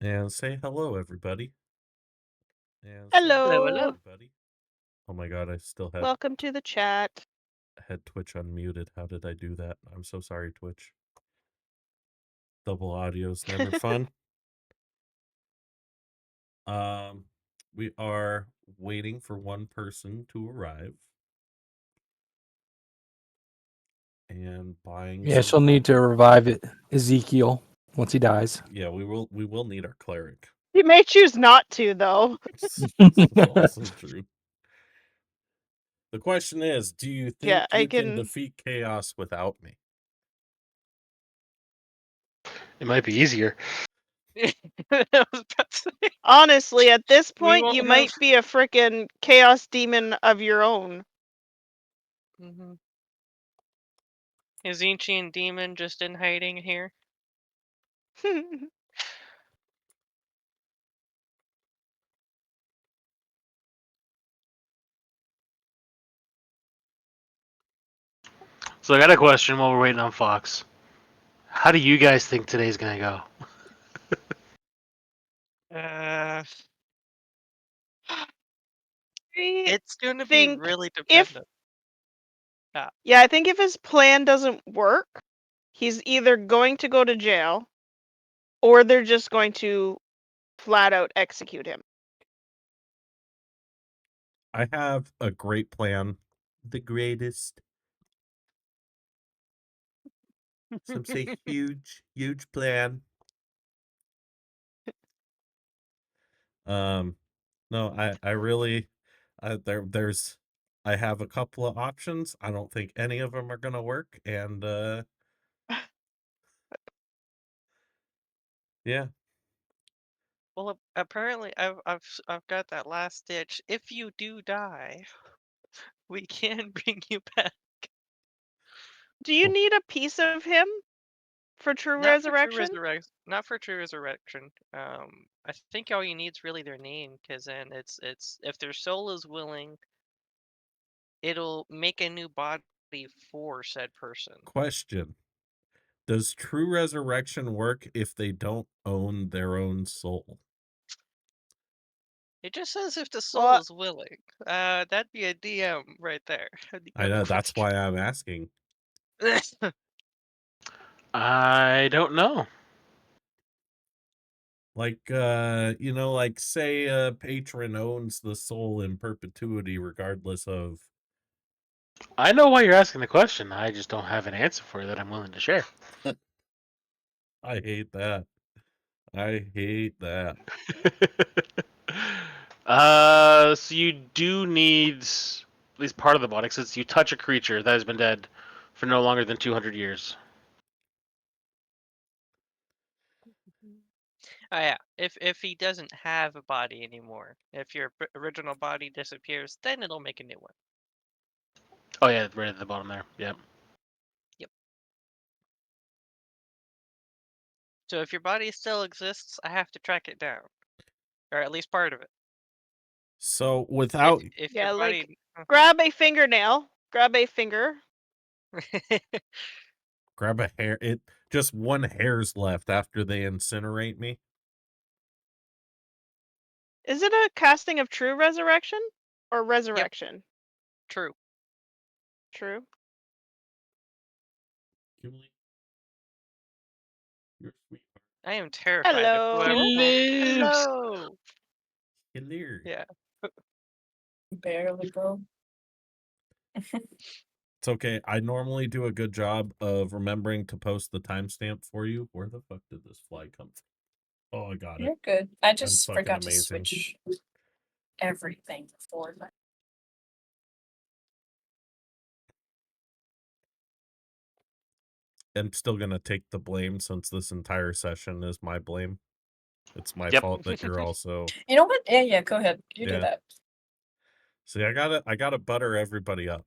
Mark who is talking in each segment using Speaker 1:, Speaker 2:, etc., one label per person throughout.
Speaker 1: And say hello, everybody. And say
Speaker 2: Hello.
Speaker 3: Hello.
Speaker 1: everybody. Oh my god, I still
Speaker 2: Welcome to the chat.
Speaker 1: had Twitch unmuted. How did I do that? I'm so sorry, Twitch. Double audio's never fun. We are waiting for one person to arrive. And buying
Speaker 3: Yeah,
Speaker 1: some
Speaker 3: she'll need to revive it, Ezekiel, once he dies.
Speaker 1: Yeah, we will need our cleric.
Speaker 2: You may choose not to, though.
Speaker 1: This is also true. The question is, do you think
Speaker 2: Yeah, I
Speaker 1: you can
Speaker 2: can-
Speaker 1: defeat chaos without me?
Speaker 4: It might be easier.
Speaker 3: I was about to say.
Speaker 2: Honestly, at this
Speaker 3: We
Speaker 2: point,
Speaker 3: won't
Speaker 2: you
Speaker 3: have-
Speaker 2: might be a frickin' chaos demon of your own.
Speaker 3: Is ancient demon just in hiding here?
Speaker 4: So I got a question while we're waiting on Fox. How do you guys think today's gonna go?
Speaker 3: It's going to be
Speaker 2: think
Speaker 3: really
Speaker 2: if-
Speaker 3: dependent.
Speaker 2: Yeah, I think if his plan doesn't work, he's either going to go to jail, or they're just going to flat out execute him.
Speaker 1: I have a great plan. The greatest. Some say huge plan. No, I really, there's, I have a couple of options. I don't think any of them are gonna work, and yeah.
Speaker 3: Well, apparently I've got that last ditch. If you do die, we can bring you back.
Speaker 2: Do you
Speaker 1: Oh.
Speaker 2: need a piece of him for true resurrection?
Speaker 3: Not for true resurrection. I think all you need is really their name, because then it's if their soul is willing, it'll make a new body for said person.
Speaker 1: Question: does true resurrection work if they don't own their own soul?
Speaker 3: It just says if the soul
Speaker 2: Well,
Speaker 3: is willing. That'd be a DM right there.
Speaker 1: I know, that's why I'm asking.
Speaker 4: I don't know.
Speaker 1: Like, like say a patron owns the soul in perpetuity regardless of.
Speaker 4: I know why you're asking the question. I just don't have an answer for you that I'm willing to share.
Speaker 1: I hate that. I hate that.
Speaker 4: So you do need at least part of the body, since you touch a creature that has been dead for no longer than 200 years.
Speaker 3: Oh yeah, if he doesn't have a body anymore, if your original body disappears, then it'll make a new one.
Speaker 4: Oh yeah, right at the bottom there. Yep.
Speaker 3: So if your body still exists, I have to track it down, or at least part of it.
Speaker 1: So without
Speaker 3: If
Speaker 2: Yeah,
Speaker 3: your
Speaker 2: like,
Speaker 3: body
Speaker 2: grab a fingernail, grab a finger.
Speaker 1: grab a hair, it just one hair's left after they incinerate me.
Speaker 2: Is it a casting of true resurrection or resurrection?
Speaker 3: True.
Speaker 2: True.
Speaker 1: Kimberly, you're a sweetheart.
Speaker 3: I am terrified.
Speaker 2: Hello.
Speaker 3: Of whoever...
Speaker 2: Hello.
Speaker 1: Hello.
Speaker 3: Yeah.
Speaker 5: Barely, bro.
Speaker 1: It's okay. I normally do a good job of remembering to post the timestamp for you. Where the fuck did this fly come from? Oh, I got it.
Speaker 5: You're good. I just
Speaker 1: fucking
Speaker 5: forgot
Speaker 1: amazing.
Speaker 5: to switch everything before.
Speaker 1: I'm still gonna take the blame since this entire session is my blame. It's my
Speaker 4: Yep.
Speaker 1: fault that you're also.
Speaker 5: You know what? Yeah, go ahead. You do
Speaker 1: Yeah.
Speaker 5: that.
Speaker 1: See, I gotta butter everybody up.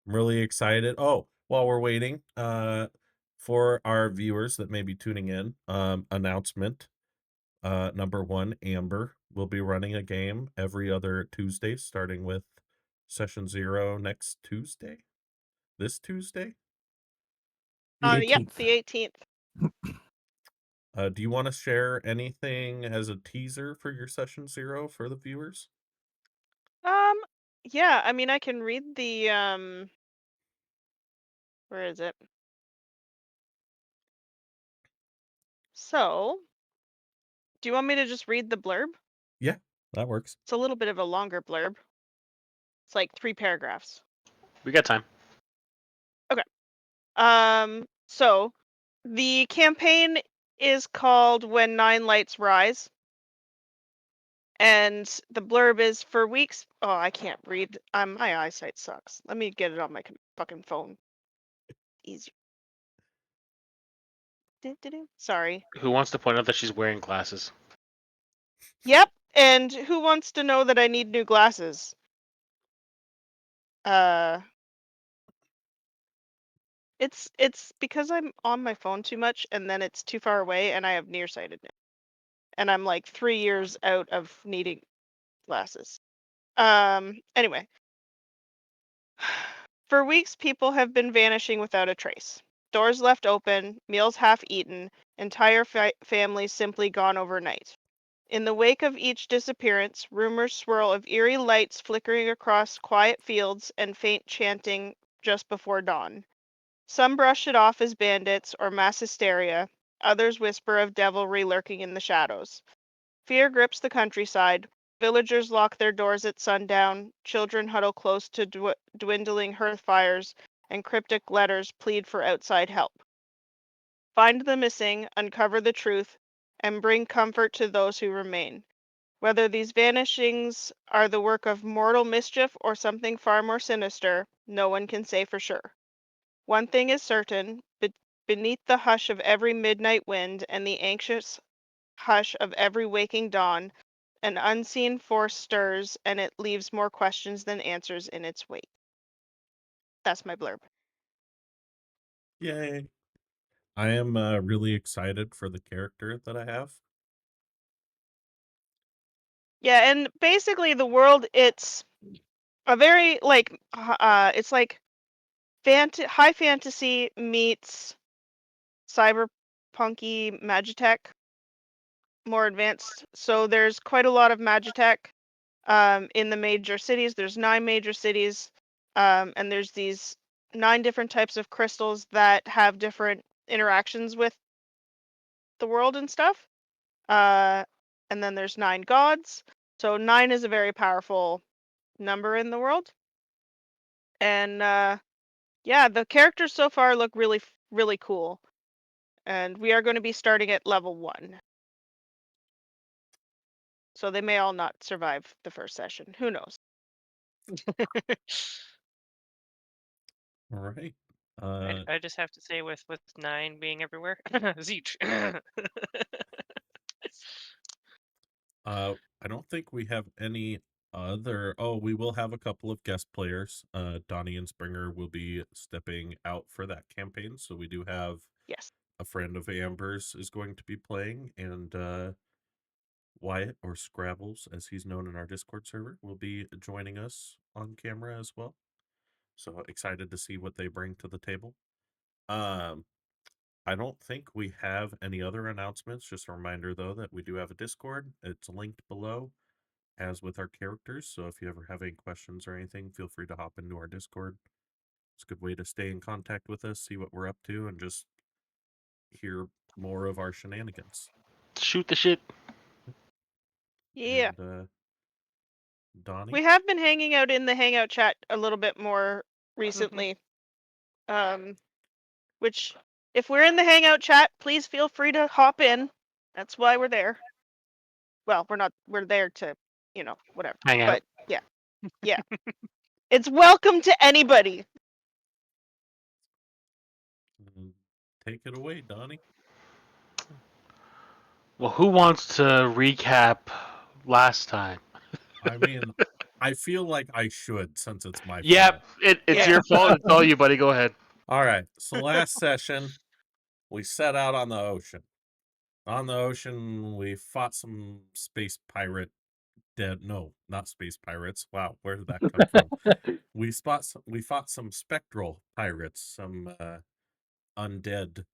Speaker 1: I'm really excited. Oh, while we're waiting, for our viewers that may be tuning in, announcement. Number one, Amber will be running a game every other Tuesday, starting with session 0 next Tuesday. This Tuesday?
Speaker 2: Yep,
Speaker 3: 18th.
Speaker 2: the 18th.
Speaker 1: Do you want to share anything as a teaser for your session 0 for the viewers?
Speaker 2: Yeah, I mean, I can read the where is it? So, do you want me to just read the blurb?
Speaker 1: Yeah, that works.
Speaker 2: It's a little bit of a longer blurb. It's like 3 paragraphs.
Speaker 4: We got time.
Speaker 2: So the campaign is called When Nine Lights Rise. And the blurb is for weeks. Oh, I can't read. My eyesight sucks. Let me get it on my fucking phone. Easier. Sorry.
Speaker 4: Who wants to point out that she's wearing glasses?
Speaker 2: Yep. And who wants to know that I need new glasses? It's because I'm on my phone too much, and then it's too far away, and I have nearsightedness, and I'm like 3 years out of needing glasses. Anyway. For weeks, people have been vanishing without a trace. Doors left open, meals half eaten, entire families simply gone overnight. In the wake of each disappearance, rumors swirl of eerie lights flickering across quiet fields and faint chanting just before dawn. Some brush it off as bandits or mass hysteria, others whisper of devilry lurking in the shadows. Fear grips the countryside. Villagers lock their doors at sundown. Children huddle close to dwindling hearth fires, and cryptic letters plead for outside help. Find the missing, uncover the truth, and bring comfort to those who remain. Whether these vanishings are the work of mortal mischief or something far more sinister, no one can say for sure. One thing is certain, beneath the hush of every midnight wind and the anxious hush of every waking dawn, an unseen force stirs, and it leaves more questions than answers in its wake. That's my blurb.
Speaker 1: Yay. I am really excited for the character that I have.
Speaker 2: Yeah, and basically the world, it's a very it's like high fantasy meets cyberpunky magitech, more advanced. So there's quite a lot of magitech in the major cities. There's 9 major cities, and there's these 9 different types of crystals that have different interactions with the world and stuff. And then there's 9 gods. So 9 is a very powerful number in the world. And yeah, the characters so far look really, really cool. And we are going to be starting at level 1. So they may all not survive the first session. Who knows?
Speaker 1: All right.
Speaker 3: I just have to say, with 9 being everywhere, Zeech.
Speaker 1: I don't think we have any other. Oh, we will have a couple of guest players. Donnie and Springer will be stepping out for that campaign, so we do have
Speaker 2: Yes.
Speaker 1: a friend of Amber's is going to be playing, and Wyatt, or Scrabbles, as he's known in our Discord server, will be joining us on camera as well. So excited to see what they bring to the table. I don't think we have any other announcements. Just a reminder, though, that we do have a Discord. It's linked below, as with our characters. So if you ever have any questions or anything, feel free to hop into our Discord. It's a good way to stay in contact with us, see what we're up to, and just hear more of our shenanigans.
Speaker 4: Shoot the shit.
Speaker 2: Yeah.
Speaker 1: And Donnie?
Speaker 2: We have been hanging out in the Hangout chat a little bit more recently. Which, if we're in the Hangout chat, please feel free to hop in. That's why we're there. Well, we're there to, whatever.
Speaker 4: Hang out.
Speaker 2: But yeah. Yeah. It's welcome to anybody.
Speaker 1: Take it away, Donnie.
Speaker 4: Well, who wants to recap last time?
Speaker 1: I mean, I feel like I should, since it's my
Speaker 4: Yep,
Speaker 1: fault.
Speaker 4: it's
Speaker 2: Yeah.
Speaker 4: your fault. It's all you, buddy. Go ahead.
Speaker 1: All right. So last session, we set out on the ocean. On the ocean, we fought some space pirate dead. No, not space pirates. Wow, where did that come from? We fought some spectral pirates, some undead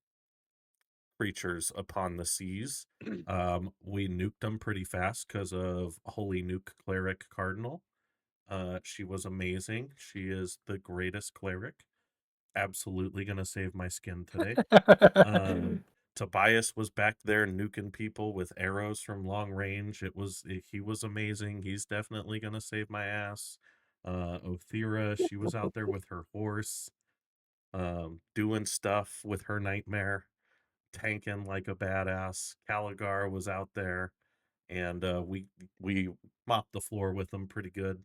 Speaker 1: creatures upon the seas. We nuked them pretty fast because of Holy Nuke Cleric Cardinal. She was amazing. She is the greatest cleric. Absolutely gonna save my skin today. Tobias was back there nuking people with arrows from long range. He was amazing. He's definitely gonna save my ass. Othira, she was out there with her horse, doing stuff with her nightmare, tanking like a badass. Caligar was out there, and we mopped the floor with them pretty good.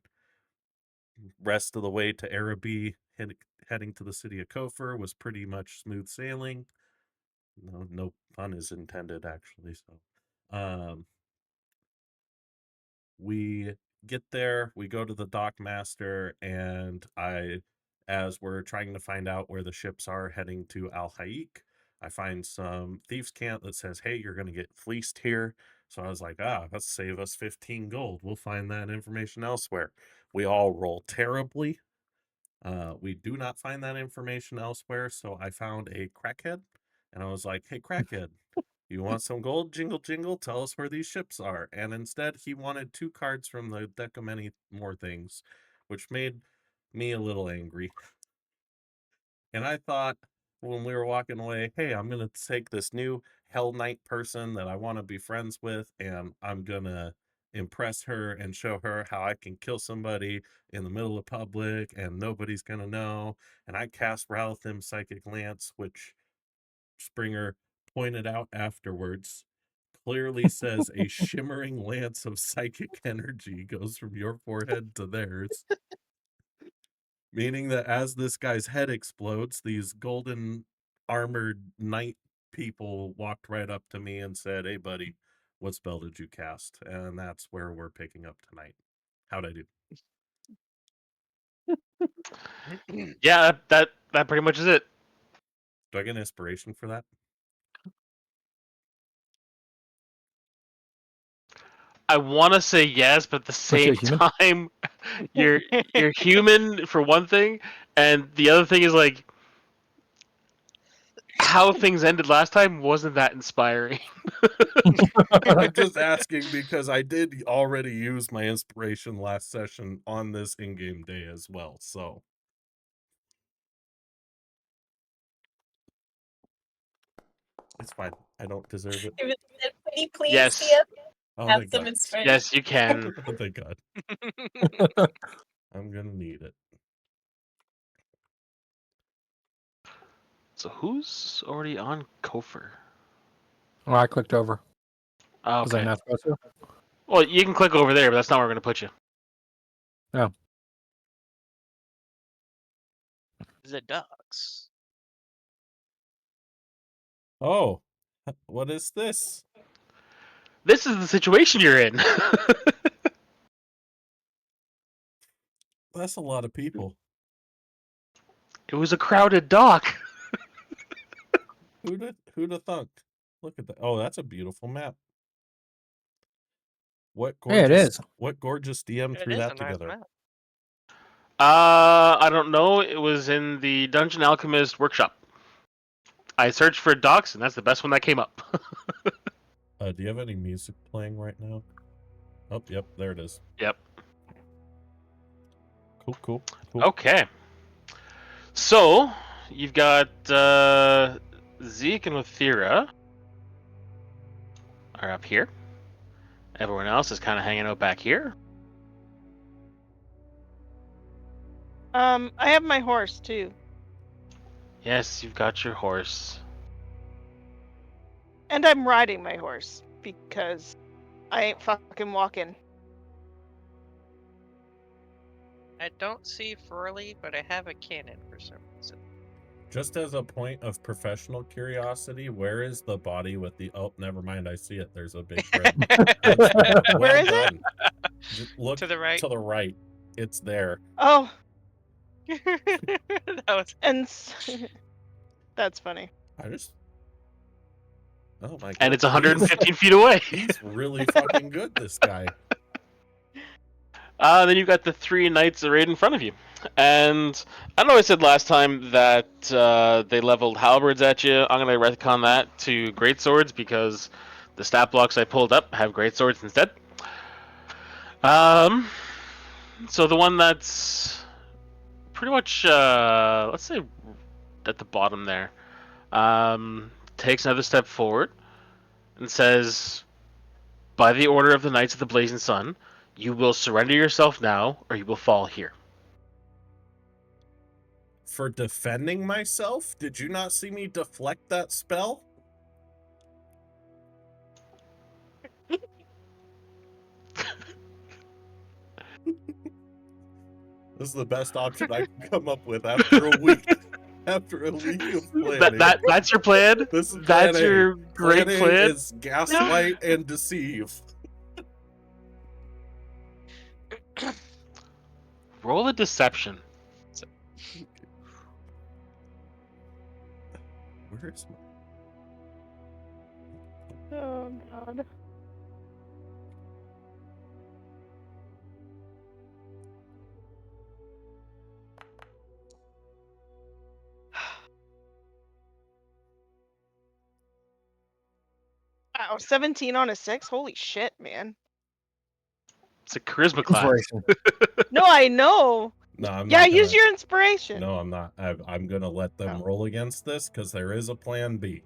Speaker 1: Rest of the way to Araby, heading to the city of Kofar, was pretty much smooth sailing. No pun is intended, actually. So, we get there, we go to the dock master, and as we're trying to find out where the ships are heading to Al Haik, I find some thieves' cant that says, "Hey, you're going to get fleeced here." So I was like, let's save us 15 gold. We'll find that information elsewhere. We all roll terribly. We do not find that information elsewhere, so I found a crackhead, and I was like, "Hey, crackhead, you want some gold? Jingle, jingle, tell us where these ships are." And instead, he wanted 2 cards from the deck of many more things, which made me a little angry. And I thought when we were walking away, hey, I'm going to take this new Hell Knight person that I want to be friends with, and I'm going to impress her and show her how I can kill somebody in the middle of public and nobody's going to know. And I cast Ralathim Psychic Lance, which Springer pointed out afterwards clearly says a shimmering lance of psychic energy goes from your forehead to theirs. Meaning that as this guy's head explodes, these golden armored knight people walked right up to me and said, "Hey, buddy, what spell did you cast?" And that's where we're picking up tonight. How'd I do?
Speaker 4: Yeah, that pretty much is it.
Speaker 1: Do I get an inspiration for that?
Speaker 4: I want to say yes, but at the same time, you're human for one thing, and the other thing is like how things ended last time wasn't that inspiring.
Speaker 1: I'm just asking because I did already use my inspiration last session on this in-game day as well, so. It's fine. I don't deserve it.
Speaker 5: Please,
Speaker 4: Yes.
Speaker 5: DM,
Speaker 1: Oh,
Speaker 5: have
Speaker 1: thank
Speaker 5: some
Speaker 1: God.
Speaker 5: inspiration.
Speaker 4: Yes, you can.
Speaker 1: Oh, thank God. I'm gonna need it.
Speaker 4: So who's already on Kofar?
Speaker 6: Oh, I clicked over.
Speaker 4: Oh,
Speaker 6: Was I
Speaker 4: okay.
Speaker 6: not supposed to?
Speaker 4: Well, you can click over there, but that's not where we're going to put you.
Speaker 6: Oh.
Speaker 3: The ducks.
Speaker 1: Oh, what is this?
Speaker 4: This is the situation you're in.
Speaker 1: That's a lot of people.
Speaker 4: It was a crowded dock.
Speaker 1: Who'da thunk? Look at that. Oh, that's a beautiful map. What gorgeous,
Speaker 6: Yeah, it is.
Speaker 1: What gorgeous DM
Speaker 3: It
Speaker 1: threw
Speaker 3: is a
Speaker 1: that
Speaker 3: nice
Speaker 1: together?
Speaker 3: map.
Speaker 4: I don't know. It was in the Dungeon Alchemist workshop. I searched for docks, and that's the best one that came up.
Speaker 1: Do you have any music playing right now? Oh, yep, there it is.
Speaker 4: Yep.
Speaker 1: Cool.
Speaker 4: Okay. So, you've got Zeke and Othira are up here. Everyone else is kind of hanging out back here.
Speaker 2: I have my horse too.
Speaker 4: Yes, you've got your horse.
Speaker 2: And I'm riding my horse because I ain't fucking walking.
Speaker 3: I don't see Furley, but I have a cannon for some reason.
Speaker 1: Just as a point of professional curiosity, where is the body with the... Oh, never mind. I see it. There's a big red...
Speaker 2: Where is it?
Speaker 1: Just look
Speaker 3: To the right.
Speaker 1: To the right. It's there.
Speaker 2: Oh.
Speaker 3: That was...
Speaker 2: And that's funny.
Speaker 1: I just... Oh my God.
Speaker 4: And it's 115 feet away.
Speaker 1: He's really fucking good, this guy.
Speaker 4: Then you've got the 3 knights arrayed in front of you. And I know I said last time that they leveled halberds at you. I'm going to retcon that to greatswords because the stat blocks I pulled up have greatswords instead. So the one that's pretty much, let's say, at the bottom there, takes another step forward and says, "By the order of the Knights of the Blazing Sun, you will surrender yourself now, or you will fall here."
Speaker 1: For defending myself? Did you not see me deflect that spell? This is the best option I can come up with after a week. After a week of planning.
Speaker 4: That's your plan?
Speaker 1: This is
Speaker 4: That's
Speaker 1: plan A.
Speaker 4: your great
Speaker 1: plan. A
Speaker 4: plan?
Speaker 1: is gaslight and deceive.
Speaker 4: Roll a deception.
Speaker 1: Where is my...
Speaker 2: Oh God. Wow, 17 on a 6? Holy shit, man.
Speaker 4: It's a charisma class.
Speaker 6: Inspiration.
Speaker 2: No, I know.
Speaker 1: No, I'm
Speaker 2: Yeah,
Speaker 1: not
Speaker 2: use
Speaker 1: gonna...
Speaker 2: your inspiration.
Speaker 1: No, I'm not. I'm gonna let them
Speaker 2: Oh.
Speaker 1: roll against this because there is a plan B.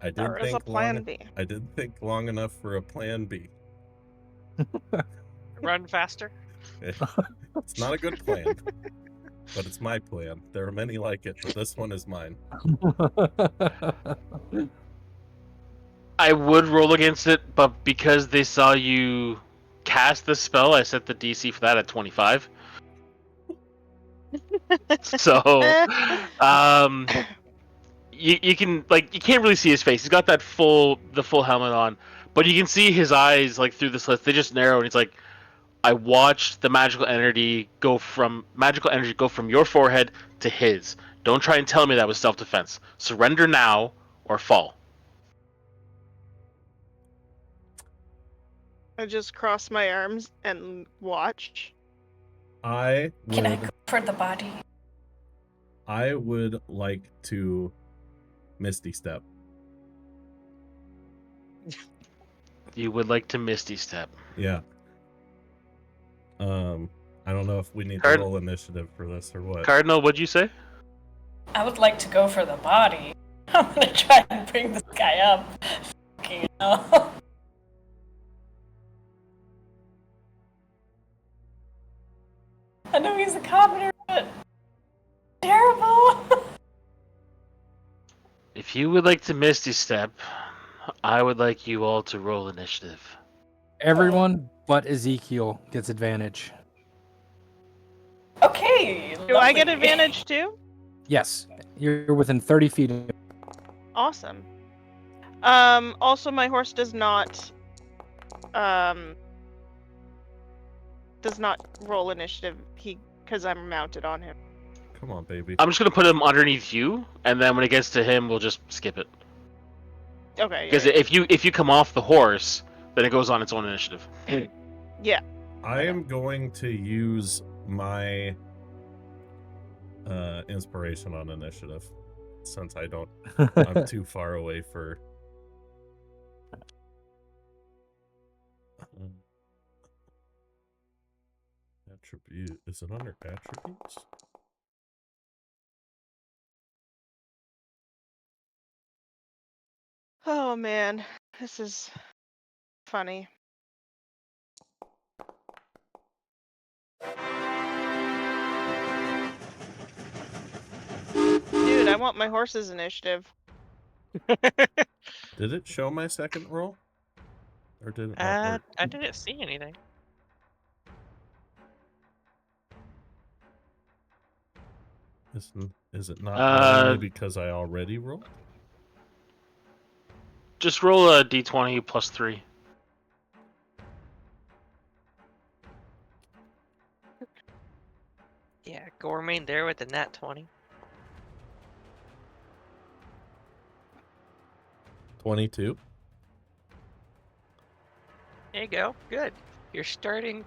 Speaker 1: I
Speaker 2: There
Speaker 1: did
Speaker 2: is a
Speaker 1: think
Speaker 2: plan
Speaker 1: long.
Speaker 2: B.
Speaker 1: I did think long enough for a plan B.
Speaker 3: Run faster.
Speaker 1: It's not a good plan, but it's my plan. There are many like it, but this one is mine.
Speaker 4: I would roll against it, but because they saw you cast the spell, I set the DC for that at 25. So, you can you can't really see his face. He's got the full helmet on, but you can see his eyes through the slits. They just narrow, and he's like, "I watched the magical energy go from your forehead to his. Don't try and tell me that was self-defense. Surrender now or fall."
Speaker 2: I just cross my arms and watch.
Speaker 5: Can I go for the body?
Speaker 1: I would like to Misty Step.
Speaker 4: You would like to Misty Step.
Speaker 1: Yeah. I don't know if we need to
Speaker 4: Card-
Speaker 1: roll initiative for this or what.
Speaker 4: Cardinal, what'd you say?
Speaker 5: I would like to go for the body. I'm gonna try and bring this guy up. Fucking hell. I know he's a commoner, but terrible.
Speaker 4: If you would like to Misty Step, I would like you all to roll initiative.
Speaker 6: Everyone but Ezekiel gets advantage.
Speaker 5: Okay.
Speaker 2: Do I get
Speaker 5: lovely.
Speaker 2: advantage too?
Speaker 6: Yes, you're within 30 feet.
Speaker 2: Awesome. Also, my horse does not roll initiative. Because I'm mounted on him.
Speaker 1: Come on, baby.
Speaker 4: I'm just gonna put him underneath you, and then when it gets to him, we'll just skip it.
Speaker 2: Okay.
Speaker 4: Because if you come off the horse, then it goes on its own initiative.
Speaker 2: Yeah.
Speaker 1: I am going to use my inspiration on initiative since I'm too far away for attribute. Is it under attributes?
Speaker 2: Oh man, this is funny. Dude, I want my horse's initiative.
Speaker 1: Did it show my second roll? Or did it not
Speaker 3: I
Speaker 1: work?
Speaker 3: didn't see anything.
Speaker 1: Is it not normally because I already rolled?
Speaker 4: Just roll a d20 plus 3.
Speaker 3: Yeah, go remain there with the nat 20.
Speaker 1: 22.
Speaker 3: There you go. Good. You're starting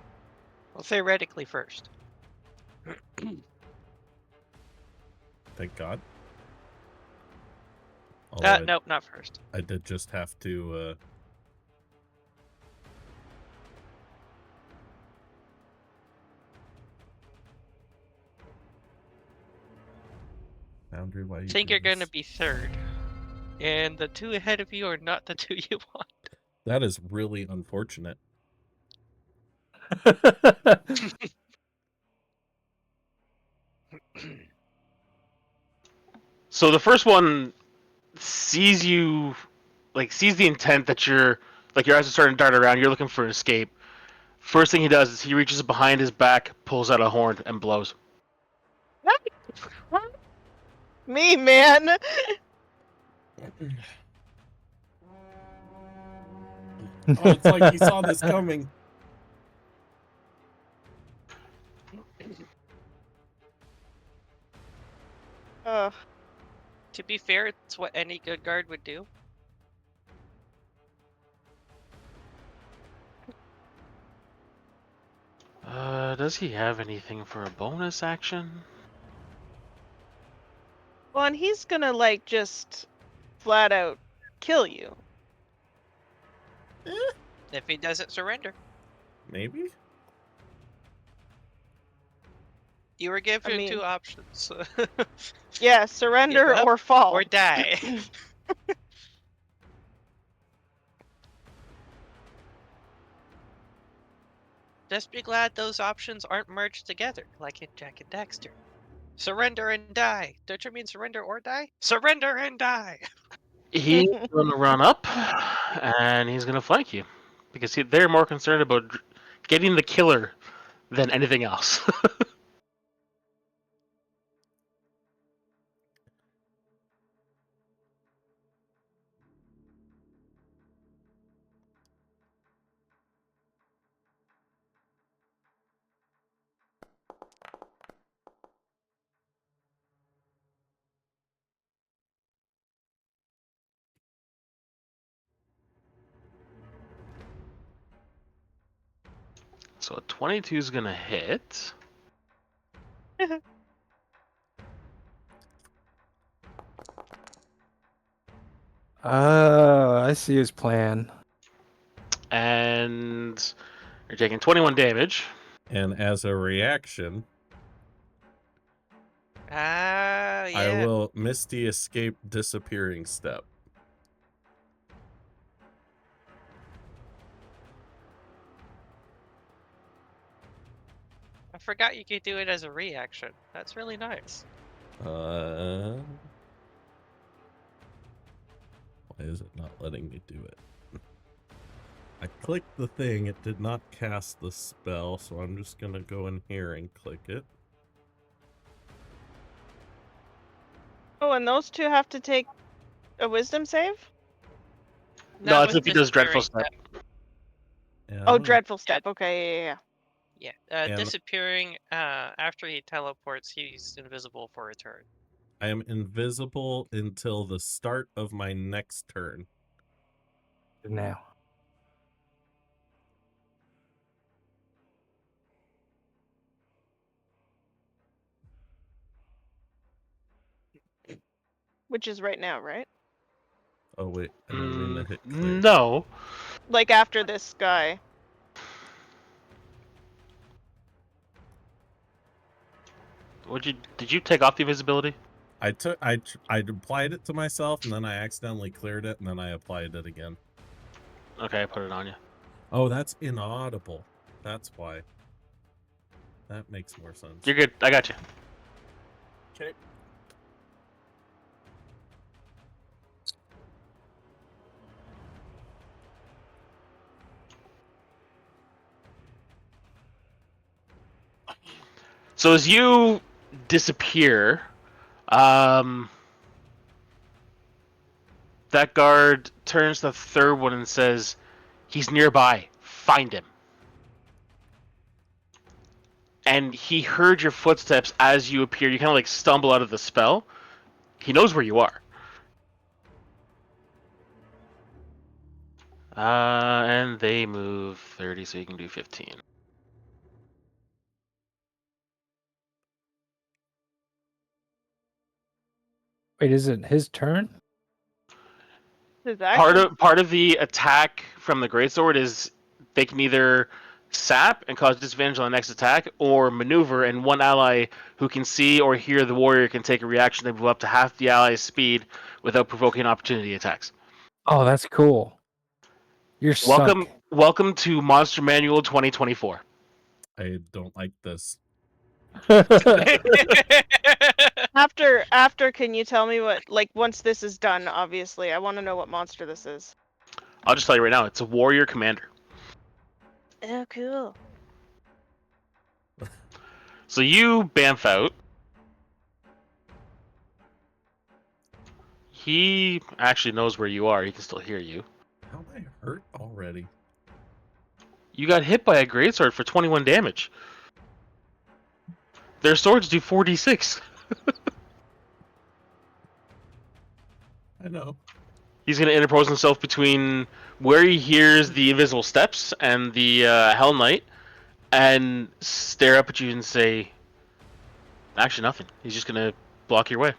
Speaker 3: Well, theoretically first.
Speaker 1: Thank God. Although
Speaker 3: Nope, not first.
Speaker 1: I did just have to. Boundary, why
Speaker 3: I
Speaker 1: you
Speaker 3: think
Speaker 1: do
Speaker 3: you're going to
Speaker 1: this?
Speaker 3: be third. And the two ahead of you are not the two you want.
Speaker 1: That is really unfortunate.
Speaker 4: So the first one sees you, sees the intent that your eyes are starting to dart around. You're looking for an escape. First thing he does is he reaches behind his back, pulls out a horn, and blows.
Speaker 2: Me, man.
Speaker 1: Oh, it's like he saw this coming.
Speaker 2: Ugh.
Speaker 3: To be fair, it's what any good guard would do.
Speaker 4: Does he have anything for a bonus action?
Speaker 2: Well, and he's gonna like just flat out kill you.
Speaker 3: If he doesn't surrender.
Speaker 1: Maybe?
Speaker 3: You were given
Speaker 2: mean-
Speaker 3: two options.
Speaker 2: Yeah, surrender
Speaker 3: Give up
Speaker 2: or fall.
Speaker 3: or die. Just be glad those options aren't merged together, like in Jack and Daxter. Surrender and die. Don't you mean surrender or die? Surrender and die!
Speaker 4: He's going to run up, and he's going to flank you. Because they're more concerned about getting the killer than anything else. So a 22 is going to hit.
Speaker 6: I see his plan.
Speaker 4: And you're taking 21 damage.
Speaker 1: And as a reaction,
Speaker 3: Ah,
Speaker 1: I
Speaker 3: yeah.
Speaker 1: will Misty Escape Disappearing Step.
Speaker 3: I forgot you could do it as a reaction. That's really nice.
Speaker 1: Why is it not letting me do it? I clicked the thing, it did not cast the spell, so I'm just gonna go in here and click it.
Speaker 2: Oh, and those two have to take a wisdom save?
Speaker 4: No,
Speaker 3: Not
Speaker 4: it's
Speaker 3: with
Speaker 4: if he does Dreadful
Speaker 3: disappearing
Speaker 4: Step.
Speaker 1: Yeah,
Speaker 2: Oh,
Speaker 1: I'm gonna-
Speaker 2: dreadful step. Okay, yeah.
Speaker 3: Yeah,
Speaker 1: And-
Speaker 3: disappearing after he teleports, he's invisible for a turn.
Speaker 1: I am invisible until the start of my next turn.
Speaker 6: Now.
Speaker 2: Which is right now, right?
Speaker 1: Oh wait, I didn't mean to hit clear.
Speaker 4: No.
Speaker 2: Like after this guy.
Speaker 4: Did you take off the invisibility?
Speaker 1: I applied it to myself, and then I accidentally cleared it, and then I applied it again.
Speaker 4: Okay, I put it on you.
Speaker 1: Oh, that's inaudible. That's why. That makes more sense.
Speaker 4: You're good. I got you.
Speaker 1: Okay.
Speaker 4: So as you disappear, that guard turns to the third one and says, "He's nearby. Find him." And he heard your footsteps as you appear. You kind of stumble out of the spell. He knows where you are. And they move 30, so you can do 15.
Speaker 6: Wait, is it his turn?
Speaker 2: His
Speaker 4: Part
Speaker 2: action.
Speaker 4: of the attack from the greatsword is they can either sap and cause disadvantage on the next attack, or maneuver, and one ally who can see or hear the warrior can take a reaction to move up to half the ally's speed without provoking opportunity attacks.
Speaker 6: Oh, that's cool. You're
Speaker 4: Welcome to Monster Manual 2024.
Speaker 1: I don't like this.
Speaker 6: sunk.
Speaker 2: After, can you tell me what, like, once this is done, obviously, I want to know what monster this is.
Speaker 4: I'll just tell you right now, it's a warrior commander.
Speaker 2: Oh, cool.
Speaker 4: So you bamf out. He actually knows where you are. He can still hear you.
Speaker 1: How am I hurt already?
Speaker 4: You got hit by a greatsword for 21 damage. Their swords do 4d6.
Speaker 1: I know.
Speaker 4: He's going to interpose himself between where he hears the invisible steps and the Hell Knight and stare up at you and say, actually nothing. He's just going to block your way.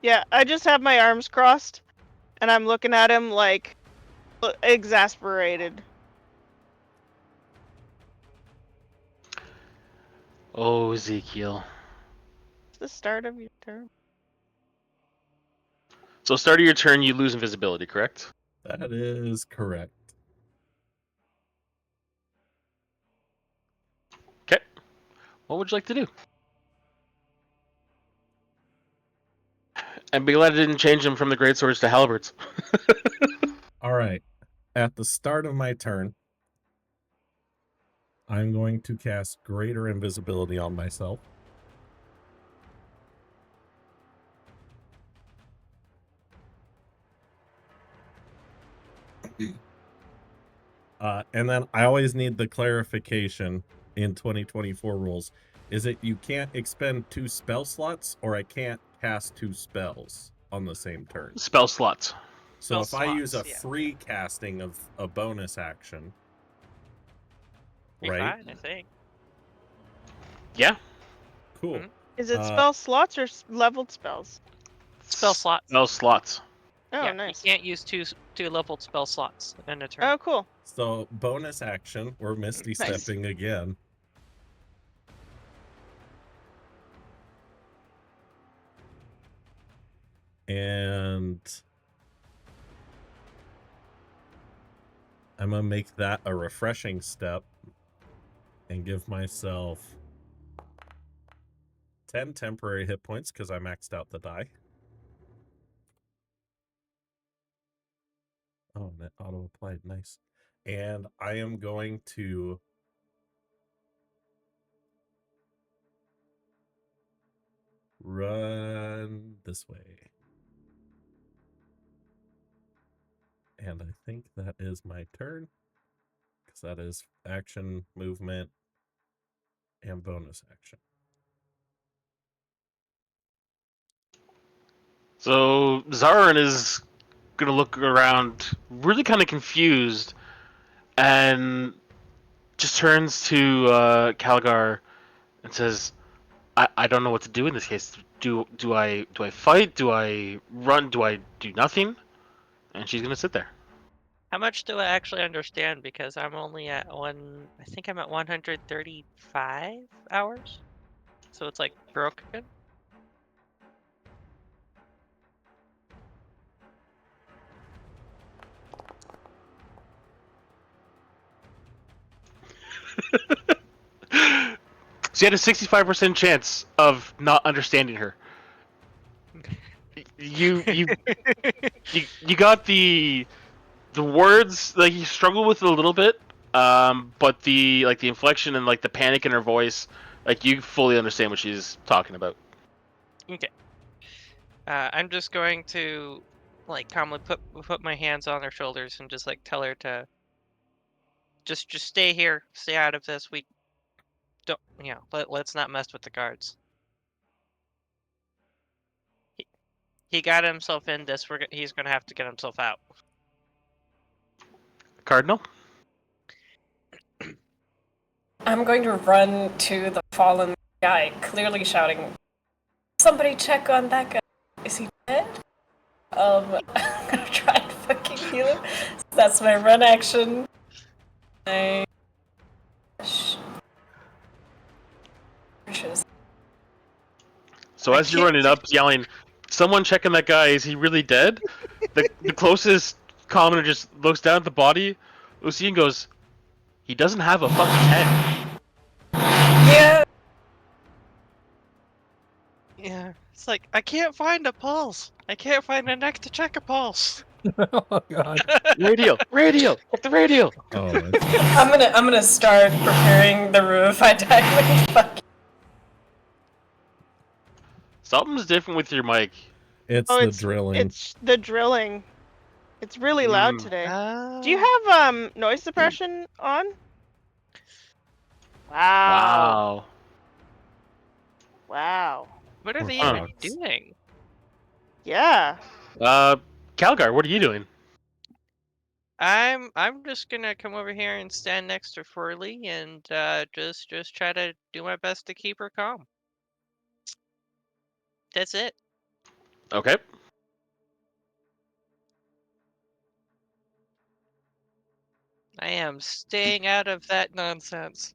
Speaker 2: Yeah, I just have my arms crossed, and I'm looking at him like exasperated.
Speaker 4: Oh, Ezekiel.
Speaker 2: It's the start of your turn.
Speaker 4: So start of your turn, you lose invisibility, correct?
Speaker 1: That is correct.
Speaker 4: Okay. What would you like to do? And be glad I didn't change them from the greatswords to halberds.
Speaker 1: All right. At the start of my turn, I'm going to cast Greater Invisibility on myself. And then I always need the clarification in 2024 rules. Is it you can't expend 2 spell slots, or I can't cast 2 spells on the same turn?
Speaker 4: Spell slots.
Speaker 1: So
Speaker 3: Spell
Speaker 1: if I use a
Speaker 3: slots, yeah.
Speaker 1: free casting of a bonus action,
Speaker 3: Be
Speaker 1: right?
Speaker 3: fine, I think.
Speaker 4: Yeah.
Speaker 1: Cool.
Speaker 3: Mhm.
Speaker 2: Is it spell slots or leveled spells?
Speaker 3: Spell slots.
Speaker 4: Spell slots.
Speaker 2: Oh,
Speaker 3: yeah,
Speaker 2: nice.
Speaker 3: You can't use two leveled spell slots in a turn.
Speaker 2: Oh, cool.
Speaker 1: So bonus action, we're Misty
Speaker 2: Nice.
Speaker 1: stepping again. And I'm gonna make that a refreshing step and give myself 10 temporary hit points because I maxed out the die. Oh, and it auto applied. Nice. And I am going to run this way. And I think that is my turn, because that is action, movement, and bonus action.
Speaker 4: So Zarin is gonna look around, really kind of confused, and just turns to Calgar and says, "I don't know what to do in this case. Do I fight? Do I run? Do I do nothing?" And she's gonna sit there.
Speaker 3: How much do I actually understand? Because I'm only at I think I'm at 135 hours. So it's like broken.
Speaker 4: So you had a 65% chance of not understanding her. You got the words, like, you struggle with it a little bit, but the inflection and the panic in her voice, you fully understand what she's talking about.
Speaker 3: Okay. I'm just going to calmly put my hands on her shoulders and just tell her to just stay here, stay out of this. We don't, let's not mess with the guards. He got himself in this. He's gonna have to get himself out.
Speaker 4: Cardinal?
Speaker 5: I'm going to run to the fallen guy, clearly shouting, "Somebody check on that guy. Is he I'm gonna try and fucking heal him. So that's my run action.
Speaker 4: So as you're running up, yelling, "Someone checking that guy! Is he really dead?" The closest commoner just looks down at the body, Lucien goes, "He doesn't have a fucking head."
Speaker 5: Yeah.
Speaker 3: Yeah, it's like I can't find a pulse. I can't find a neck to check a pulse.
Speaker 6: Oh god.
Speaker 4: Radio, get the radio.
Speaker 1: Oh, that's
Speaker 5: I'm gonna start preparing the room if I die. Fuck.
Speaker 4: Something's different with your mic.
Speaker 1: it's
Speaker 2: Oh,
Speaker 1: the drilling.
Speaker 2: it's the drilling. It's really loud today. Do you have noise suppression on? Wow.
Speaker 4: Wow.
Speaker 2: Wow.
Speaker 3: What are
Speaker 1: Or
Speaker 3: they
Speaker 4: Huh.
Speaker 3: even doing?
Speaker 2: Yeah.
Speaker 4: Calgar, what are you doing?
Speaker 3: I'm just gonna come over here and stand next to Furley and just try to do my best to keep her calm. That's it.
Speaker 4: Okay.
Speaker 3: I am staying out of that nonsense.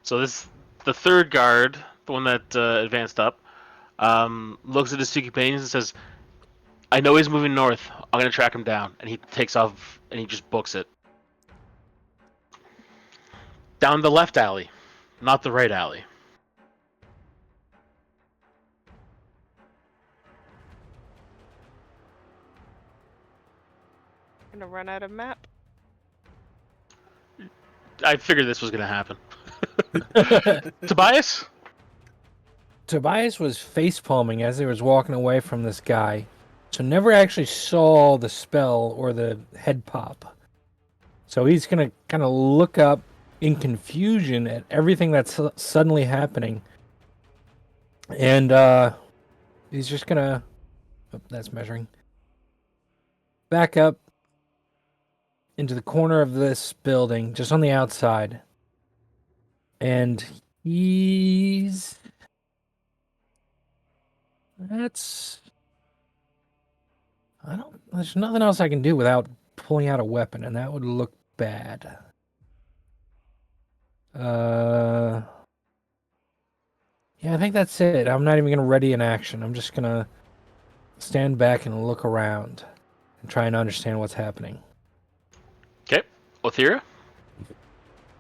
Speaker 4: So the third guard, the one that advanced up, looks at his two companions and says, "I know he's moving north. I'm gonna track him down." And he takes off and he just books it down the left alley, not the right alley.
Speaker 2: Gonna run out of map.
Speaker 4: I figured this was gonna happen. Tobias?
Speaker 6: Tobias was facepalming as he was walking away from this guy, so never actually saw the spell or the head pop. So he's gonna kind of look up in confusion at everything that's suddenly happening, and he's just gonna. Oh, that's measuring. Back up into the corner of this building, just on the outside, and he's. That's. I don't. There's nothing else I can do without pulling out a weapon, and that would look bad. Yeah, I think that's it. I'm not even gonna ready an action. I'm just gonna stand back and look around and try and understand what's happening.
Speaker 4: Okay. Othira?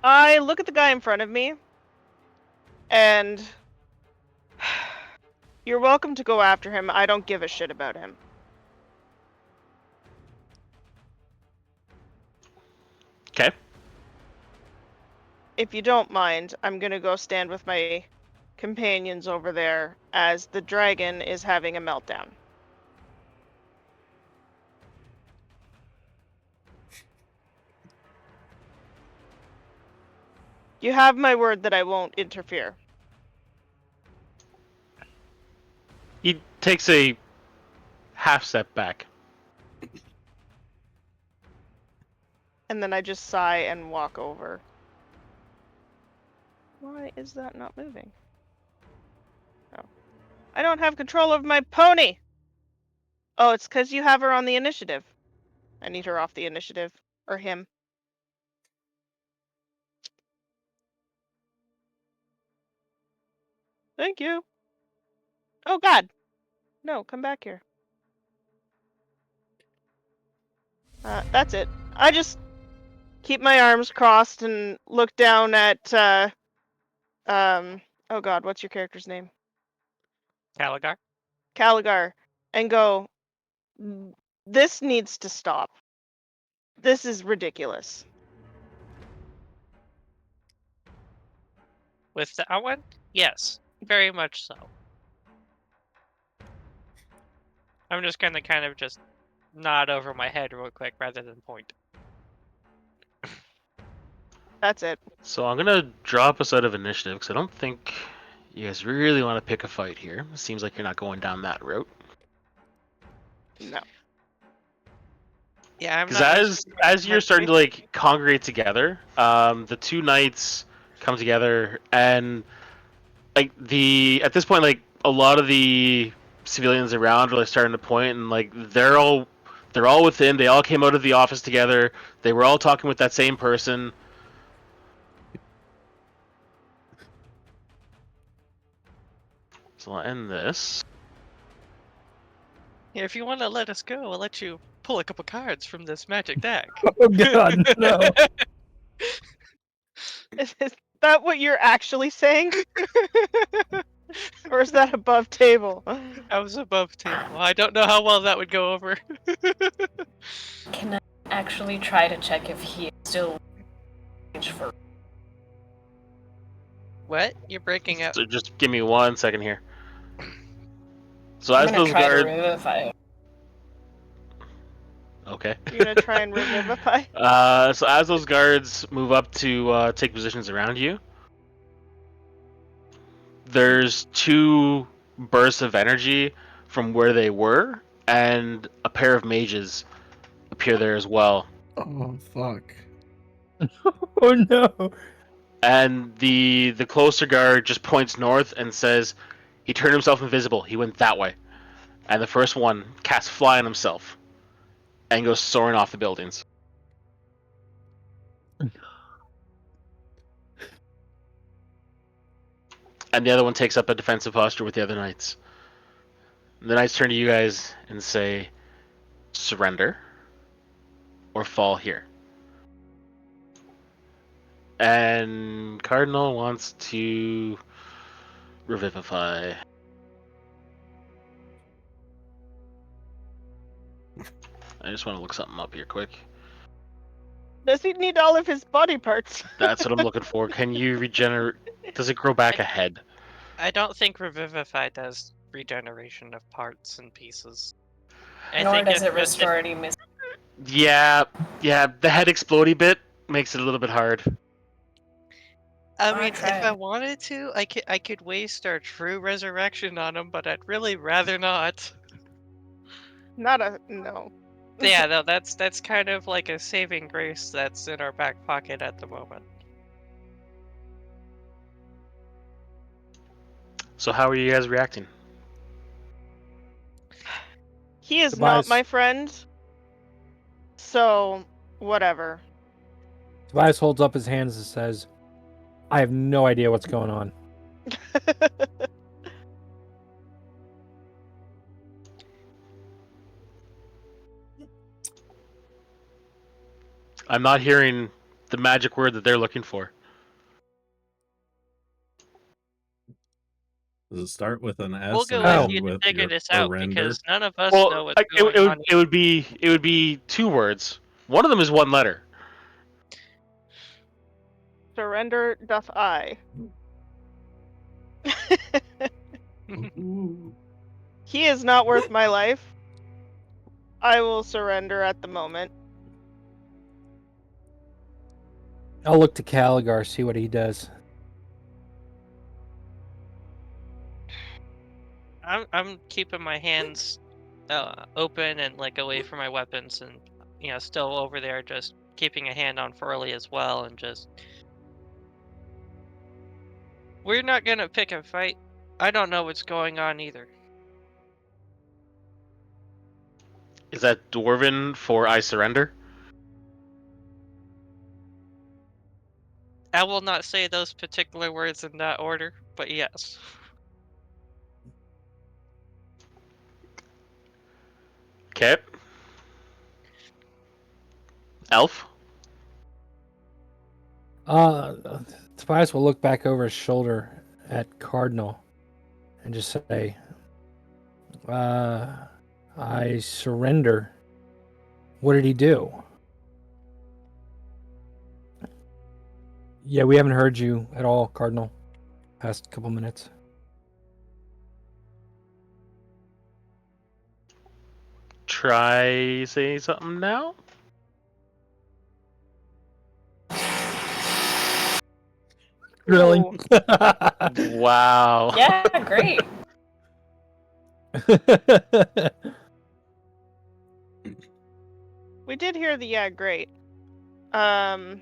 Speaker 2: I look at the guy in front of me, and you're welcome to go after him. I don't give a shit about him.
Speaker 4: Okay.
Speaker 2: If you don't mind, I'm gonna go stand with my companions over there as the dragon is having a meltdown. You have my word that I won't interfere.
Speaker 4: He takes a half step back.
Speaker 2: And then I just sigh and walk over. Why is that not moving? Oh. I don't have control of my pony! Oh, it's because you have her on the initiative. I need her off the initiative. Or him. Thank you. Oh, God. No, come back here. That's it. I just keep my arms crossed and look down at, oh God, what's your character's name?
Speaker 3: Caligar?
Speaker 2: Caligar. And go, this needs to stop. This is ridiculous.
Speaker 3: With that one? Yes, very much so. I'm just gonna kind of just nod over my head real quick rather than point.
Speaker 2: That's it.
Speaker 4: So I'm gonna drop us out of initiative because I don't think you guys really want to pick a fight here. It seems like you're not going down that route.
Speaker 2: No.
Speaker 3: Yeah, I'm
Speaker 4: Because
Speaker 3: not
Speaker 4: as you're
Speaker 3: much
Speaker 4: starting to like congregate together, the two knights come together, and like at this point, like a lot of the civilians around are like starting to point, and like they're all within. They all came out of the office together. They were all talking with that same person. So I'll end this.
Speaker 3: Yeah, if you want to let us go, I'll let you pull a couple cards from this magic deck.
Speaker 6: Oh God, no!
Speaker 2: Is that what you're actually saying? Or is that above table?
Speaker 3: I was above table. I don't know how well that would go over.
Speaker 5: Can I actually try to check if he is still for?
Speaker 3: What? You're breaking up.
Speaker 4: So just give me 1 second here. So
Speaker 5: I'm
Speaker 4: as
Speaker 5: gonna
Speaker 4: those
Speaker 5: try to
Speaker 4: guards,
Speaker 5: revivify him.
Speaker 4: okay.
Speaker 2: You're gonna try and revivify?
Speaker 4: So as those guards move up to take positions around you, there's two bursts of energy from where they were, and a pair of mages appear there as well.
Speaker 1: Oh fuck!
Speaker 6: Oh no!
Speaker 4: And the closer guard just points north and says, "He turned himself invisible. He went that way." And the first one casts fly on himself and goes soaring off the buildings. And the other one takes up a defensive posture with the other knights. The knights turn to you guys and say, "Surrender or fall here." And Cardinal wants to revivify. I just want to look something up here quick.
Speaker 2: Does he need all of his body parts?
Speaker 4: That's what I'm looking for. Can you regenerate? Does it grow back a head?
Speaker 3: I don't think Revivify does regeneration of parts and pieces. I
Speaker 5: Nor
Speaker 3: think
Speaker 5: does
Speaker 3: it's
Speaker 5: it
Speaker 3: just
Speaker 5: restore any miss.
Speaker 4: Yeah. The head explodey bit makes it a little bit hard.
Speaker 3: I
Speaker 5: I'll
Speaker 3: mean,
Speaker 5: try
Speaker 3: if I
Speaker 5: it.
Speaker 3: wanted to, I could waste our true resurrection on him, but I'd really rather not.
Speaker 2: No.
Speaker 3: Yeah, no, that's kind of like a saving grace that's in our back pocket at the moment.
Speaker 4: So how are you guys reacting?
Speaker 2: He is
Speaker 6: Tobias.
Speaker 2: not my friend. So, whatever.
Speaker 6: Tobias holds up his hands and says, "I have no idea what's going on."
Speaker 4: I'm not hearing the magic word that they're looking for.
Speaker 1: Does it start with an S?
Speaker 3: We'll go
Speaker 1: and
Speaker 3: with
Speaker 6: Oh.
Speaker 1: end
Speaker 3: you to
Speaker 1: with
Speaker 3: figure
Speaker 1: your
Speaker 3: this out
Speaker 1: surrender?
Speaker 3: because none of us
Speaker 4: Well,
Speaker 3: know what's
Speaker 4: it,
Speaker 3: going
Speaker 4: it,
Speaker 3: on.
Speaker 4: it would be 2 words. One of them is 1 letter.
Speaker 2: Surrender doth I.
Speaker 1: Ooh.
Speaker 2: He is not worth my life. I will surrender at the moment.
Speaker 6: I'll look to Caligar, see what he does.
Speaker 3: I'm keeping my hands open and like away from my weapons, and still over there, just keeping a hand on Furley as well, and just we're not gonna pick a fight. I don't know what's going on either.
Speaker 4: Is that Dwarven for I surrender?
Speaker 3: I will not say those particular words in that order, but yes.
Speaker 4: Okay. Elf?
Speaker 6: Tobias will look back over his shoulder at Cardinal and just say, "I surrender." What did he do? Yeah, we haven't heard you at all, Cardinal. Past couple minutes.
Speaker 4: Try say something now?
Speaker 6: Drilling.
Speaker 4: Wow.
Speaker 5: Yeah, great.
Speaker 2: We did hear the yeah, great. Um,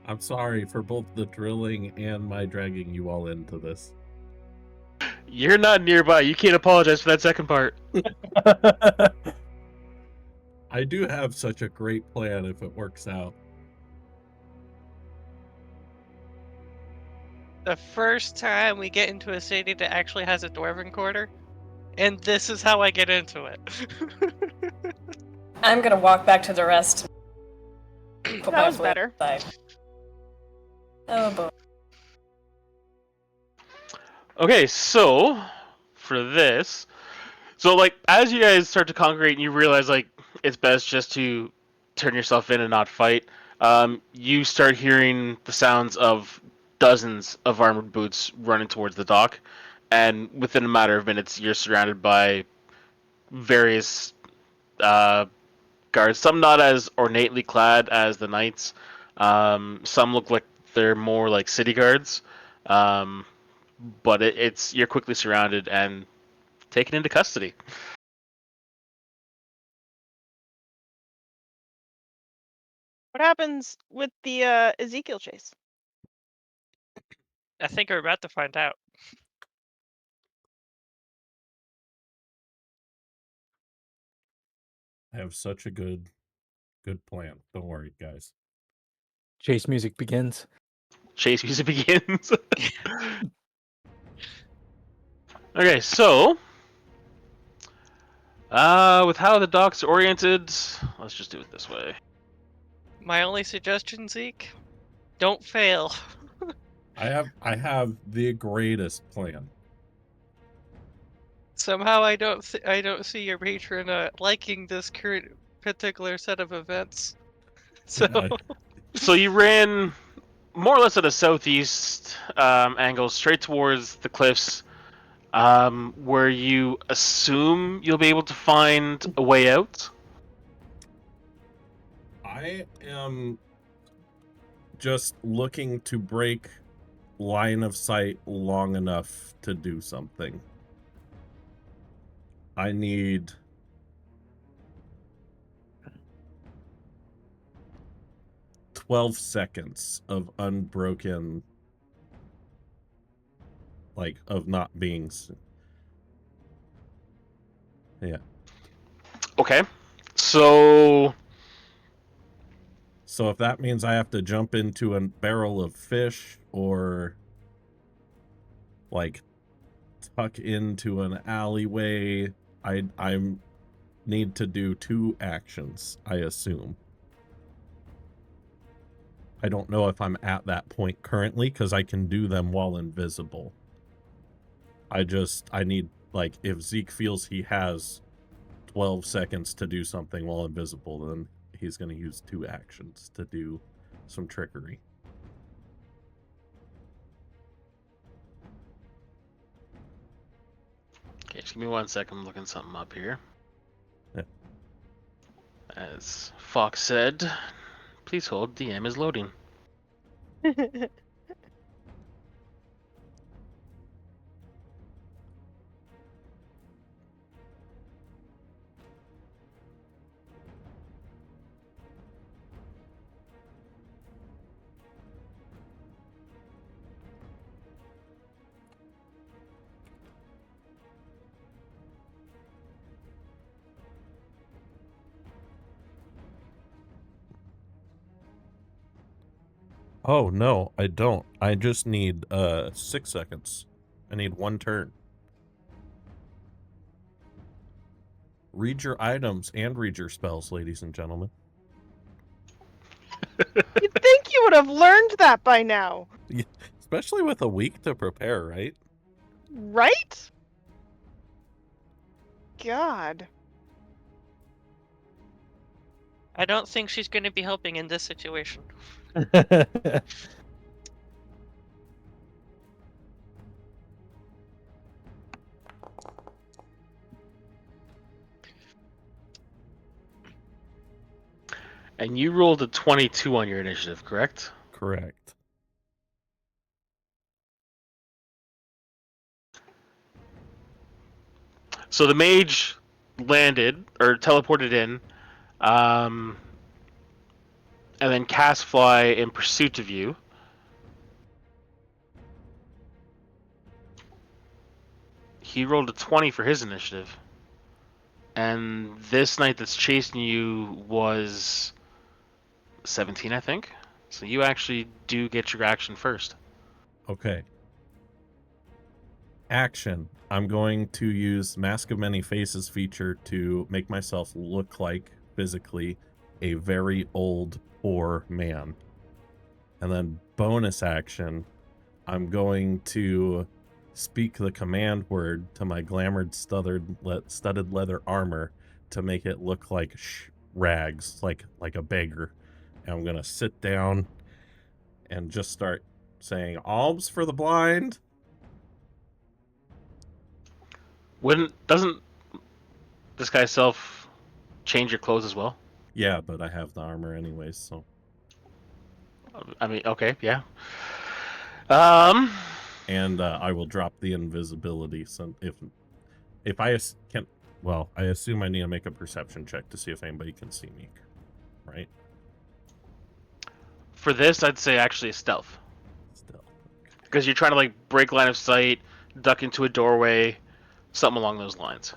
Speaker 1: I'm sorry for both the drilling and my dragging you all into this.
Speaker 4: You're not nearby. You can't apologize for that second part.
Speaker 1: I do have such a great plan if it works out.
Speaker 3: The first time we get into a city that actually has a dwarven quarter, and this is how I get into it.
Speaker 5: I'm gonna walk back to the rest. Put
Speaker 2: that
Speaker 5: my
Speaker 2: was
Speaker 5: foot
Speaker 2: better.
Speaker 5: aside. Oh boy.
Speaker 4: Okay, so for this, so like as you guys start to congregate and you realize like it's best just to turn yourself in and not fight, you start hearing the sounds of dozens of armored boots running towards the dock, and within a matter of minutes you're surrounded by various guards. Some not as ornately clad as the knights. Some look like they're more like city guards. Um, but it's you're quickly surrounded and taken into custody.
Speaker 2: What happens with the Ezekiel chase?
Speaker 3: I think we're about to find out.
Speaker 1: I have such a good plan. Don't worry, guys.
Speaker 6: Chase music begins.
Speaker 4: Chase music begins. Okay, so with how the dock's oriented, let's just do it this way.
Speaker 3: My only suggestion, Zeke, don't fail.
Speaker 1: I have the greatest plan.
Speaker 3: Somehow I don't see your patron liking this current particular set of events. So
Speaker 4: So you ran more or less at a southeast angle, straight towards the cliffs, where you assume you'll be able to find a way out.
Speaker 1: I am just looking to break line of sight long enough to do something. I need 12 seconds of unbroken, like, of not being. Yeah.
Speaker 4: Okay, so
Speaker 1: So if that means I have to jump into a barrel of fish or like tuck into an alleyway, I need to do 2 actions, I assume. I don't know if I'm at that point currently because I can do them while invisible. I need, like, if Zeke feels he has 12 seconds to do something while invisible, then he's going to use 2 actions to do some trickery.
Speaker 4: okay, just give me 1 second. I'm looking something up here.
Speaker 1: Yeah.
Speaker 4: As Fox said, please hold. DM is loading.
Speaker 1: Oh, no, I don't. I just need 6 seconds. I need 1 turn. Read your items and read your spells, ladies and gentlemen.
Speaker 2: You'd think you would have learned that by now.
Speaker 1: Especially with a week to prepare, right?
Speaker 2: Right? God.
Speaker 3: I don't think she's going to be helping in this situation.
Speaker 4: And you rolled a 22 on your initiative, correct?
Speaker 1: Correct.
Speaker 4: So the mage landed or teleported in, and then cast fly in pursuit of you. He rolled a 20 for his initiative. And this knight that's chasing you was 17, I think. So you actually do get your action first.
Speaker 1: Okay. Action. I'm going to use Mask of Many Faces feature to make myself look like, physically, a very old, poor man. And then bonus action, I'm going to speak the command word to my glamored studded leather armor to make it look like rags, like a beggar. And I'm going to sit down and just start saying, alms for the blind.
Speaker 4: Doesn't this guy's self change your clothes as well?
Speaker 1: Yeah, but I have the armor anyways, so.
Speaker 4: I mean, okay, yeah.
Speaker 1: And I will drop the invisibility. So if I can, well, I assume I need to make a perception check to see if anybody can see me, right?
Speaker 4: For this, I'd say actually a stealth.
Speaker 1: Still.
Speaker 4: Because you're trying to like break line of sight, duck into a doorway, something along those lines.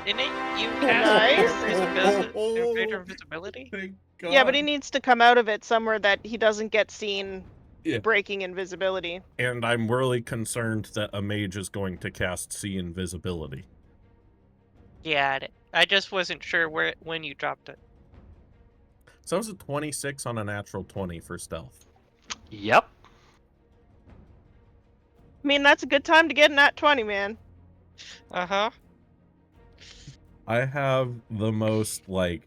Speaker 3: Didn't you
Speaker 2: Nice.
Speaker 3: cast greater invisibility?
Speaker 1: Thank God.
Speaker 2: Yeah, but he needs to come out of it somewhere that he doesn't get seen
Speaker 1: Yeah.
Speaker 2: breaking invisibility.
Speaker 1: And I'm really concerned that a mage is going to cast see invisibility.
Speaker 3: Yeah, I just wasn't sure when you dropped it.
Speaker 1: So it was a 26 on a natural 20 for stealth.
Speaker 4: Yep.
Speaker 2: I mean, that's a good time to get in that 20, man.
Speaker 3: Uh-huh.
Speaker 1: I have the most, like,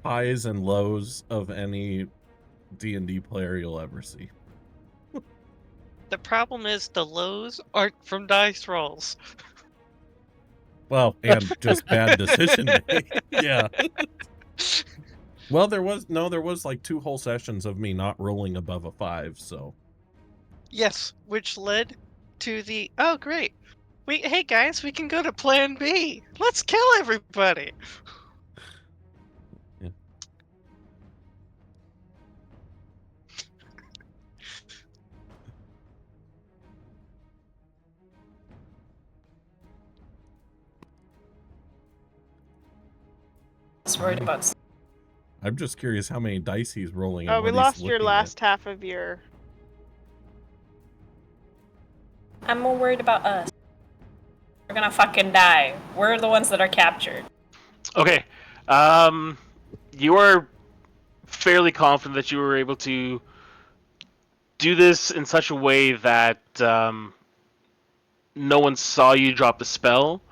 Speaker 1: highs and lows of any D&D player you'll ever see.
Speaker 3: The problem is the lows aren't from dice rolls.
Speaker 1: Well, and just bad decision making. Yeah. Well, there was like 2 whole sessions of me not rolling above a 5, so.
Speaker 3: Yes, which led to the, oh great, hey guys, we can go to plan B. Let's kill everybody.
Speaker 1: Yeah.
Speaker 5: I was worried about.
Speaker 1: I'm just curious how many dice he's rolling.
Speaker 2: Oh,
Speaker 1: And
Speaker 2: we
Speaker 1: what he's
Speaker 2: lost your
Speaker 1: looking
Speaker 2: last
Speaker 1: at.
Speaker 2: half of your...
Speaker 5: I'm more worried about us. We're gonna fucking die. We're the ones that are captured.
Speaker 4: Okay. You are fairly confident that you were able to do this in such a way that no one saw you drop the spell,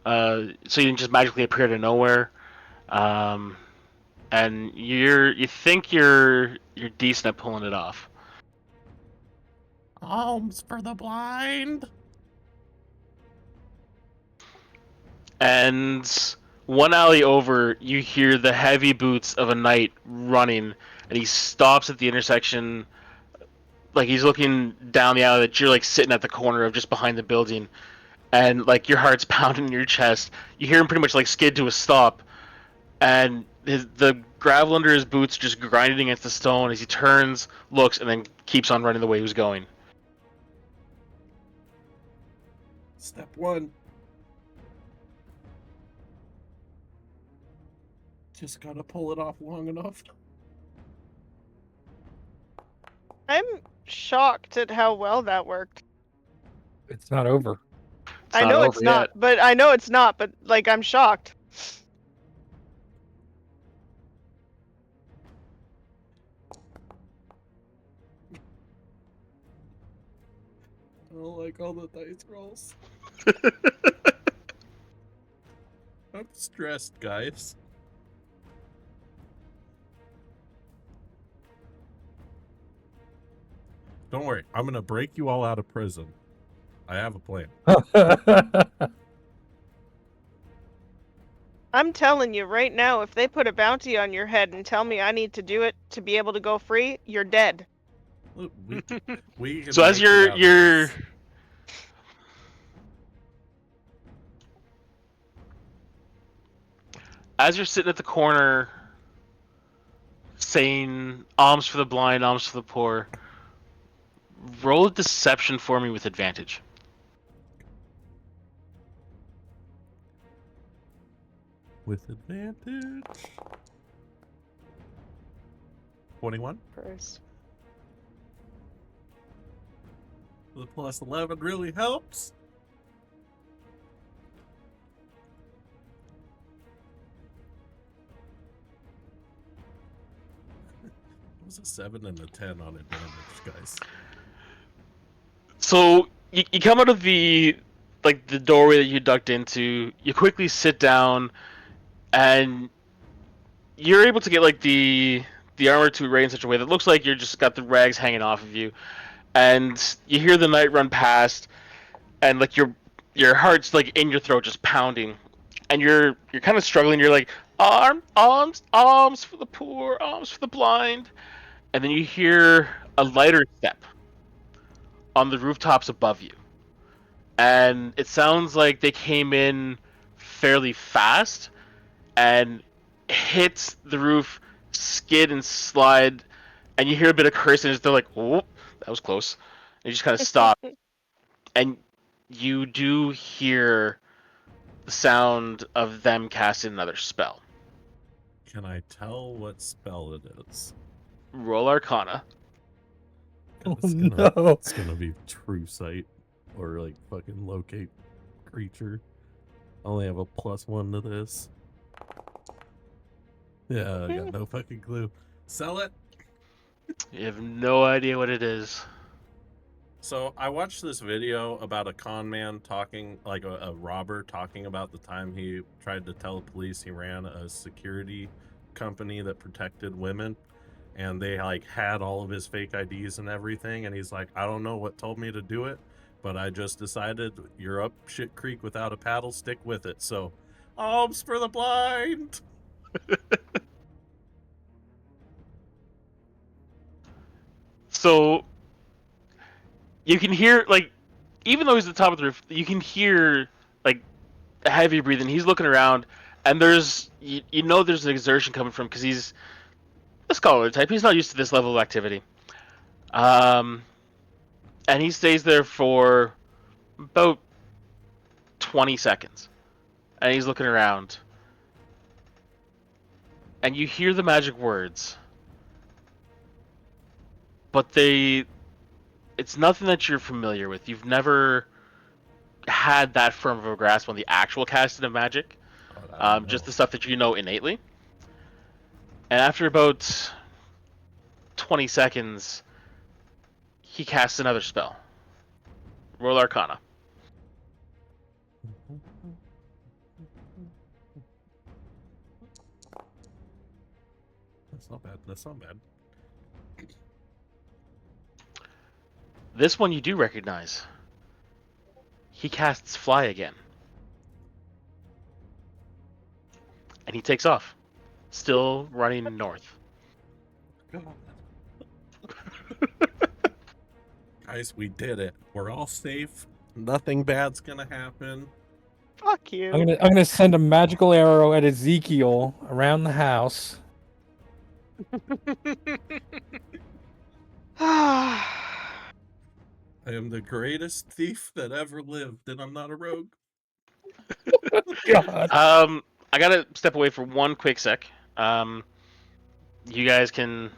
Speaker 4: so you didn't just magically appear out of nowhere. And you think you're decent at pulling it off.
Speaker 1: Alms for the blind.
Speaker 4: And one alley over, you hear the heavy boots of a knight running, and he stops at the intersection. Like he's looking down the alley that you're like sitting at the corner of, just behind the building, and like your heart's pounding in your chest. You hear him pretty much like skid to a stop, and the gravel under his boots just grinding against the stone as he turns, looks, and then keeps on running the way he was going.
Speaker 1: Step 1. Just gotta pull it off long enough.
Speaker 2: I'm shocked at how well that worked.
Speaker 6: It's not over.
Speaker 4: It's
Speaker 2: I
Speaker 4: not
Speaker 2: know
Speaker 4: over
Speaker 2: it's not,
Speaker 4: yet.
Speaker 2: but I know it's not, but like I'm shocked.
Speaker 1: I don't like all the dice rolls. I'm stressed, guys. Don't worry, I'm gonna break you all out of prison. I have a plan.
Speaker 2: I'm telling you right now, if they put a bounty on your head and tell me I need to do it to be able to go free, you're dead.
Speaker 1: Look, we can
Speaker 4: So as
Speaker 1: make it out of this.
Speaker 4: you're sitting at the corner saying alms for the blind, alms for the poor, roll a deception for me with advantage.
Speaker 1: With advantage. 21.
Speaker 2: First.
Speaker 1: The plus 11 really helps. It was a 7 and a 10 on advantage, guys.
Speaker 4: So you come out of the doorway that you ducked into. You quickly sit down, and you're able to get like the armor to array in such a way that looks like you're just got the rags hanging off of you, and you hear the knight run past, and like your heart's like in your throat just pounding, and you're kind of struggling. You're like alms for the poor, alms for the blind, and then you hear a lighter step on the rooftops above you, and it sounds like they came in fairly fast and hit the roof, skid and slide, and you hear a bit of cursing as they're like, "Oh, that was close." And you just kind of stop, and you do hear the sound of them casting another spell.
Speaker 1: Can I tell what spell it is?
Speaker 4: Roll Arcana.
Speaker 1: It's gonna be True Sight or like fucking locate creature. I only have a +1 to this. Yeah, I got no fucking clue. Sell it.
Speaker 4: You have no idea what it is.
Speaker 1: So I watched this video about a con man talking, like a robber talking about the time he tried to tell the police he ran a security company that protected women, and they like had all of his fake IDs and everything, and he's like, I don't know what told me to do it, but I just decided you're up shit creek without a paddle, stick with it. So, alms for the blind.
Speaker 4: So you can hear, like, even though he's at the top of the roof, you can hear like heavy breathing. He's looking around, and there's you know there's an exertion coming from, because he's a scholar type. He's not used to this level of activity. And he stays there for about 20 seconds, and he's looking around, and you hear the magic words, but it's nothing that you're familiar with. You've never had that firm of a grasp on the actual casting of magic, just the stuff that you know innately. And after about 20 seconds, he casts another spell. Roll Arcana.
Speaker 1: That's not bad. That's not bad.
Speaker 4: This one you do recognize. He casts Fly again. And he takes off, still running north.
Speaker 1: God. Guys, we did it. We're all safe. Nothing bad's gonna happen.
Speaker 2: Fuck you.
Speaker 6: I'm gonna send a magical arrow at Ezekiel around the house.
Speaker 1: I am the greatest thief that ever lived, and I'm not a rogue.
Speaker 6: God.
Speaker 4: I gotta step away for one quick sec. You guys can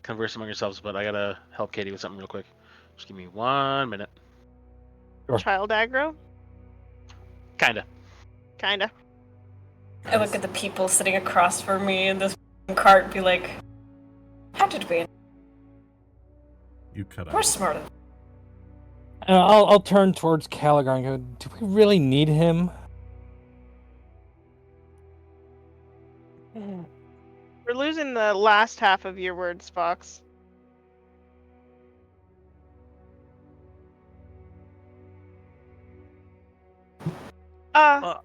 Speaker 4: converse among yourselves, but I gotta help Katie with something real quick. Just give me 1 minute.
Speaker 2: Child aggro?
Speaker 4: Kinda.
Speaker 2: Kinda.
Speaker 5: I look at the people sitting across from me in this cart and be like, how did we?
Speaker 1: You cut
Speaker 5: We're
Speaker 1: out.
Speaker 5: smarter.
Speaker 6: I'll turn towards Caligar and go, do we really need him?
Speaker 2: We're losing the last half of your words, Fox.
Speaker 3: Well,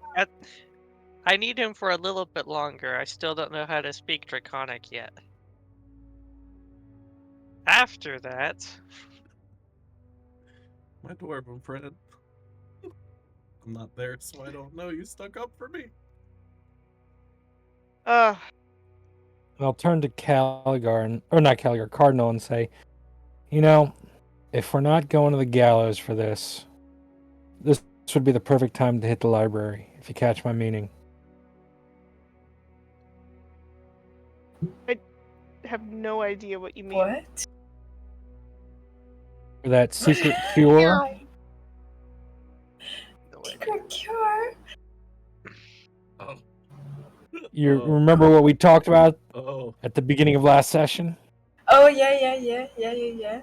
Speaker 3: I need him for a little bit longer. I still don't know how to speak Draconic yet. After that,
Speaker 1: My dwarven friend. I'm not there, so I don't know. You stuck up for me.
Speaker 2: Uh,
Speaker 6: I'll turn to Caligar, or not Caligar, Cardinal, and say, you know, if we're not going to the gallows for this would be the perfect time to hit the library, if you catch my meaning.
Speaker 2: I have no idea what you mean.
Speaker 5: What?
Speaker 6: For that secret cure.
Speaker 3: no idea.
Speaker 5: Secret cure?
Speaker 1: Oh.
Speaker 6: You
Speaker 1: Oh.
Speaker 6: remember what we talked about
Speaker 1: Oh.
Speaker 6: at the beginning of last session?
Speaker 5: Oh, yeah.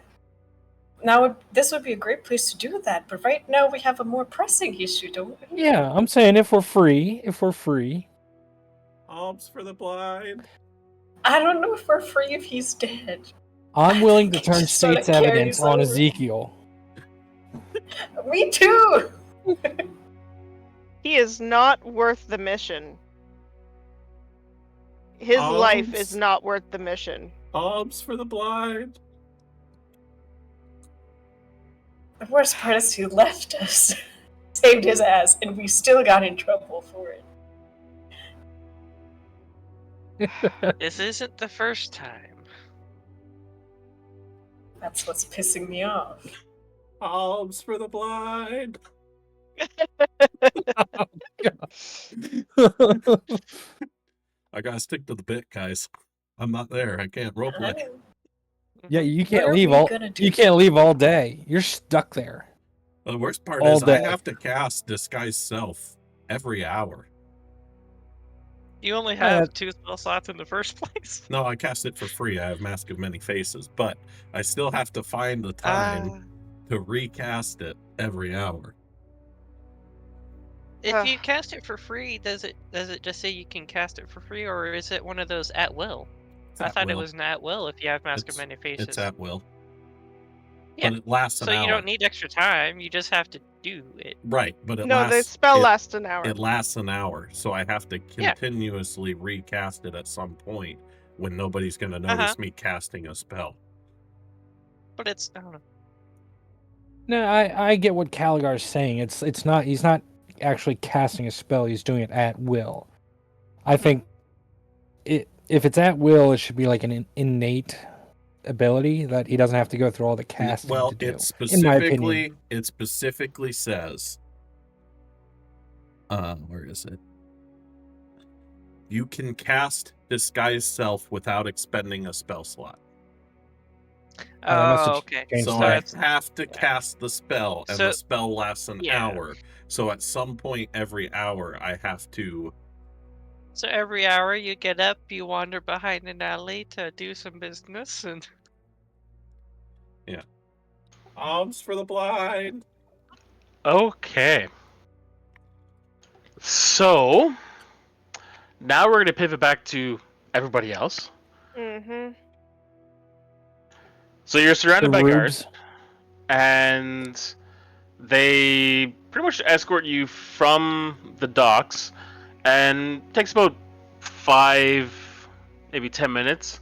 Speaker 5: Now, this would be a great place to do that, but right now we have a more pressing issue, don't we?
Speaker 6: Yeah, I'm saying if we're free.
Speaker 1: Alms for the blind.
Speaker 5: I don't know if we're free if he's dead.
Speaker 6: I'm willing to
Speaker 5: It
Speaker 6: turn
Speaker 5: just sorta
Speaker 6: state's evidence
Speaker 5: carries
Speaker 6: on
Speaker 5: over.
Speaker 6: Ezekiel.
Speaker 5: Me too!
Speaker 2: He is not worth the mission. His life is
Speaker 1: Alms.
Speaker 2: not worth the mission.
Speaker 1: Alms for the blind.
Speaker 5: The worst part is he left us, saved his ass, and we still got in trouble for it.
Speaker 3: This isn't the first time.
Speaker 5: That's what's pissing me off.
Speaker 1: Alms for the blind. I gotta stick to the bit, guys. I'm not there. I can't roleplay.
Speaker 6: Yeah, you
Speaker 5: What
Speaker 6: can't
Speaker 5: are
Speaker 6: leave
Speaker 5: we
Speaker 6: all.
Speaker 5: gonna do?
Speaker 6: You can't leave all day. You're stuck there.
Speaker 1: The worst part
Speaker 6: All
Speaker 1: is I
Speaker 6: day.
Speaker 1: have to cast Disguise Self every hour.
Speaker 3: You only have 2 spell slots in the first place.
Speaker 1: No, I cast it for free. I have Mask of Many Faces, but I still have to find the time to recast it every hour.
Speaker 3: If you cast it for free, does it just say you can cast it for free, or is it one of those at will?
Speaker 1: It's
Speaker 3: I
Speaker 1: at
Speaker 3: thought it
Speaker 1: will.
Speaker 3: was an at will if you have Mask of Many Faces.
Speaker 1: It's at will.
Speaker 3: Yeah.
Speaker 1: But it lasts an
Speaker 3: So
Speaker 1: hour.
Speaker 3: you don't need extra time. You just have to do it.
Speaker 1: Right, but it
Speaker 2: No,
Speaker 1: lasts.
Speaker 2: the spell lasts an hour.
Speaker 1: It lasts an hour, so I have to continuously recast it at some point when nobody's going to notice me casting a spell.
Speaker 3: But it's I don't know.
Speaker 6: No, I get what Caligar's saying. It's not. He's not actually casting a spell. He's doing it at will. I think if it's at will, it should be like an innate ability that he doesn't have to go through all the casting to do. In my opinion,
Speaker 1: it specifically says, where is it? You can cast Disguise Self without expending a spell slot.
Speaker 3: Oh, okay.
Speaker 1: So I have to cast the spell, and the spell lasts an hour. So at some point every hour, I have to.
Speaker 3: So every hour you get up, you wander behind an alley to do some business, and
Speaker 1: yeah. Alms for the blind.
Speaker 4: Okay. So now we're gonna pivot back to everybody else.
Speaker 2: Mm-hmm.
Speaker 4: So you're surrounded by
Speaker 6: rubes.
Speaker 4: guards, and they pretty much escort you from the docks, and it takes about 5, maybe 10 minutes.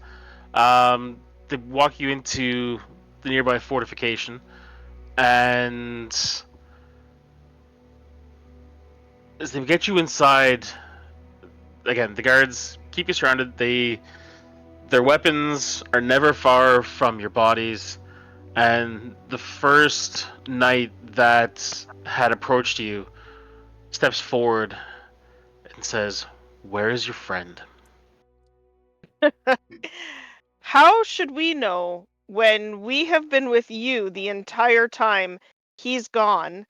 Speaker 4: They walk you into the nearby fortification, and as they get you inside, again, the guards keep you surrounded. Their weapons are never far from your bodies, and the first knight that had approached you steps forward and says, "Where is your friend?"
Speaker 2: How should we know when we have been with you the entire time he's gone?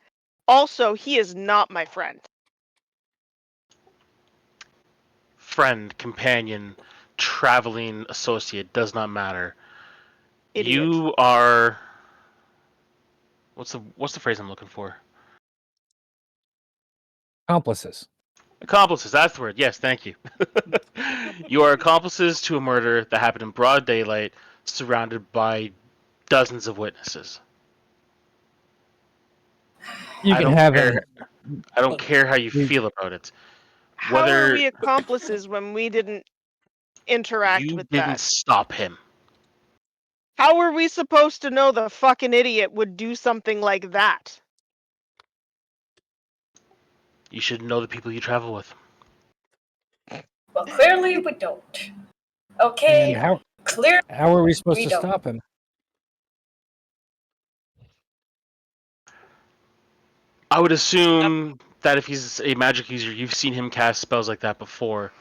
Speaker 2: Also, he is not my friend.
Speaker 4: Friend, companion, traveling associate, does not matter.
Speaker 2: Idiot.
Speaker 4: You are what's the phrase I'm looking for?
Speaker 6: Accomplices.
Speaker 4: Accomplices, that's the word. Yes, thank you. You are accomplices to a murder that happened in broad daylight, surrounded by dozens of witnesses.
Speaker 6: You can have him.
Speaker 4: I don't care how you feel about it.
Speaker 2: How are
Speaker 4: Whether
Speaker 2: we accomplices when we didn't interact
Speaker 4: you
Speaker 2: with
Speaker 4: didn't
Speaker 2: that?
Speaker 4: stop him,
Speaker 2: How are we supposed to know the fucking idiot would do something like that?
Speaker 4: you should know the people you travel with.
Speaker 5: Well, clearly we don't.
Speaker 6: And
Speaker 5: Okay,
Speaker 6: how
Speaker 5: clearly
Speaker 6: are we supposed
Speaker 5: we
Speaker 6: to
Speaker 5: don't.
Speaker 6: stop him?
Speaker 4: I would assume that if he's a magic user, you've seen him cast spells like that before.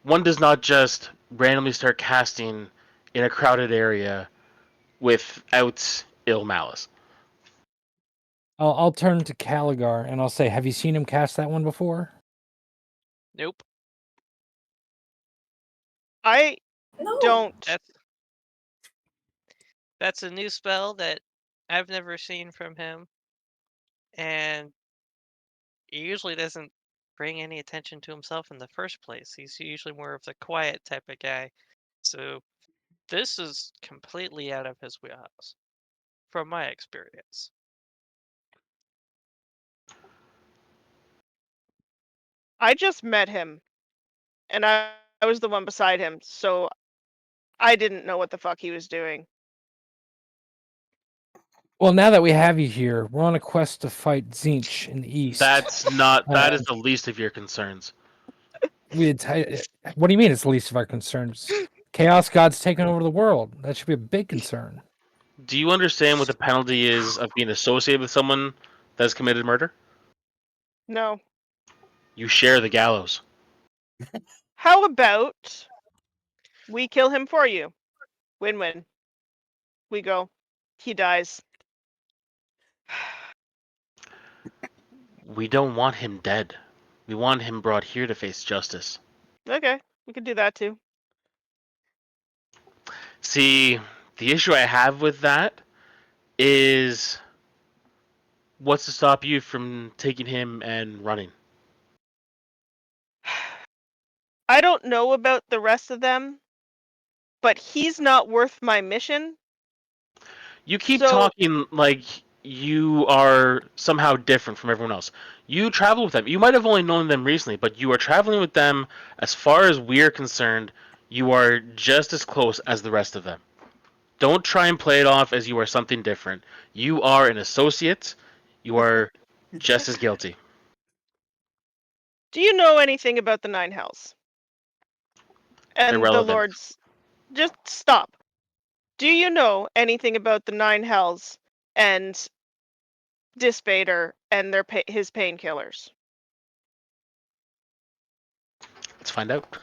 Speaker 4: One does not just randomly start casting in a crowded area without ill malice.
Speaker 6: I'll turn to Caligar and I'll say, "Have you seen him cast that one before?"
Speaker 3: Nope.
Speaker 2: I
Speaker 5: No.
Speaker 2: don't.
Speaker 3: That's a new spell that I've never seen from him, and he usually doesn't bring any attention to himself in the first place. He's usually more of the quiet type of guy. So this is completely out of his wheelhouse, from my experience.
Speaker 2: I just met him, and I was the one beside him, so I didn't know what the fuck he was doing.
Speaker 6: Well, now that we have you here, we're on a quest to fight Zinch in the east.
Speaker 4: That's not. That is the least of your concerns.
Speaker 6: What do you mean it's the least of our concerns? Chaos God's taken over the world. That should be a big concern.
Speaker 4: Do you understand what the penalty is of being associated with someone that's committed murder?
Speaker 2: No.
Speaker 4: You share the gallows.
Speaker 2: How about we kill him for you? Win-win. We go. He dies.
Speaker 4: We don't want him dead. We want him brought here to face justice.
Speaker 2: Okay, we could do that too.
Speaker 4: See, the issue I have with that is what's to stop you from taking him and running?
Speaker 2: I don't know about the rest of them, but he's not worth my mission.
Speaker 4: You keep
Speaker 2: So
Speaker 4: talking like you are somehow different from everyone else. You travel with them. You might have only known them recently, but you are traveling with them. As far as we're concerned, you are just as close as the rest of them. Don't try and play it off as you are something different. You are an associate. You are just as guilty.
Speaker 2: do you know anything about the Nine Hells? And the
Speaker 4: Irrelevant.
Speaker 2: Lords? Just stop. Do you know anything about the Nine Hells and Dispater and his painkillers?
Speaker 4: Let's find out.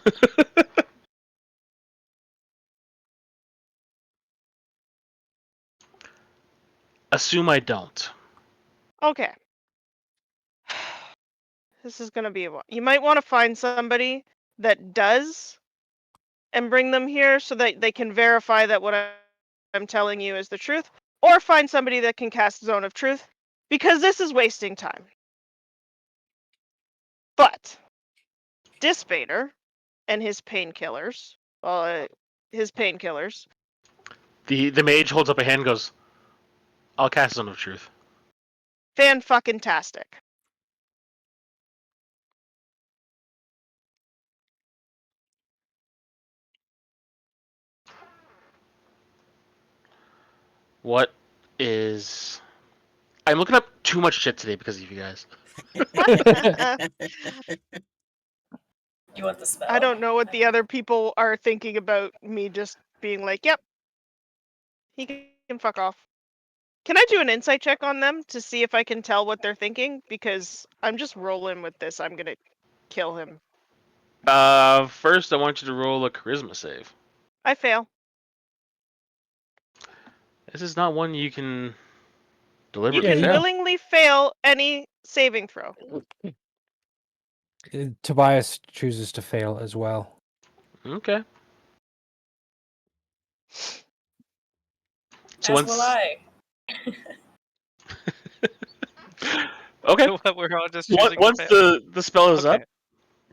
Speaker 4: Assume I don't.
Speaker 2: Okay. This is gonna be a while. You might want to find somebody that does and bring them here so that they can verify that what I'm telling you is the truth, or find somebody that can cast Zone of Truth, because this is wasting time. But Dispater and his painkillers, his painkillers,
Speaker 4: The mage holds up a hand and goes, I'll cast Zone of Truth.
Speaker 2: fan-fucking-tastic.
Speaker 4: What is... I'm looking up too much shit today because of you guys.
Speaker 5: You want the spell?
Speaker 2: I don't know what the other people are thinking about me just being like, yep, he can fuck off. Can I do an insight check on them to see if I can tell what they're thinking? Because I'm just rolling with this. I'm gonna kill him.
Speaker 4: First I want you to roll a charisma save.
Speaker 2: I fail.
Speaker 4: This is not one you can
Speaker 2: You
Speaker 4: deliberately
Speaker 2: can
Speaker 6: you
Speaker 4: fail.
Speaker 2: willingly fail any saving throw.
Speaker 6: Tobias chooses to fail as well.
Speaker 4: Okay. So
Speaker 5: As
Speaker 4: once...
Speaker 5: will I.
Speaker 4: Okay.
Speaker 3: We're all just choosing to
Speaker 4: Once
Speaker 3: fail.
Speaker 4: the spell is
Speaker 3: Okay.
Speaker 4: up,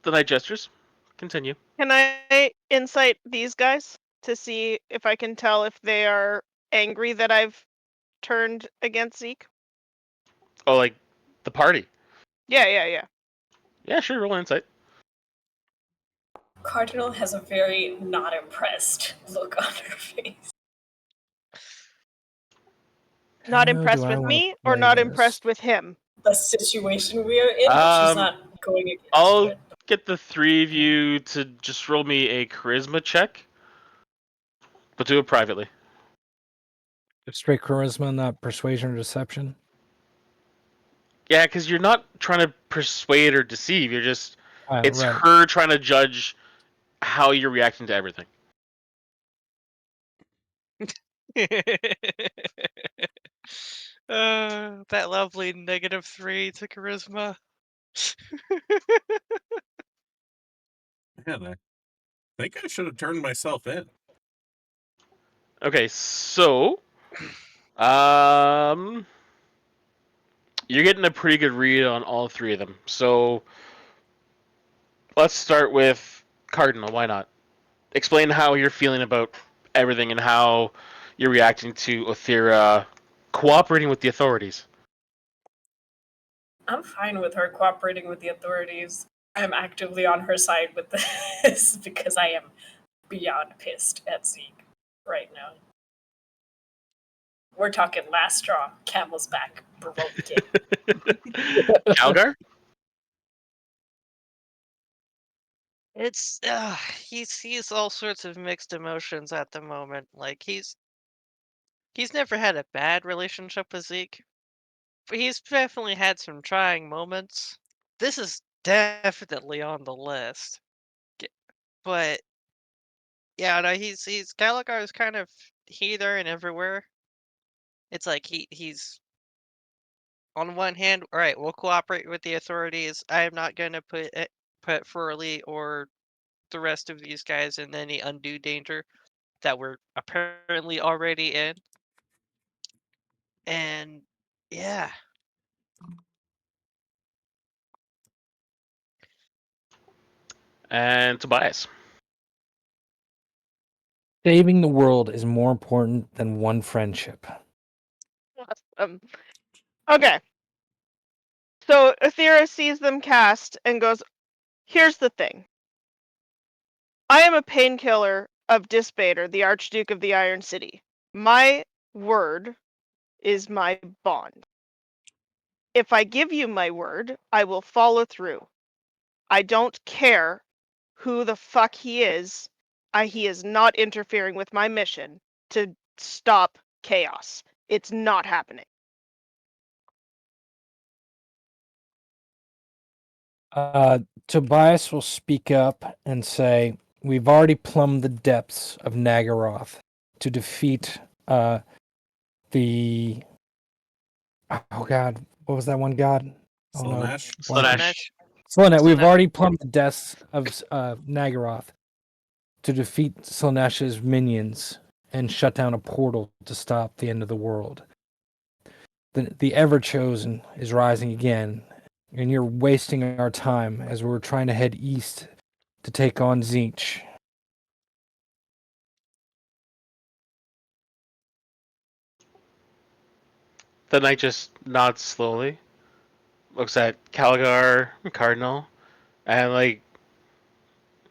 Speaker 4: the night gestures. Continue.
Speaker 2: Can I insight these guys to see if I can tell if they are angry that I've turned against Zeke?
Speaker 4: Oh, like the party.
Speaker 2: Yeah.
Speaker 4: Yeah, sure. Roll insight.
Speaker 5: Cardinal has a very not impressed look on her face.
Speaker 2: Not
Speaker 6: How do
Speaker 2: impressed
Speaker 6: I
Speaker 2: with
Speaker 6: wanna
Speaker 2: me or
Speaker 6: play
Speaker 2: not
Speaker 6: this?
Speaker 2: impressed with him?
Speaker 5: The situation we are in, she's not going against
Speaker 4: I'll
Speaker 5: it.
Speaker 4: get the three of you to just roll me a charisma check, but do it privately.
Speaker 6: Straight charisma, not persuasion or deception.
Speaker 4: Yeah, because you're not trying to persuade or deceive. You're just it's
Speaker 6: Right.
Speaker 4: her trying to judge how you're reacting to everything.
Speaker 3: That lovely -3 to charisma.
Speaker 1: Man, I think I should have turned myself in.
Speaker 4: Okay, so you're getting a pretty good read on all three of them. So let's start with Cardinal. Why not? Explain how you're feeling about everything and how you're reacting to Othira cooperating with the authorities.
Speaker 5: I'm fine with her cooperating with the authorities. I'm actively on her side with this because I am beyond pissed at Zeke right now. We're talking last straw, camel's back, broken.
Speaker 4: Calgar?
Speaker 3: It's he's all sorts of mixed emotions at the moment. Like he's never had a bad relationship with Zeke, but he's definitely had some trying moments. This is definitely on the list. But yeah, no, he's Gallagher is kind of here, there, and everywhere. It's like he's on one hand, all right, we'll cooperate with the authorities. I am not going to put Furley or the rest of these guys in any undue danger that we're apparently already in. And yeah,
Speaker 4: And Tobias.
Speaker 6: Saving the world is more important than one friendship.
Speaker 2: Okay. So Athera sees them cast and goes, "Here's the thing. I am a painkiller of Disbater, the Archduke of the Iron City. My word is my bond. If I give you my word, I will follow through. I don't care who the fuck he is. He is not interfering with my mission to stop chaos. It's not happening."
Speaker 6: Tobias will speak up and say, "We've already plumbed the depths of Naggaroth to defeat the oh god, what was that one god? Oh no,
Speaker 1: Slaanesh?
Speaker 4: Slaanesh.
Speaker 6: Slaanesh. We've
Speaker 3: Slaanesh.
Speaker 6: already plumbed the depths of Naggaroth to defeat Slaanesh's minions and shut down a portal to stop the end of the world. The Everchosen is rising again, and you're wasting our time as we're trying to head east to take on Zinch."
Speaker 4: The knight just nods slowly, looks at Calgar, Cardinal, and like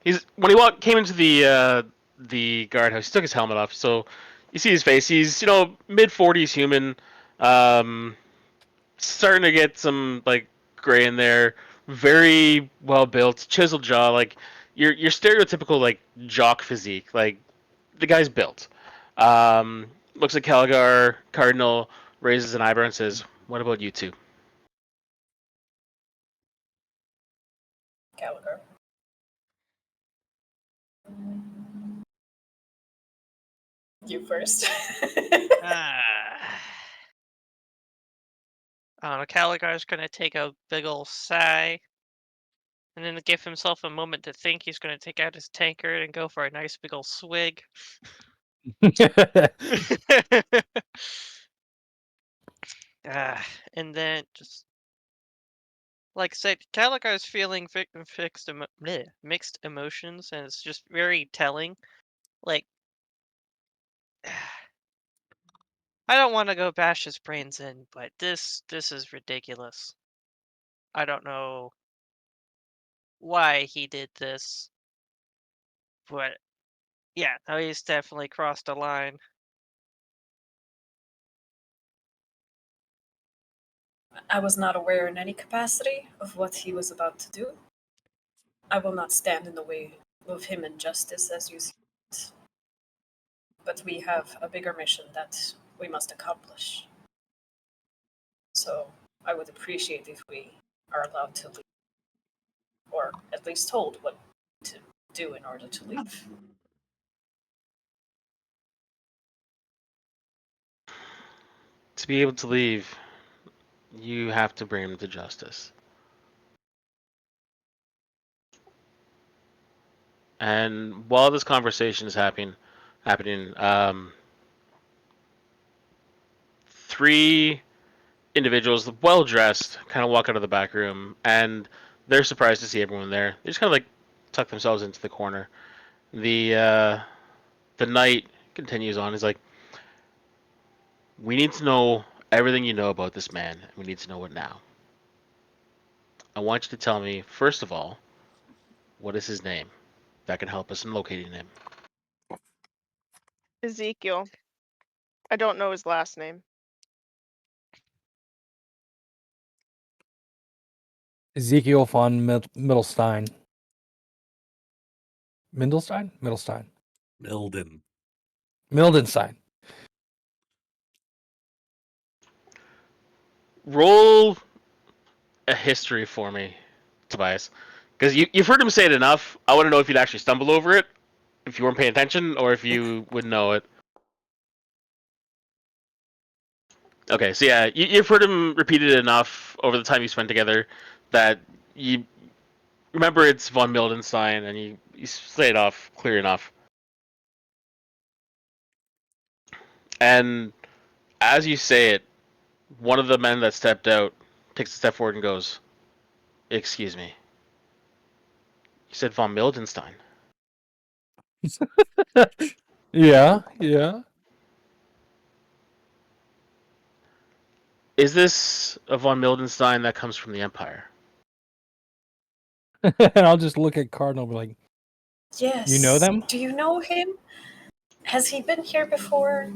Speaker 4: he's when he came into the guardhouse, he took his helmet off, so you see his face. He's mid-40s human, um, starting to get some like gray in there. Very well built, chiseled jaw, like your stereotypical like jock physique. Like the guy's built. Looks at Calgar, Cardinal, raises an eyebrow and says, "What about you two?"
Speaker 5: Gallagher. You first.
Speaker 3: Ah. I don't know. Caligar's gonna take a big ol' sigh, and then to give himself a moment to think, he's gonna take out his tankard and go for a nice big ol' swig. And then just like I said, Caligar's feeling mixed emotions, and it's just very telling. Like, I don't want to go bash his brains in, but this is ridiculous. I don't know why he did this. But yeah, no, he's definitely crossed a line.
Speaker 5: I was not aware in any capacity of what he was about to do. I will not stand in the way of him and justice as you see it. But we have a bigger mission that we must accomplish. So I would appreciate if we are allowed to leave, or at least told what to do in order to leave.
Speaker 4: To be able to leave, you have to bring him to justice. And while this conversation is happening, three individuals, well dressed, kind of walk out of the back room, and they're surprised to see everyone there. They just kind of like tuck themselves into the corner. The knight continues on. He's like, "We need to know everything you know about this man, and we need to know it now. I want you to tell me, first of all, what is his name? That can help us in locating him."
Speaker 2: Ezekiel. I don't know his last name.
Speaker 6: Ezekiel von Mittelstein. Mittelstein? Mittelstein.
Speaker 1: Milden.
Speaker 6: Mildenstein.
Speaker 4: Roll a history for me, Tobias, because you've heard him say it enough. I want to know if you'd actually stumble over it, if you weren't paying attention, or if you would know it. Okay, so yeah, you've heard him repeat it enough over the time you spent together that you remember it's von Mildenstein, and you say it off clear enough. And as you say it, one of the men that stepped out takes a step forward and goes, "Excuse me. You said von Mildenstein."
Speaker 6: Yeah, yeah.
Speaker 4: Is this a von Mildenstein that comes from the Empire?
Speaker 6: And I'll just look at Cardinal and be like,
Speaker 5: Yes.
Speaker 6: you know them?
Speaker 5: Do you know him? Has he been here before?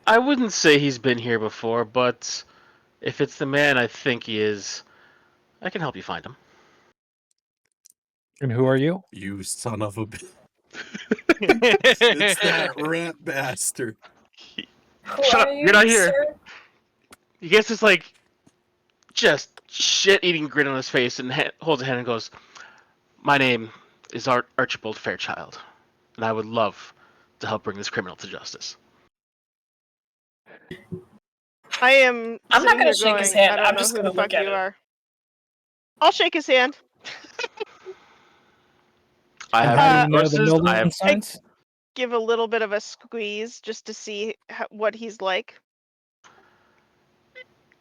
Speaker 4: I wouldn't say he's been here before, but if it's the man I think he is, I can help you find him.
Speaker 6: And who are you?
Speaker 1: You son of a bitch. It's that rat bastard.
Speaker 5: Who
Speaker 4: Shut
Speaker 5: are
Speaker 4: up!
Speaker 5: you,
Speaker 4: You're not here.
Speaker 5: sir?
Speaker 4: He gets this like just shit-eating grin on his face and holds a hand and goes, "My name is Archibald Fairchild, and I would love to help bring this criminal to justice."
Speaker 2: I am
Speaker 5: I'm not
Speaker 2: sitting
Speaker 5: gonna
Speaker 2: here
Speaker 5: shake his
Speaker 2: going,
Speaker 5: hand.
Speaker 2: I don't
Speaker 5: I'm
Speaker 2: know
Speaker 5: just
Speaker 2: who the
Speaker 5: gonna look
Speaker 2: fuck
Speaker 5: at
Speaker 2: you
Speaker 5: him.
Speaker 2: are. I'll shake his hand.
Speaker 4: I
Speaker 6: And
Speaker 4: have
Speaker 6: how do you know the
Speaker 4: resources. I have.
Speaker 6: Mildensteins?
Speaker 2: Give a little bit of a squeeze just to see what he's like.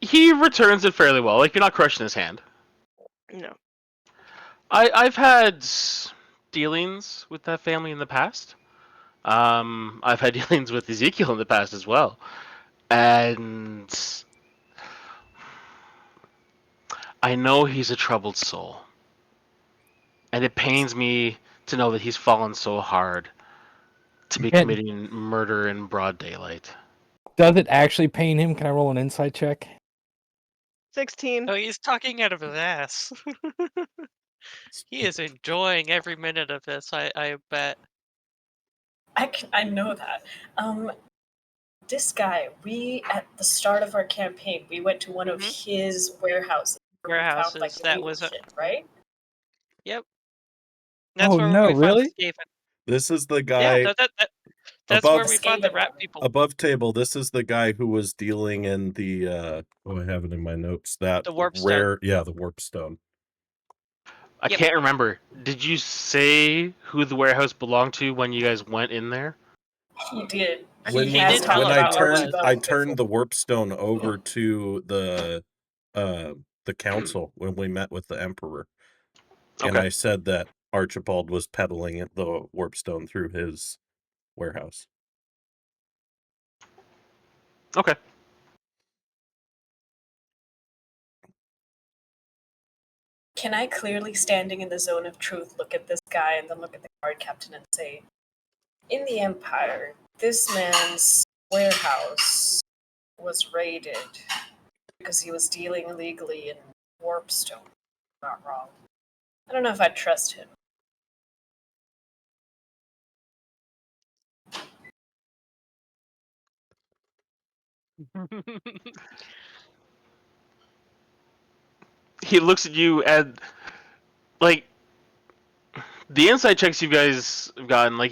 Speaker 4: He returns it fairly well. Like you're not crushing his hand.
Speaker 2: No.
Speaker 4: I've had dealings with that family in the past. I've had dealings with Ezekiel in the past as well, and I know he's a troubled soul, and it pains me to know that he's fallen so hard to be
Speaker 6: Yeah.
Speaker 4: committing murder in broad daylight.
Speaker 6: Does it actually pain him? Can I roll an insight check?
Speaker 2: 16.
Speaker 3: Oh, he's talking out of his ass. He is enjoying every minute of this, I bet.
Speaker 5: I know that. This guy, we at the start of our campaign, we went to one of his warehouses where we found like
Speaker 3: Warehouses, that
Speaker 5: illegal
Speaker 3: was
Speaker 5: shit, right?
Speaker 3: Yep. That's
Speaker 6: Oh,
Speaker 3: where
Speaker 6: no,
Speaker 3: we found
Speaker 6: really?
Speaker 3: the Skaven.
Speaker 1: This is the
Speaker 3: Yeah,
Speaker 1: guy
Speaker 3: that's where
Speaker 1: above
Speaker 3: we fought the
Speaker 5: Skaven
Speaker 3: rat
Speaker 5: one.
Speaker 3: people.
Speaker 1: above table. This is the guy who was dealing in the I have it in my notes. That
Speaker 3: The warp stone.
Speaker 1: rare, yeah, the warp stone.
Speaker 4: I
Speaker 3: Yep.
Speaker 4: can't remember. Did you say who the warehouse belonged to when you guys went in there?
Speaker 5: He did.
Speaker 1: When
Speaker 3: He
Speaker 1: we
Speaker 3: did tell
Speaker 1: when
Speaker 3: us
Speaker 1: I
Speaker 3: who it
Speaker 1: turned
Speaker 3: was.
Speaker 1: I turned the warp stone over to the council when we met with the emperor, and
Speaker 4: Okay.
Speaker 1: I said that Archibald was peddling the warp stone through his warehouse.
Speaker 4: Okay.
Speaker 5: Can I clearly, standing in the zone of truth, look at this guy and then look at the guard captain and say, in the Empire, this man's warehouse was raided because he was dealing illegally in warpstone? Not wrong. I don't know if I trust him.
Speaker 4: He looks at you and like the inside checks you guys have gotten. Like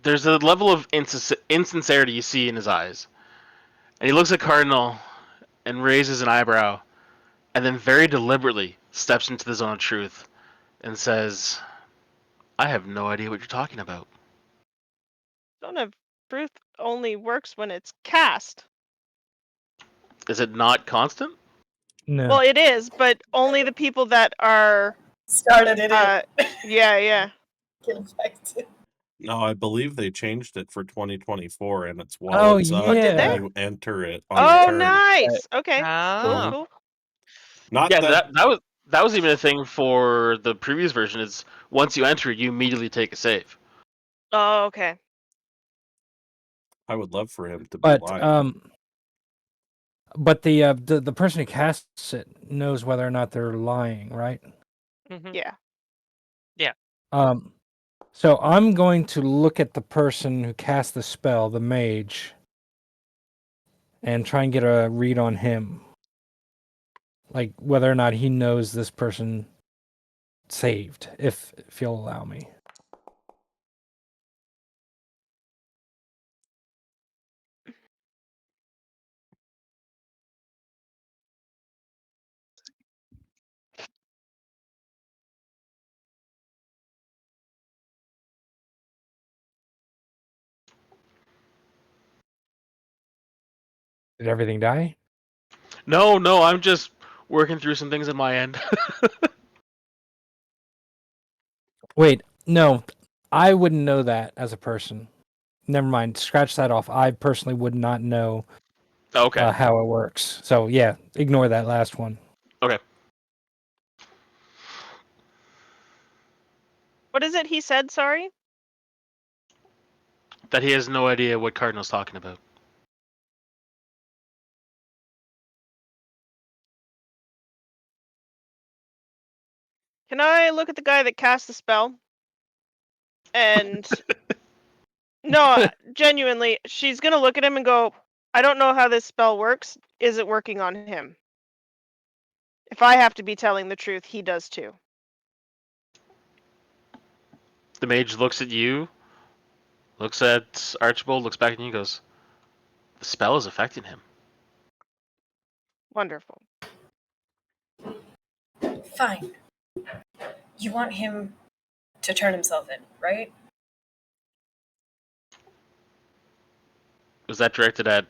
Speaker 4: there's a level of insincerity you see in his eyes, and he looks at Cardinal and raises an eyebrow, and then very deliberately steps into the zone of truth and says, "I have no idea what you're talking about."
Speaker 2: Zone of Truth only works when it's cast.
Speaker 4: Is it not constant?
Speaker 6: No.
Speaker 2: Well, it is, but only the people that are.
Speaker 5: Started it
Speaker 2: Yeah.
Speaker 5: Get infected.
Speaker 1: No, I believe they changed it for 2024, and it's
Speaker 6: Oh,
Speaker 1: up
Speaker 2: Oh, did they?
Speaker 1: when you enter it on
Speaker 2: Oh,
Speaker 1: turn.
Speaker 2: nice. Okay.
Speaker 3: Oh.
Speaker 2: Cool.
Speaker 1: Not
Speaker 4: Yeah,
Speaker 1: that
Speaker 4: that was even a thing for the previous version. Is once you enter, you immediately take a save.
Speaker 2: Oh, okay.
Speaker 1: I would love for him to be
Speaker 6: But
Speaker 1: live.
Speaker 6: but the person who casts it knows whether or not they're lying, right?
Speaker 3: Mhm.
Speaker 2: Yeah.
Speaker 6: So I'm going to look at the person who cast the spell, the mage, and try and get a read on him. Like whether or not he knows this person saved, if you'll allow me. Did everything die?
Speaker 4: No, I'm just working through some things on my end.
Speaker 6: Wait, no. I wouldn't know that as a person. Never mind. Scratch that off. I personally would not know
Speaker 4: Okay.
Speaker 6: how it works. So yeah, ignore that last one.
Speaker 4: Okay.
Speaker 2: What is it he said? Sorry.
Speaker 4: That he has no idea what Cardinal's talking about.
Speaker 2: Can I look at the guy that cast the spell? And no, genuinely, she's gonna look at him and go, "I don't know how this spell works. Is it working on him?" If I have to be telling the truth, he does too.
Speaker 4: The mage looks at you, looks at Archibald, looks back at you, and goes, "The spell is affecting him."
Speaker 2: Wonderful.
Speaker 5: Fine. You want him to turn himself in, right?
Speaker 4: Was that directed at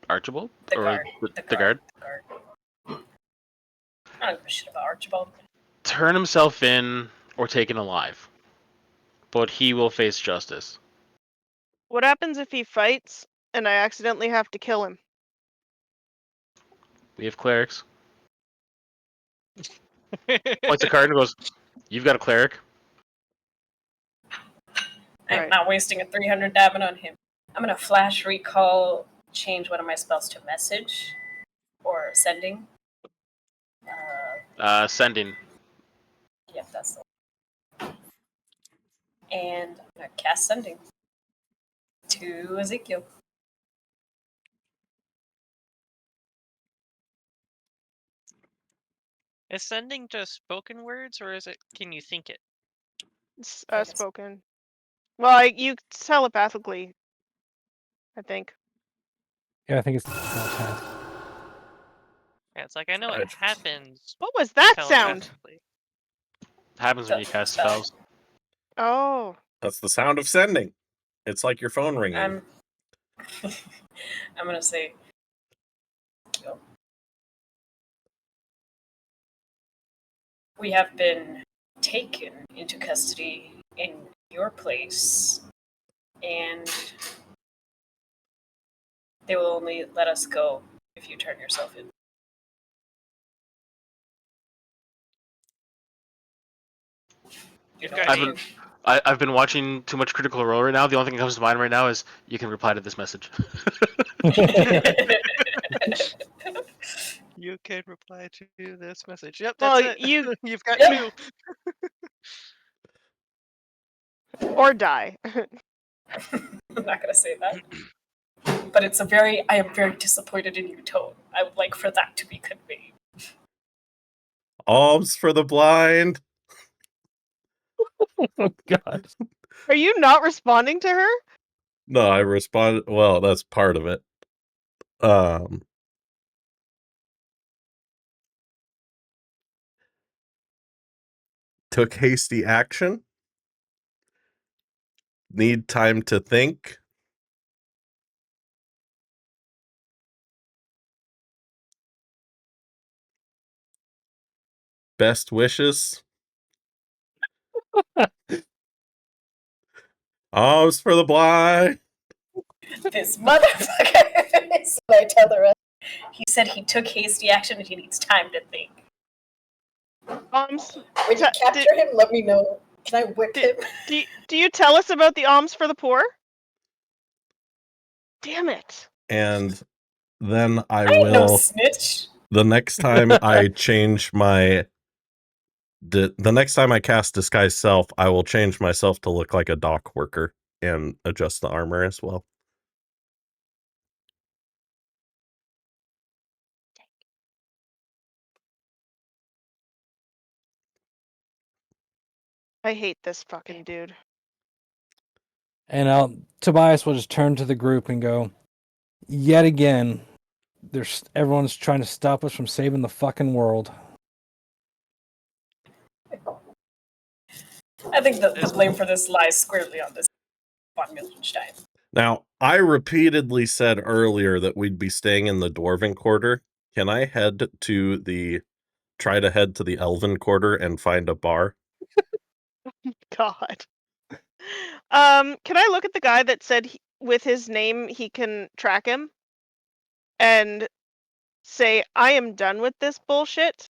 Speaker 4: Archibald
Speaker 5: The
Speaker 4: or
Speaker 5: guard.
Speaker 4: the guard?
Speaker 5: The guard. I don't give a shit about Archibald.
Speaker 4: Turn himself in or taken alive, but he will face justice.
Speaker 2: What happens if he fights and I accidentally have to kill him?
Speaker 4: We have clerics. Points a card and goes, "You've got a cleric."
Speaker 5: I'm
Speaker 2: Right.
Speaker 5: not wasting a 300 damage on him. I'm gonna flash recall, change one of my spells to message or sending.
Speaker 4: Sending.
Speaker 5: Yep, that's the one. And I'm gonna cast sending to Ezekiel.
Speaker 3: Is sending just spoken words, or is it? Can you think it?
Speaker 2: It's
Speaker 5: I think it's-
Speaker 2: spoken. Well, you telepathically, I think.
Speaker 6: Yeah, I think it's telepath.
Speaker 3: Yeah, it's like I know it happens
Speaker 2: What was that sound?
Speaker 3: telepathically.
Speaker 4: Happens when you cast
Speaker 5: Spell.
Speaker 4: spells.
Speaker 2: Oh,
Speaker 1: That's the sound of sending. It's like your phone ringing.
Speaker 5: I'm gonna say we have been taken into custody in your place, and they will only let us go if you turn yourself in. You
Speaker 3: You've
Speaker 5: know
Speaker 3: got
Speaker 5: what I
Speaker 3: eight.
Speaker 5: mean?
Speaker 4: I've been watching too much Critical Role right now. The only thing that comes to mind right now is you can reply to this message.
Speaker 3: You can reply to this message. Yep,
Speaker 2: Well,
Speaker 3: that's it.
Speaker 2: you
Speaker 3: You've got
Speaker 5: Yep.
Speaker 3: 2.
Speaker 2: or die.
Speaker 5: I'm not gonna say that. But it's I am very disappointed in you tone. I would like for that to be conveyed.
Speaker 1: Alms for the blind.
Speaker 6: Oh God.
Speaker 2: Are you not responding to her?
Speaker 1: No, I responded. Well, that's part of it. Took hasty action. Need time to think. Best wishes. Alms for the blind.
Speaker 5: This motherfucker. So I tell the rest. He said he took hasty action and he needs time to think.
Speaker 2: Alms.
Speaker 5: When you capture him, let me know. Can I whip him?
Speaker 2: Do you tell us about the alms for the poor? Damn it.
Speaker 1: And then I
Speaker 5: ain't no
Speaker 1: will.
Speaker 5: snitch.
Speaker 1: The next time I change my. The next time I cast Disguise Self, I will change myself to look like a dock worker and adjust the armor as well.
Speaker 2: I hate this fucking dude.
Speaker 6: And Tobias will just turn to the group and go, yet again, everyone's trying to stop us from saving the fucking world.
Speaker 5: I think the blame for this lies squarely on this von Miltenstein.
Speaker 1: Now, I repeatedly said earlier that we'd be staying in the Dwarven Quarter. Can I try to head to the Elven Quarter and find a bar?
Speaker 2: God. Can I look at the guy that said with his name he can track him and say, I am done with this bullshit.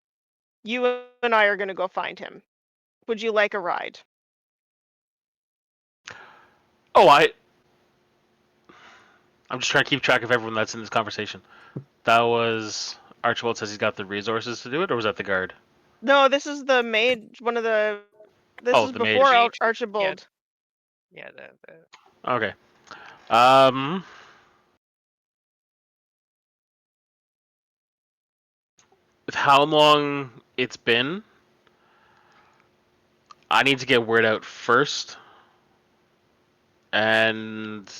Speaker 2: You and I are going to go find him. Would you like a ride?
Speaker 4: Oh, I'm just trying to keep track of everyone that's in this conversation. That was Archibald says he's got the resources to do it, or was that the guard?
Speaker 2: No, this is the maid. This is
Speaker 4: the
Speaker 2: before
Speaker 3: mage.
Speaker 2: Archibald.
Speaker 3: Yeah,
Speaker 4: Okay. With how long it's been, I need to get word out first and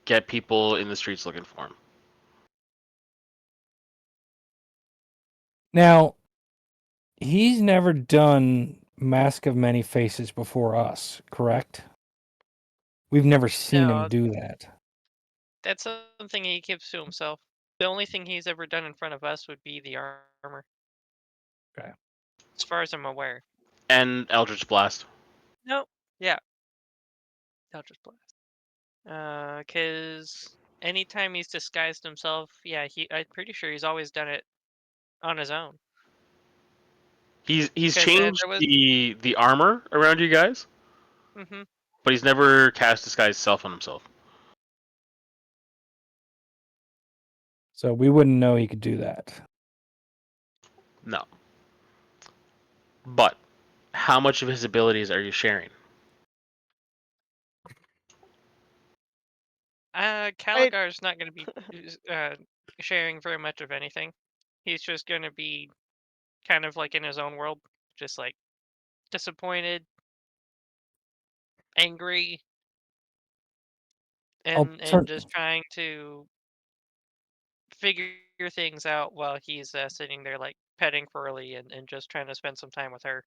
Speaker 4: get people in the streets looking for him.
Speaker 6: Now, he's never done Mask of Many Faces before us, correct? We've never seen him do that.
Speaker 3: that's something he keeps to himself. The only thing he's ever done in front of us would be the armor.
Speaker 6: Okay.
Speaker 3: As far as I'm aware.
Speaker 4: And Eldritch Blast.
Speaker 3: Nope. Yeah. Eldritch Blast. Because anytime he's disguised himself, yeah, I'm pretty sure he's always done it on his own.
Speaker 4: He's
Speaker 3: Because,
Speaker 4: changed the armor around you guys, but he's never cast Disguise Self on himself.
Speaker 6: So we wouldn't know he could do that.
Speaker 4: No. But how much of his abilities are you sharing?
Speaker 3: Caligar's not going to be sharing very much of anything. He's just going to be kind of like in his own world, just like disappointed, angry, and just trying to figure things out while he's sitting there like petting Furley and just trying to spend some time with her.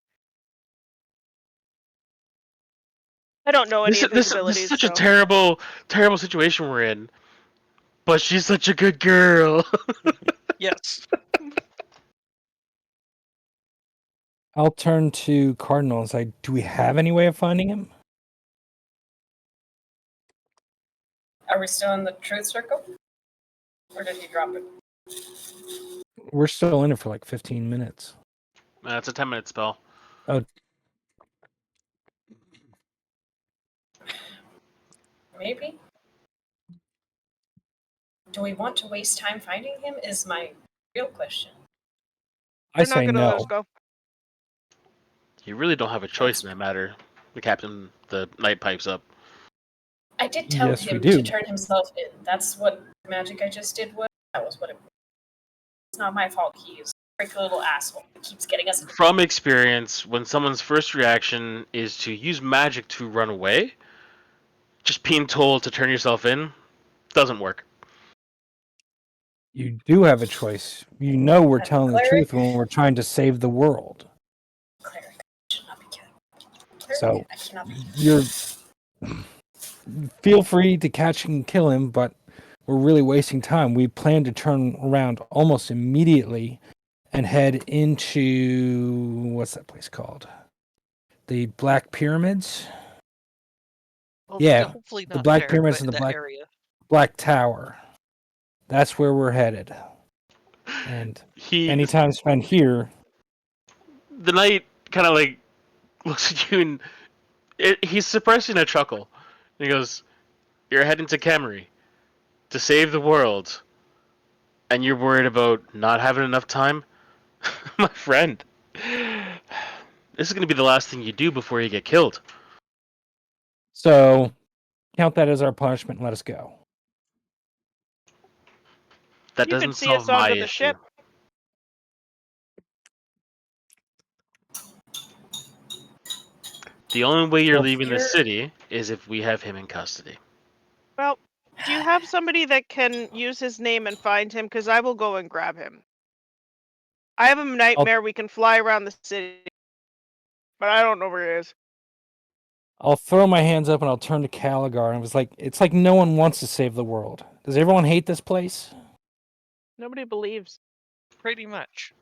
Speaker 2: I don't know any of his abilities.
Speaker 4: This is such a terrible situation we're in. But she's such a good girl.
Speaker 3: Yes.
Speaker 6: I'll turn to Cardinal and say, do we have any way of finding him?
Speaker 5: Are we still in the truth circle? Or did he drop it?
Speaker 6: We're still in it for like 15 minutes.
Speaker 4: That's a 10-minute spell.
Speaker 6: Oh.
Speaker 5: Maybe. Do we want to waste time finding him? Is my real question.
Speaker 6: I
Speaker 2: They're not
Speaker 6: say
Speaker 2: going to let us
Speaker 6: no.
Speaker 2: go.
Speaker 4: You really don't have a choice in that matter. The knight pipes up.
Speaker 5: I did tell
Speaker 6: Yes, we
Speaker 5: him
Speaker 6: do.
Speaker 5: to turn himself in. That's what the magic I just did was. That was what it was. It's not my fault. He is a freaking little asshole. He keeps getting us.
Speaker 4: From experience, when someone's first reaction is to use magic to run away, just being told to turn yourself in doesn't work.
Speaker 6: You do have a choice. You know we're
Speaker 5: I'm a
Speaker 6: telling the
Speaker 5: cleric.
Speaker 6: truth when we're trying to save the world.
Speaker 5: Cleric should not be killed.
Speaker 6: So
Speaker 5: I cannot be.
Speaker 6: you're feel free to catch and kill him, but we're really wasting time. We plan to turn around almost immediately and head into what's that place called? The Black Pyramids?
Speaker 3: Well,
Speaker 6: Yeah,
Speaker 3: hopefully
Speaker 6: the
Speaker 3: not
Speaker 6: Black
Speaker 3: there,
Speaker 6: Pyramids
Speaker 3: but
Speaker 6: and
Speaker 3: in
Speaker 6: the
Speaker 3: that area.
Speaker 6: Black Tower. That's where we're headed. And any time spent here,
Speaker 4: The knight kind of like looks at you and he's suppressing a chuckle. He goes, "You're heading to Kemery to save the world, and you're worried about not having enough time, my friend. This is going to be the last thing you do before you get killed."
Speaker 6: so count that as our punishment and let us go.
Speaker 4: That
Speaker 2: You could
Speaker 4: doesn't
Speaker 2: see
Speaker 4: solve
Speaker 2: us
Speaker 4: my
Speaker 2: onto the
Speaker 4: issue.
Speaker 2: ship.
Speaker 4: The only way you're
Speaker 6: Well,
Speaker 4: leaving the city is if we have him in custody.
Speaker 2: Well, do you have somebody that can use his name and find him? Because I will go and grab him. I have a nightmare we can fly around the city, but I don't know where he is.
Speaker 6: I'll throw my hands up and I'll turn to Caligar and it's like no one wants to save the world. Does everyone hate this place?
Speaker 2: Nobody believes.
Speaker 3: Pretty much.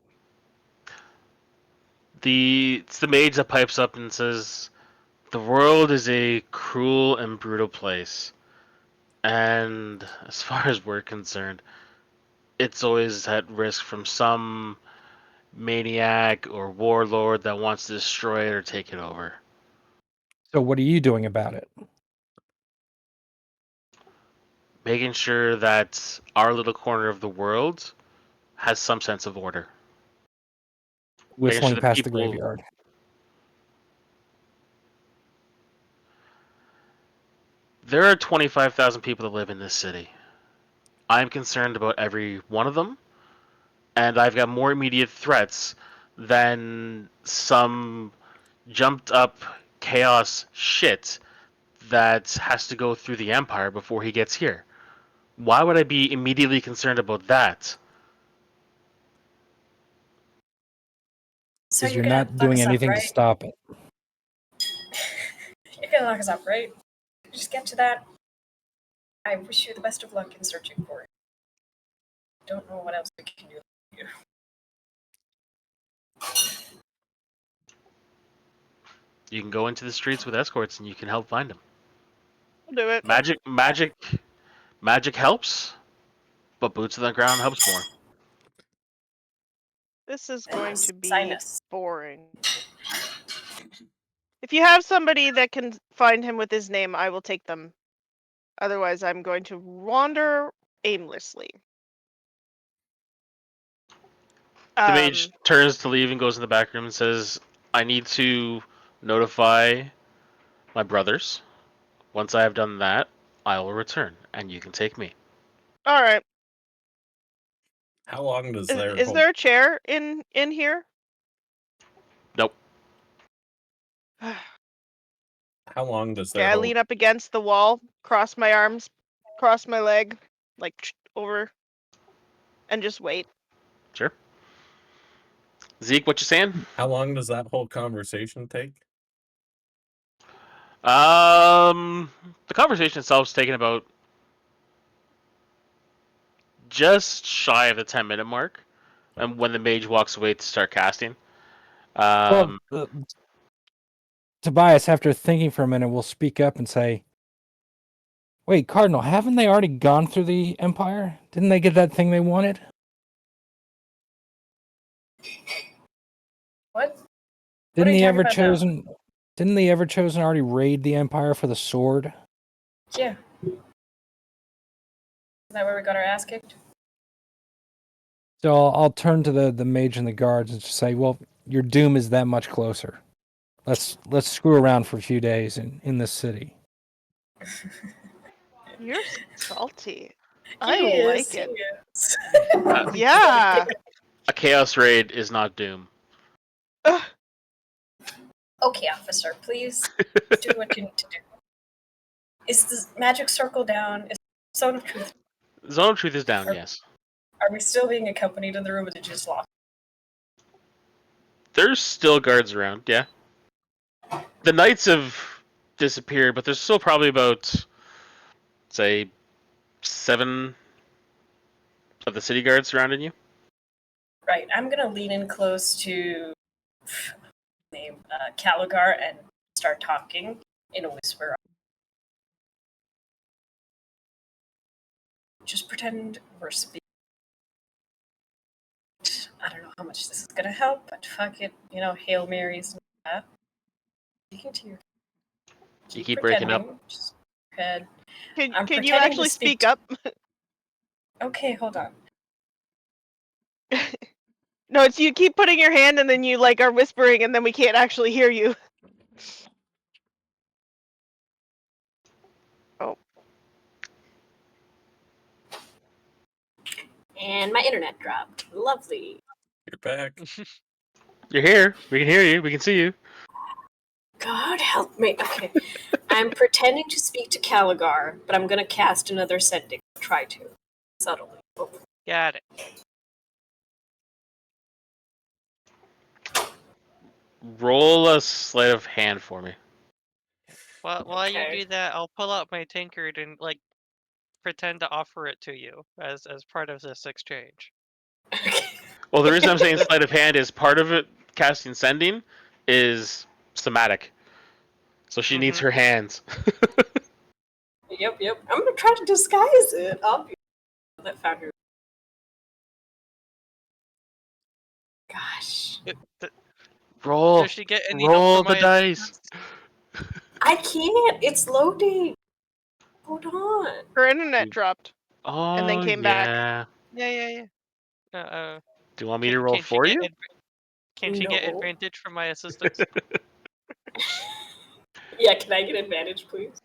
Speaker 4: It's the mage that pipes up and says, "The world is a cruel and brutal place. And as far as we're concerned, it's always at risk from some maniac or warlord that wants to destroy it or take it over.
Speaker 6: So what are you doing about it?
Speaker 4: Making sure that our little corner of the world has some sense of order. Making sure
Speaker 6: Whistling
Speaker 4: the
Speaker 6: past the
Speaker 4: people
Speaker 6: graveyard.
Speaker 4: There are 25,000 people that live in this city. I'm concerned about every one of them, and I've got more immediate threats than some jumped up chaos shit that has to go through the Empire before he gets here. Why would I be immediately concerned about that?
Speaker 5: So
Speaker 6: Because
Speaker 5: you're
Speaker 6: you're
Speaker 5: gonna
Speaker 6: not
Speaker 5: lock
Speaker 6: doing
Speaker 5: us up,
Speaker 6: anything to
Speaker 5: right?
Speaker 6: stop it.
Speaker 5: You're gonna lock us up, right? Just get to that. I wish you the best of luck in searching for it. Don't know what else we can do.
Speaker 4: You can go into the streets with escorts and you can help find him.
Speaker 2: I'll do it.
Speaker 4: Magic helps, but boots on the ground helps more.
Speaker 2: This is going to be
Speaker 5: Sinus.
Speaker 2: boring. If you have somebody that can find him with his name, I will take them. Otherwise, I'm going to wander aimlessly.
Speaker 4: The mage turns to leave and goes in the back room and says, "I need to notify my brothers. Once I have done that, I will return, and you can take me."
Speaker 2: All right.
Speaker 1: How long does
Speaker 2: Is there a chair in here?
Speaker 4: Nope.
Speaker 1: How long does
Speaker 2: Okay,
Speaker 1: their
Speaker 2: I
Speaker 1: whole
Speaker 2: lean up against the wall, cross my arms, cross my leg, like over, and just wait.
Speaker 4: Sure. Zeke, what you saying?
Speaker 1: how long does that whole conversation take?
Speaker 4: The conversation itself is taking about just shy of the 10-minute mark, and when the mage walks away to start casting.
Speaker 6: Well, Tobias, after thinking for a minute, will speak up and say, "Wait, Cardinal, haven't they already gone through the Empire? Didn't they get that thing they wanted?"
Speaker 5: What?
Speaker 6: Didn't
Speaker 5: are you
Speaker 6: the
Speaker 5: talking about now?
Speaker 6: Everchosen already raid the Empire for the sword?
Speaker 5: Yeah, that where we got our ass kicked?
Speaker 6: So I'll turn to the mage and the guards and just say, well, your doom is that much closer. Let's screw around for a few days in this city.
Speaker 2: You're salty.
Speaker 5: He
Speaker 2: I
Speaker 5: is,
Speaker 2: like it.
Speaker 5: He is.
Speaker 2: Yeah.
Speaker 4: A chaos raid is not doom.
Speaker 2: Ugh.
Speaker 5: Okay, officer, please do what you need to do. Is the magic circle down? Is Zone of Truth?
Speaker 4: Zone of Truth is down, yes.
Speaker 5: Are we still being accompanied in the room, or did you just lock?
Speaker 4: There's still guards around, yeah. The knights have disappeared, but there's still probably about, say, 7 of the city guards surrounding you.
Speaker 5: Right, I'm gonna lean in close to name Caligar and start talking in a whisper. Just pretend we're speaking. I don't know how much this is gonna help, but fuck it. You know, Hail Marys and that. Speaking to you.
Speaker 4: You keep breaking up.
Speaker 5: Just head.
Speaker 2: Can
Speaker 5: I'm
Speaker 2: you
Speaker 5: pretending to
Speaker 2: actually
Speaker 5: speak
Speaker 2: speak
Speaker 5: to-
Speaker 2: up?
Speaker 5: Okay, hold on.
Speaker 2: No, it's you keep putting your hand and then you like are whispering and then we can't actually hear you. Oh.
Speaker 5: And my internet dropped. Lovely.
Speaker 1: You're back.
Speaker 4: You're here. We can hear you. We can see you.
Speaker 5: God help me. Okay. I'm pretending to speak to Caligar, but I'm gonna cast another sending. Try to. Subtly. Oh.
Speaker 3: Got it.
Speaker 4: Roll a sleight of hand for me.
Speaker 3: While you
Speaker 5: Okay.
Speaker 3: do that, I'll pull out my tankard and like pretend to offer it to you as part of this exchange.
Speaker 4: Well, the reason I'm saying sleight of hand is part of it, casting sending, is somatic. So she needs her hands.
Speaker 5: Yep. I'm gonna try to disguise it. Obviously. That found her. Gosh.
Speaker 4: Roll.
Speaker 3: Does she get any
Speaker 4: Roll
Speaker 3: help from
Speaker 4: the
Speaker 3: my
Speaker 4: dice.
Speaker 3: assistance?
Speaker 5: I can't. It's loading. Hold on.
Speaker 2: Her internet dropped.
Speaker 4: Oh,
Speaker 2: And then came back.
Speaker 4: yeah.
Speaker 3: Yeah.
Speaker 4: Do you want me to roll
Speaker 3: Can she
Speaker 4: for you?
Speaker 3: Can she get
Speaker 5: No.
Speaker 3: advantage from my assistance?
Speaker 5: Yeah, can I get advantage, please?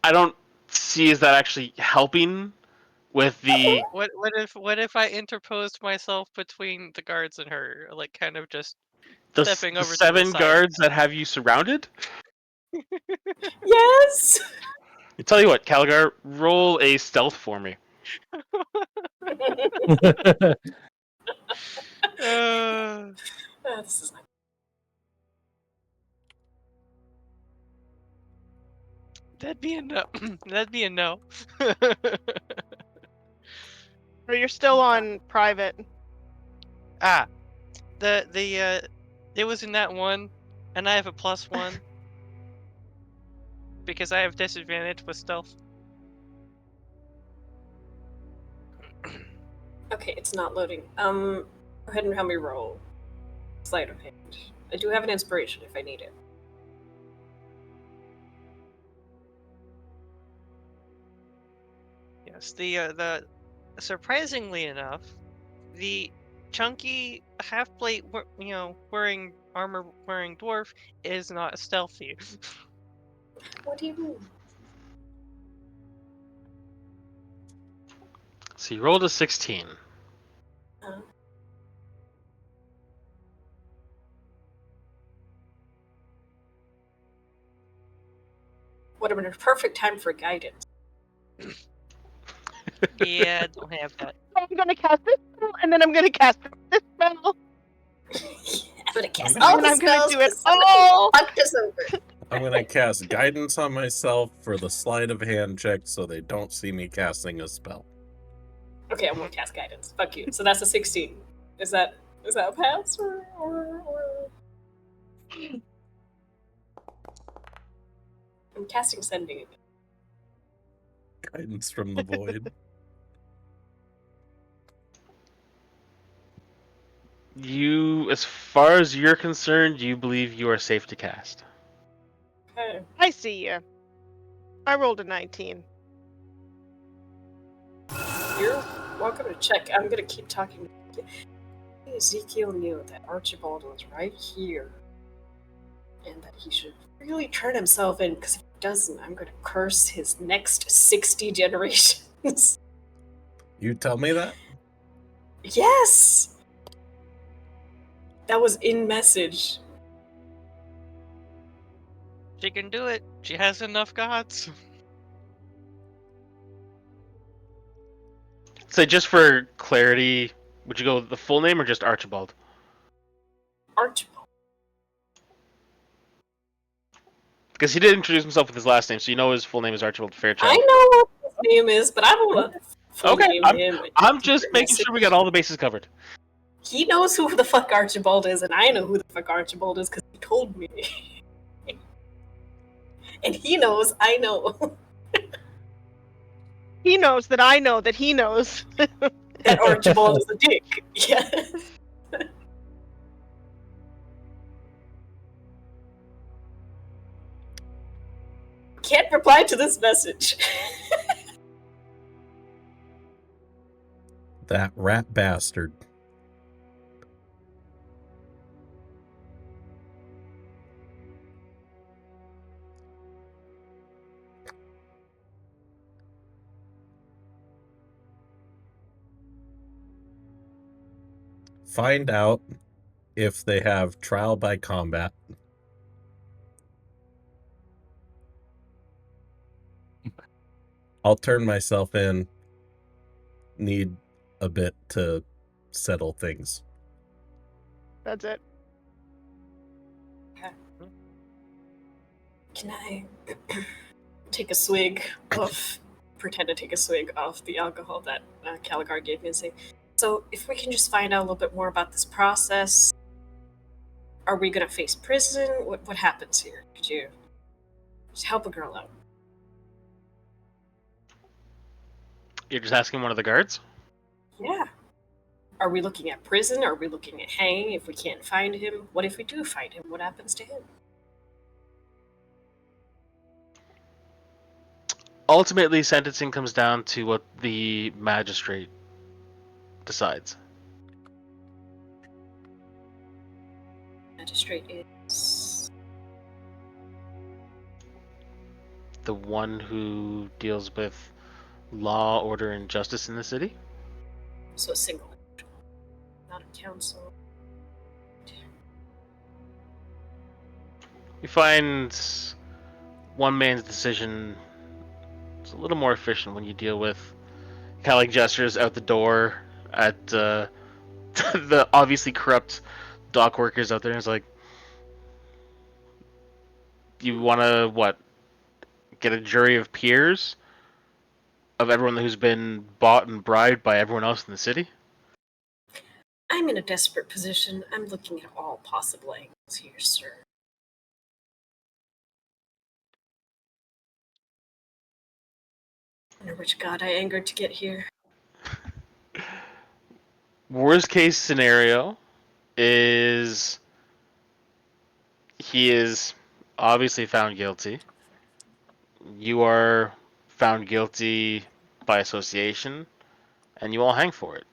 Speaker 4: I don't see is that actually helping with the
Speaker 3: What if I interposed myself between the guards and her, like kind of just stepping over to the
Speaker 4: 7
Speaker 3: side?
Speaker 4: guards that have you surrounded?
Speaker 5: Yes.
Speaker 4: I tell you what, Caligar, roll a stealth for me.
Speaker 5: This is not...
Speaker 3: That'd be a no. That'd be a no.
Speaker 2: Or you're still on private.
Speaker 3: It was in that one, and I have a +1 because I have disadvantage with stealth.
Speaker 5: Okay, it's not loading. Go ahead and have me roll. Sleight of hand. I do have an inspiration if I need it.
Speaker 3: Yes, the surprisingly enough, the chunky half plate, wearing armor wearing dwarf is not stealthy.
Speaker 5: What do you mean?
Speaker 4: So you rolled a 16.
Speaker 5: Would have been a perfect time for guidance.
Speaker 3: Yeah, I don't have that.
Speaker 2: I'm gonna cast this spell and then I'm gonna cast this spell.
Speaker 5: I'm gonna cast
Speaker 1: And
Speaker 5: all
Speaker 2: And
Speaker 5: the
Speaker 2: I'm gonna
Speaker 5: spells
Speaker 2: do it
Speaker 5: because somebody
Speaker 2: all.
Speaker 5: fucked us over.
Speaker 1: I'm gonna cast guidance on myself for the sleight of hand check so they don't see me casting a spell.
Speaker 5: Okay, I won't cast guidance. Fuck you. So that's a 16. Is that a pass or... I'm casting sending again.
Speaker 1: Guidance from the void.
Speaker 4: You, as far as you're concerned, you believe you are safe to cast.
Speaker 5: Okay.
Speaker 2: I see ya. I rolled a 19.
Speaker 5: You're welcome to check. I'm gonna keep talking. Ezekiel knew that Archibald was right here, and that he should really turn himself in, because if he doesn't, I'm gonna curse his next 60 generations.
Speaker 1: You tell me that?
Speaker 5: Yes! That was in message.
Speaker 3: She can do it. She has enough gods.
Speaker 4: So just for clarity, would you go with the full name or just Archibald?
Speaker 5: Archibald.
Speaker 4: Because he did introduce himself with his last name, so you know his full name is Archibald
Speaker 5: I
Speaker 4: Fairchild.
Speaker 5: know what his name is, but I don't want to full
Speaker 4: Okay,
Speaker 5: name him.
Speaker 4: I'm just making sure we got all the bases covered.
Speaker 5: He knows who the fuck Archibald is, and I know who the fuck Archibald is because he told me. And he knows I know
Speaker 2: He knows that I know that he knows.
Speaker 5: that Archibald is a dick. Yes. Can't reply to this message.
Speaker 1: That rat bastard. Find out if they have trial by combat. I'll turn myself in. Need a bit to settle things.
Speaker 2: That's it.
Speaker 5: Can I take a swig of, pretend to take a swig of the alcohol that Caligar gave me and say, so if we can just find out a little bit more about this process, are we going to face prison? What happens here? Could you just help a girl out?
Speaker 4: You're just asking one of the guards?
Speaker 5: Yeah. Are we looking at prison? Are we looking at hanging if we can't find him? What if we do find him? What happens to him?
Speaker 4: Ultimately, sentencing comes down to what the magistrate decides.
Speaker 5: Magistrate is
Speaker 4: The one who deals with law, order, and justice in the city?
Speaker 5: so a single, not a council.
Speaker 4: You find one man's decision is a little more efficient when you deal with kind of like gestures out the door at the obviously corrupt dock workers out there. And it's like, you want to, what, get a jury of peers of everyone who's been bought and bribed by everyone else in the city?
Speaker 5: I'm in a desperate position. I'm looking at all possible angles here, sir. I wonder which god I angered to get here.
Speaker 4: Worst case scenario is he is obviously found guilty. You are found guilty by association, and you all hang for it.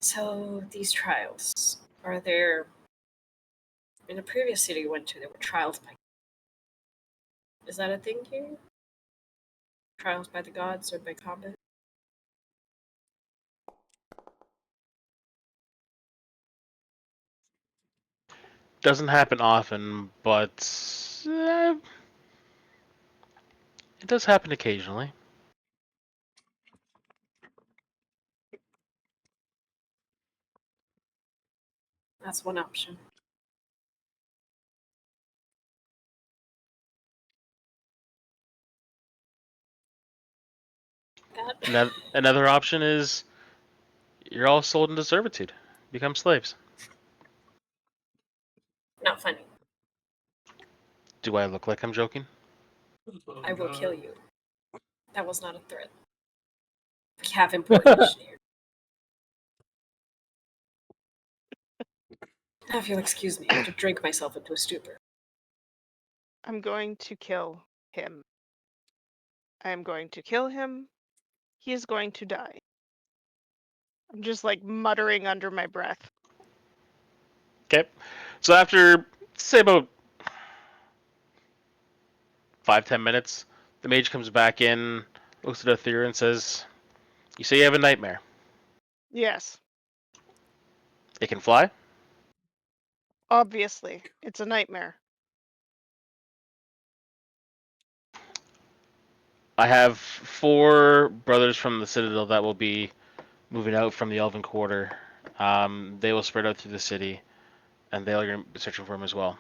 Speaker 5: So, these trials, are there... In the previous city we went to, there were trials by... Is that a thing here? Trials by the gods or by combat?
Speaker 4: Doesn't happen often, but it does happen occasionally.
Speaker 5: That's one option.
Speaker 4: Another option is you're all sold into servitude, become slaves.
Speaker 5: Not funny.
Speaker 4: Do I look like I'm joking?
Speaker 5: I will kill you. That was not a threat. We have important mission here. Now, if you'll excuse me, I have to drink myself into a stupor.
Speaker 2: I'm going to kill him. I am going to kill him. he is going to die. I'm just like muttering under my breath.
Speaker 4: Okay. So after, say, about 5-10 minutes, the mage comes back in, looks at Aethir and says, "You say you have a nightmare.
Speaker 2: Yes,
Speaker 4: It can fly?"
Speaker 2: obviously. It's a nightmare.
Speaker 4: I have 4 brothers from the Citadel that will be moving out from the Elven Quarter. They will spread out through the city, and they are going to be searching for him as well.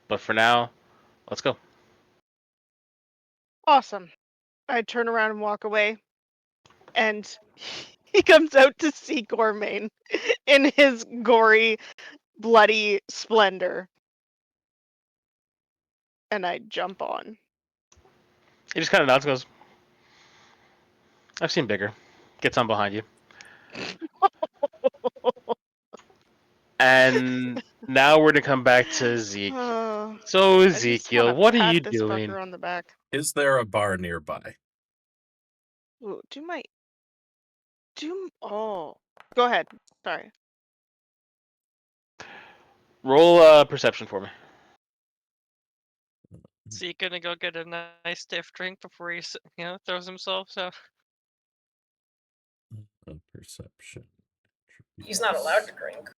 Speaker 4: But for now, let's go.
Speaker 2: Awesome. I turn around and walk away, and he comes out to see Gormain in his gory, bloody splendor. And I jump on.
Speaker 4: He just kind of nods and goes, "I've seen bigger." Gets on behind you. And now we're to come back to Zeke.
Speaker 2: Oh,
Speaker 4: So,
Speaker 2: I just
Speaker 4: Ezekiel,
Speaker 2: want to
Speaker 4: what are
Speaker 2: pat
Speaker 4: you
Speaker 2: this
Speaker 4: doing?
Speaker 2: fucker on the back.
Speaker 1: Is there a bar nearby?
Speaker 2: Ooh, oh. Go ahead. Sorry.
Speaker 4: Roll perception for me.
Speaker 3: Is he gonna go get a nice stiff drink before he, throws himself? So
Speaker 1: A perception.
Speaker 5: He's not allowed to drink.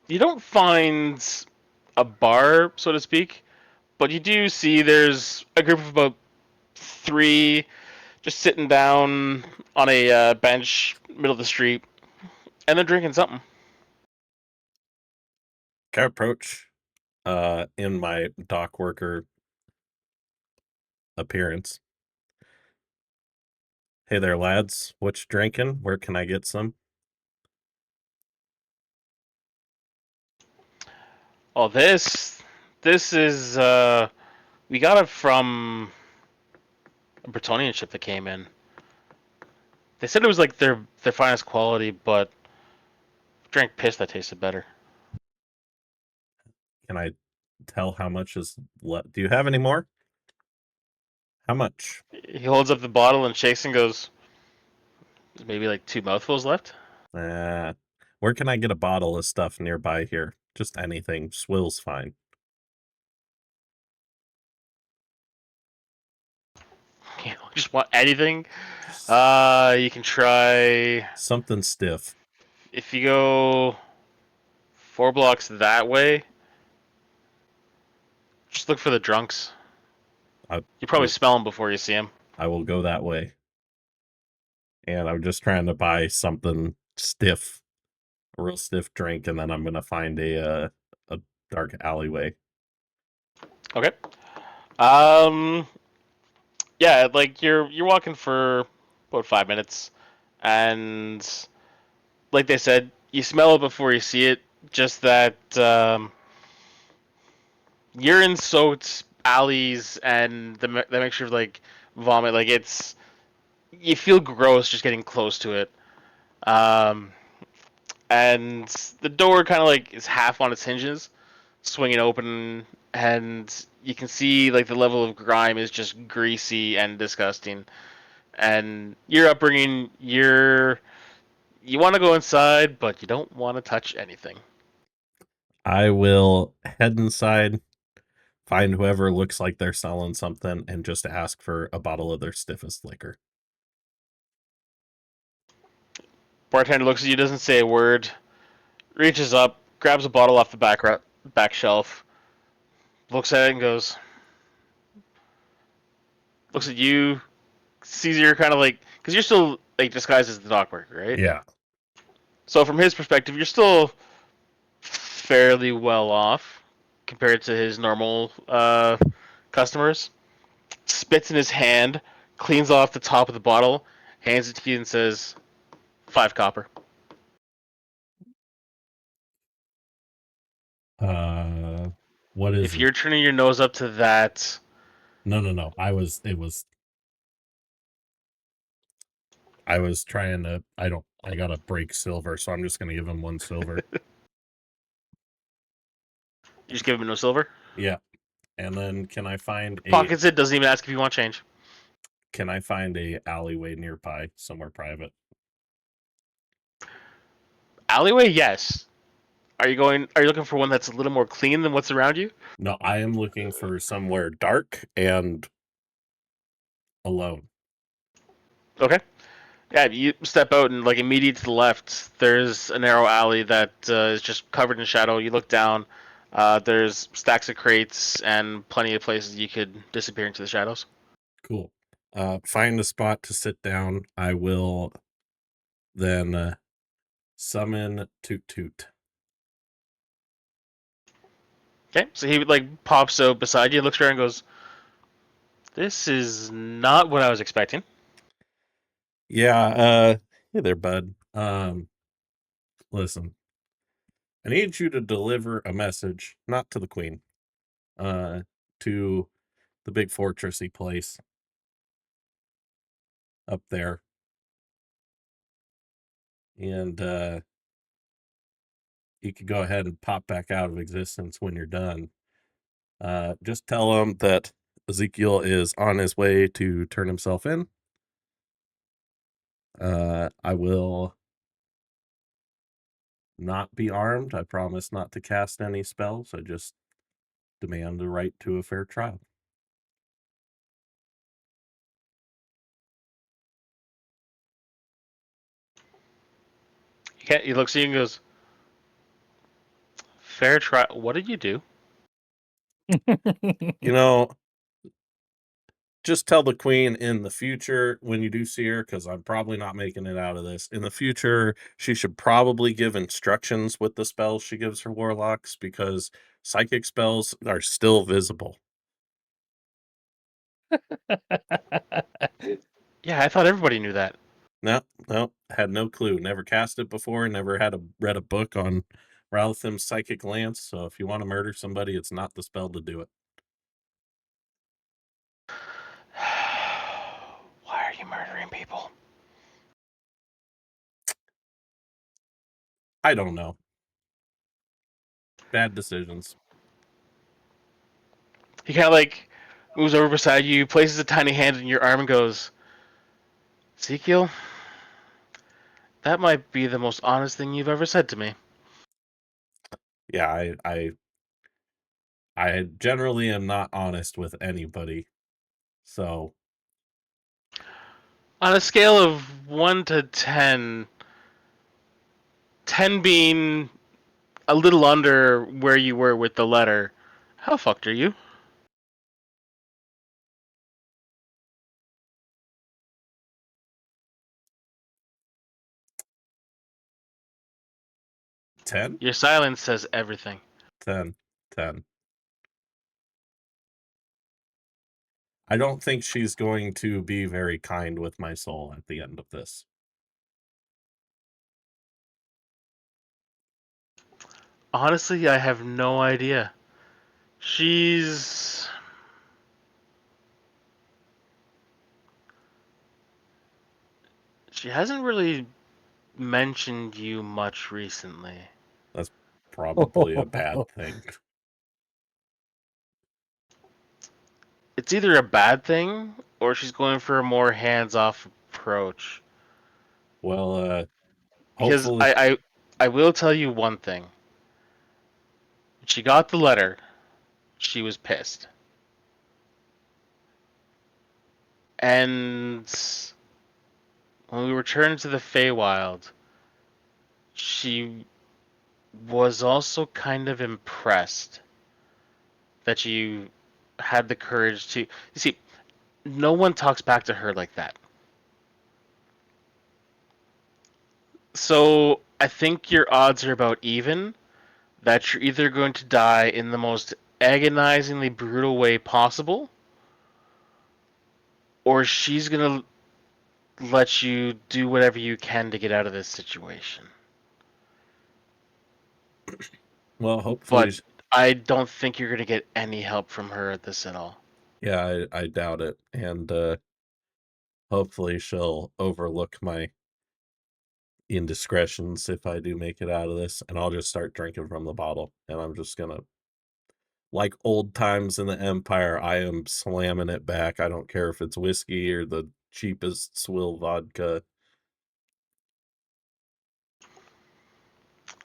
Speaker 4: You don't find a bar, so to speak, but you do see there's a group of about 3 just sitting down on a bench, middle of the street, and they're drinking something.
Speaker 1: Can I approach in my dock worker appearance? Hey there, lads. What you drinking? Where can I get some?
Speaker 4: Oh, this is we got it from a Bretonian ship that came in. They said it was like their finest quality, but drank piss that tasted better.
Speaker 1: Can I tell how much is left? Do you have any more? How much?
Speaker 4: He holds up the bottle and shakes and goes, "Maybe like 2 mouthfuls left."
Speaker 1: Where can I get a bottle of stuff nearby here? Just anything. Swill's fine.
Speaker 4: You just want anything.
Speaker 1: Just
Speaker 4: You can try
Speaker 1: something stiff.
Speaker 4: if you go 4 blocks that way. Just look for the drunks. You probably smell them before you see them.
Speaker 1: I will go that way. And I'm just trying to buy something stiff, a real stiff drink, and then I'm gonna find a dark alleyway.
Speaker 4: Okay. Yeah, like you're walking for about 5 minutes, and like they said, you smell it before you see it. Just that urine-soaked alleys and the mixture of like vomit, like you feel gross just getting close to it. And the door kind of like is half on its hinges, swinging open, and you can see like the level of grime is just greasy and disgusting. And your upbringing, you want to go inside, but you don't want to touch anything.
Speaker 1: I will head inside, find whoever looks like they're selling something, and just ask for a bottle of their stiffest liquor.
Speaker 4: Bartender looks at you, doesn't say a word, reaches up, grabs a bottle off the back shelf, looks at it and goes, looks at you, sees you're kind of like, because you're still like disguised as the dock worker, right?
Speaker 1: Yeah.
Speaker 4: So from his perspective, you're still fairly well off compared to his normal customers. Spits in his hand, cleans off the top of the bottle, hands it to you and says, 5 copper.
Speaker 1: What is
Speaker 4: If
Speaker 1: it?
Speaker 4: you're turning your nose up to that,
Speaker 1: No. I was trying to, I gotta break silver, so I'm just gonna give him 1 silver.
Speaker 4: You just give him no silver.
Speaker 1: Yeah. And then can I find
Speaker 4: Pockets it. Doesn't even ask if you want change.
Speaker 1: a alleyway nearby, somewhere private?
Speaker 4: Alleyway, yes. Are you looking for one that's a little more clean than what's around you?
Speaker 1: No, I am looking for somewhere dark and alone.
Speaker 4: Okay. Yeah, you step out and like immediate to the left, there's a narrow alley that is just covered in shadow. You look down, there's stacks of crates and plenty of places you could disappear into the shadows.
Speaker 1: Cool. Find a spot to sit down. I will then summon Toot Toot.
Speaker 4: Okay, so he like pops out beside you, looks around, and goes, "This is not what I was expecting."
Speaker 1: Yeah, hey there, bud. Listen. I need you to deliver a message, not to the queen, to the big fortressy place up there. And you could go ahead and pop back out of existence when you're done. Just tell him that Ezekiel is on his way to turn himself in. I will not be armed. I promise not to cast any spells. I just demand the right to a fair trial.
Speaker 4: He looks at you and goes, "Fair try. What did you do?"
Speaker 1: You know, just tell the queen in the future when you do see her, because I'm probably not making it out of this. In the future, she should probably give instructions with the spells she gives her warlocks, because psychic spells are still visible.
Speaker 4: Yeah, I thought everybody knew that.
Speaker 1: No, had no clue. Never cast it before. Never read a book on Ralthim's psychic lance. So if you want to murder somebody, it's not the spell to do it.
Speaker 4: Why are you murdering people?
Speaker 1: I don't know. Bad decisions.
Speaker 4: He kind of like moves over beside you, places a tiny hand in your arm, and goes, "Ezekiel, that might be the most honest thing you've ever said to me."
Speaker 1: Yeah, I generally am not honest with anybody. So
Speaker 4: On a scale of 1 to 10, 10 being a little under where you were with the letter, how fucked are you?
Speaker 1: 10?
Speaker 4: Your silence says everything.
Speaker 1: 10. 10. I don't think she's going to be very kind with my soul at the end of this.
Speaker 4: Honestly, I have no idea. She hasn't really mentioned you much recently.
Speaker 1: That's probably a bad thing.
Speaker 4: It's either a bad thing or she's going for a more hands-off approach.
Speaker 1: Well,
Speaker 4: Because
Speaker 1: hopefully.
Speaker 4: I will tell you one thing. When she got the letter, she was pissed. And when we returned to the Feywild, she was also kind of impressed that you had the courage to. You see, no one talks back to her like that. So I think your odds are about even that you're either going to die in the most agonizingly brutal way possible, or she's going to let you do whatever you can to get out of this situation.
Speaker 1: Well, hopefully.
Speaker 4: But I don't think you're going to get any help from her at this at all.
Speaker 1: Yeah, I doubt it. And hopefully she'll overlook my indiscretions if I do make it out of this, and I'll just start drinking from the bottle, and I'm just gonna, like old times in the Empire, I am slamming it back. I don't care if it's whiskey or the cheapest swill vodka.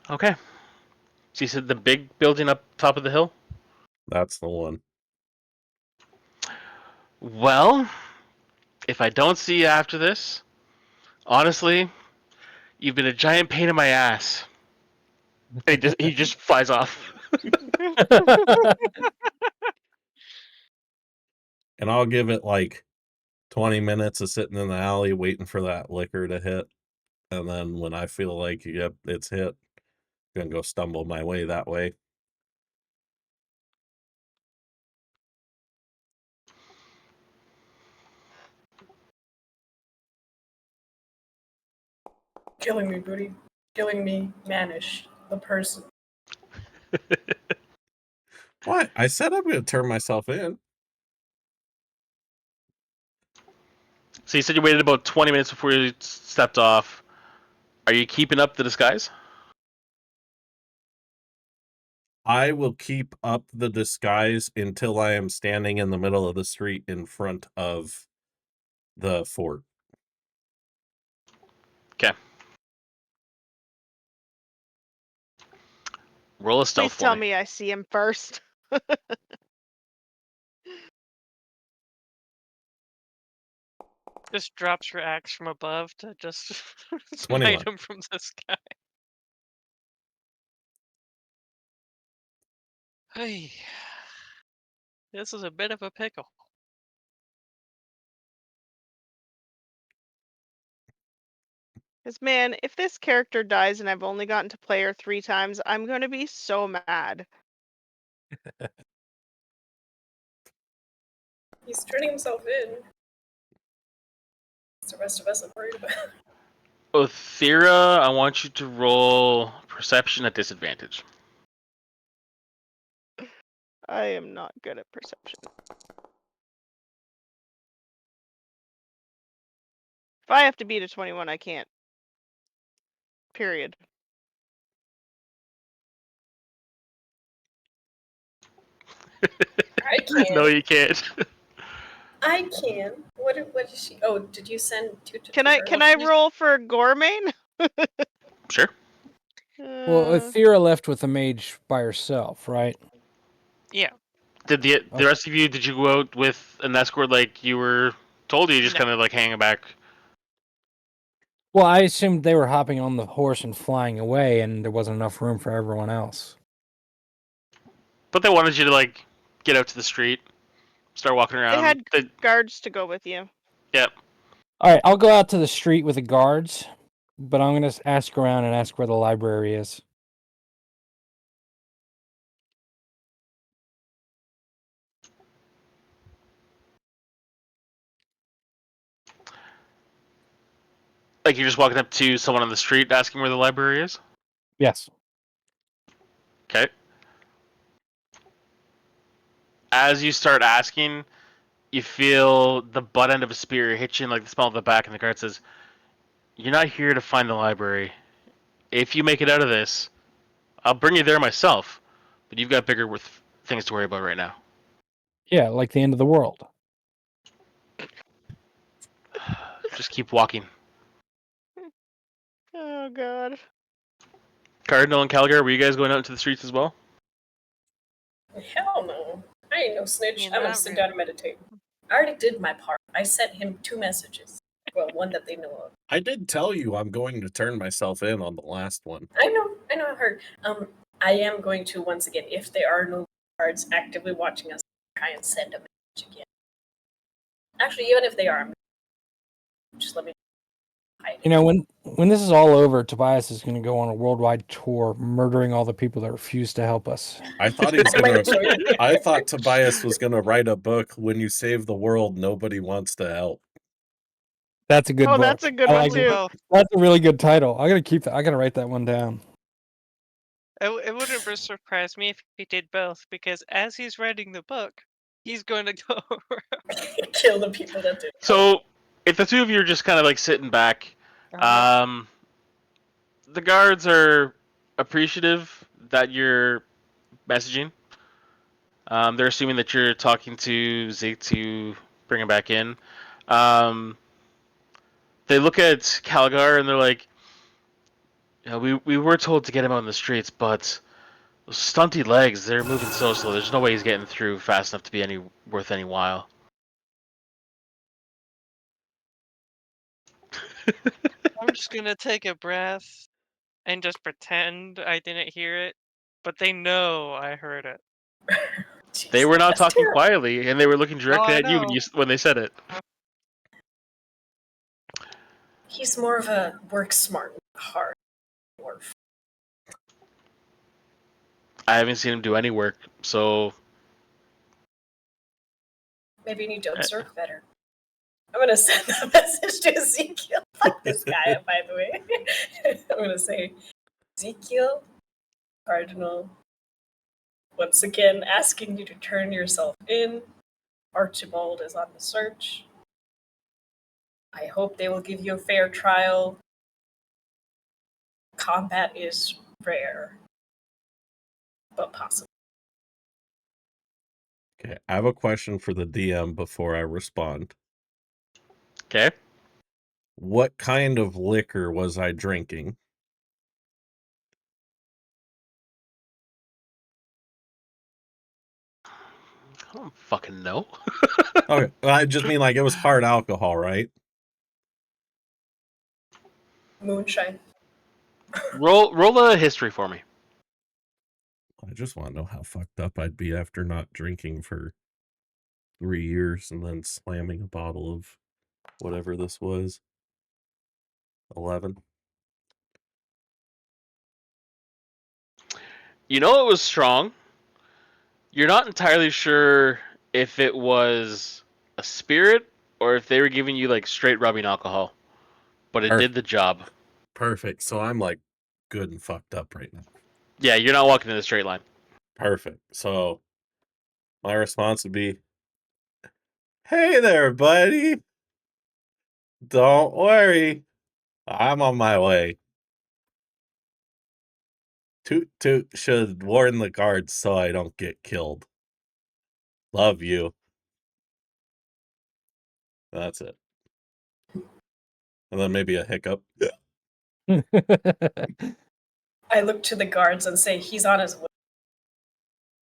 Speaker 4: Okay. So you said the big building up top of the hill?
Speaker 1: That's the one.
Speaker 4: Well, if I don't see you after this, honestly, you've been a giant pain in my ass. He just flies off.
Speaker 1: And I'll give it like 20 minutes of sitting in the alley waiting for that liquor to hit. And then when I feel like, yep, it's hit, I'm gonna go stumble my way that way.
Speaker 5: Killing me, booty. Killing me, Manish, the person.
Speaker 1: What? I said I'm gonna turn myself in.
Speaker 4: So you said you waited about 20 minutes before you stepped off. Are you keeping up the disguise?
Speaker 1: I will keep up the disguise until I am standing in the middle of the street in front of the fort.
Speaker 4: Okay. Roll a stealth
Speaker 2: Please
Speaker 4: for
Speaker 2: tell
Speaker 4: me.
Speaker 2: me I see him first.
Speaker 3: Just drops your axe from above to just
Speaker 1: 21.
Speaker 3: smite him from the sky. Hey, this is a bit of a pickle.
Speaker 2: Because, man, if this character dies and I've only gotten to play her 3 times, I'm going to be so mad.
Speaker 5: He's turning himself in. What's the rest of us are worried about?
Speaker 4: Othira, I want you to roll perception at disadvantage.
Speaker 2: I am not good at perception. If I have to beat a 21, I can't. Period.
Speaker 5: I can't.
Speaker 4: No, you can't.
Speaker 5: I can. What is she? Oh, did you send two to
Speaker 2: Can I roll for Gormain?
Speaker 4: Sure.
Speaker 6: Well, Othira left with the mage by herself, right?
Speaker 3: Yeah.
Speaker 4: Did the rest of you, did you go out with an escort like you were told, or you just
Speaker 3: No.
Speaker 4: kind of like hanging back?
Speaker 6: Well, I assumed they were hopping on the horse and flying away, and there wasn't enough room for everyone else.
Speaker 4: But they wanted you to like get out to the street, start walking around.
Speaker 2: They had guards to go with you.
Speaker 4: Yep.
Speaker 6: All right, I'll go out to the street with the guards, but I'm going to ask around and ask where the library is.
Speaker 4: Like you're just walking up to someone on the street asking where the library is?
Speaker 6: Yes.
Speaker 4: Okay. As you start asking, you feel the butt end of a spear hit you in like the small of the back, and the guard says, "You're not here to find the library. If you make it out of this, I'll bring you there myself. But you've got bigger things to worry about right now."
Speaker 6: Yeah, like the end of the world.
Speaker 4: Just keep walking.
Speaker 2: Oh, God.
Speaker 4: Cardinal and Calgar, were you guys going out into the streets as well?
Speaker 5: Hell no. I ain't no snitch.
Speaker 3: Yeah,
Speaker 5: I'm gonna
Speaker 3: not
Speaker 5: sit
Speaker 3: really.
Speaker 5: down and meditate. I already did my part. I sent him 2 messages. Well, one that they know of.
Speaker 1: I did tell you I'm going to turn myself in on the last one.
Speaker 5: I know, I heard. I am going to, once again, if there are no guards actively watching us, try and send a message again. Actually, even if they are, just let me hide.
Speaker 6: You know, when this is all over, Tobias is going to go on a worldwide tour, murdering all the people that refuse to help us.
Speaker 1: I thought he was
Speaker 5: Am I
Speaker 1: gonna.
Speaker 5: gonna show you?
Speaker 1: I thought Tobias was gonna write a book. When you save the world, nobody wants to help.
Speaker 6: That's a good book.
Speaker 2: That's a good
Speaker 6: I
Speaker 2: one,
Speaker 6: like it.
Speaker 2: too.
Speaker 3: Well,
Speaker 6: That's a really good title. I got to keep that. I got to write that one down.
Speaker 3: it wouldn't surprise me if he did both, because as he's writing the book, he's going to go
Speaker 5: Kill the people that do.
Speaker 4: So, if the two of you are just kind of like sitting back,
Speaker 3: around.
Speaker 4: the guards are appreciative that you're messaging. They're assuming that you're talking to Zeke to bring him back in. They look at Calgar and they're like, we were told to get him out in the streets, but those stunty legs, they're moving so slow. There's no way he's getting through fast enough to be worth any while.
Speaker 3: I'm just gonna take a breath and just pretend I didn't hear it, but they know I heard it.
Speaker 5: Jeez,
Speaker 4: They were not
Speaker 5: that's
Speaker 4: talking
Speaker 5: terrible.
Speaker 4: quietly, and they were looking directly
Speaker 3: I
Speaker 4: at you
Speaker 3: know.
Speaker 4: when they said it.
Speaker 5: He's more of a work smart, hard dwarf.
Speaker 4: I haven't seen him do any work, so
Speaker 5: Maybe you need to observe better. I'm gonna send a message to Ezekiel. Fuck this guy, by the way. I'm gonna say, Ezekiel, Cardinal, once again asking you to turn yourself in. Archibald is on the search. I hope they will give you a fair trial. Combat is rare, but possible.
Speaker 1: Okay, I have a question for the DM before I respond.
Speaker 4: okay.
Speaker 1: What kind of liquor was I drinking?
Speaker 4: I don't fucking know.
Speaker 1: Okay, I just mean like it was hard alcohol, right?
Speaker 5: Moonshine.
Speaker 4: Roll a history for me.
Speaker 1: I just want to know how fucked up I'd be after not drinking for 3 years and then slamming a bottle of whatever this was. 11.
Speaker 4: You know it was strong. You're not entirely sure if it was a spirit or if they were giving you like straight rubbing alcohol, but it did the job.
Speaker 1: Perfect. So I'm like good and fucked up right now.
Speaker 4: Yeah, you're not walking in a straight line.
Speaker 1: Perfect. So my response would be, hey there, buddy. Don't worry. I'm on my way. Toot toot should warn the guards so I don't get killed. Love you. That's it. And then maybe a hiccup.
Speaker 5: I look to the guards and say, he's on his way.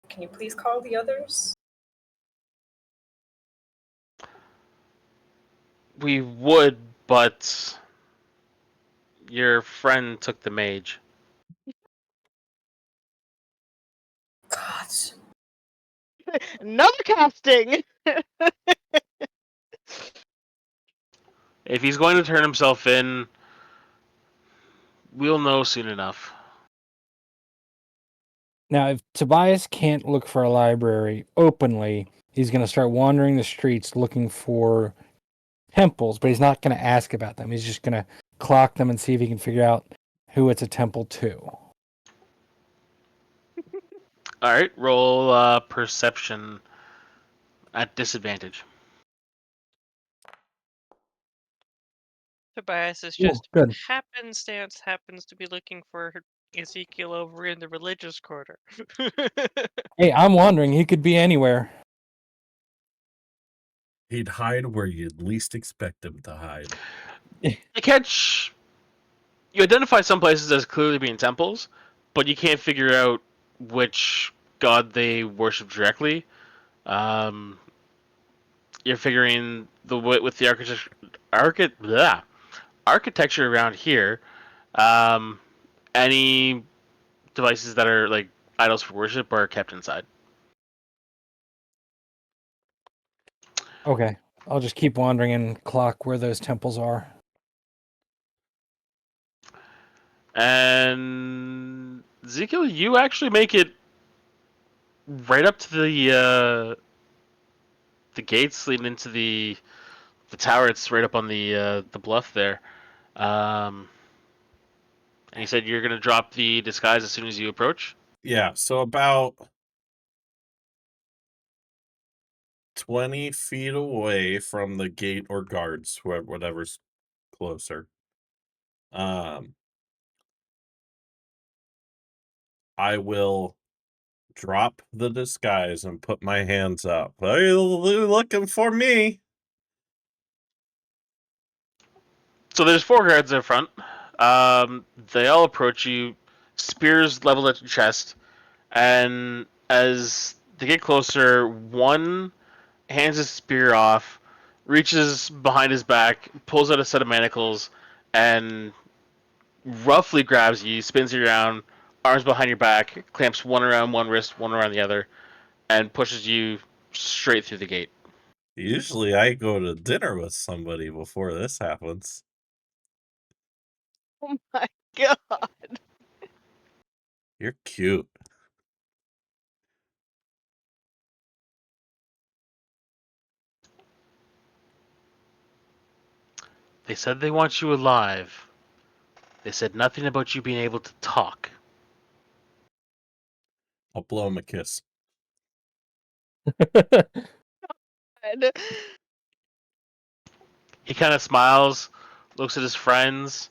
Speaker 5: Can you please call the others?
Speaker 4: We would, but your friend took the mage.
Speaker 5: God.
Speaker 2: Another casting.
Speaker 4: If he's going to turn himself in, we'll know soon enough.
Speaker 6: Now, if Tobias can't look for a library openly, he's going to start wandering the streets looking for temples, but he's not going to ask about them. He's just going to clock them and see if he can figure out who it's a temple to.
Speaker 4: All right, roll perception at disadvantage.
Speaker 3: Tobias is
Speaker 6: Ooh,
Speaker 3: just
Speaker 6: good.
Speaker 3: happenstance happens to be looking for Ezekiel over in the religious quarter.
Speaker 6: Hey, I'm wondering, he could be anywhere.
Speaker 1: He'd hide where you'd least expect him to hide.
Speaker 4: You identify some places as clearly being temples, but you can't figure out which god they worship directly. You're figuring with the architecture around here. Any devices that are like idols for worship are kept inside.
Speaker 6: Okay, I'll just keep wandering and clock where those temples are.
Speaker 4: And Ezekiel, you actually make it right up to the gates leading into the tower. It's right up on the bluff there. And you said you're gonna drop the disguise as soon as you approach.
Speaker 1: Yeah, so about 20 feet away from the gate or guards, whatever's closer. I will drop the disguise and put my hands up. Are you looking for me?
Speaker 4: So there's 4 guards in front. They all approach you, spears leveled at your chest, and as they get closer, one hands his spear off, reaches behind his back, pulls out a set of manacles, and roughly grabs you, spins you around, arms behind your back, clamps one around one wrist, one around the other, and pushes you straight through the gate.
Speaker 1: Usually I go to dinner with somebody before this happens.
Speaker 2: Oh my god.
Speaker 1: You're cute.
Speaker 4: They said they want you alive. They said nothing about you being able to talk.
Speaker 1: I'll blow him a kiss.
Speaker 4: He kind of smiles, looks at his friends,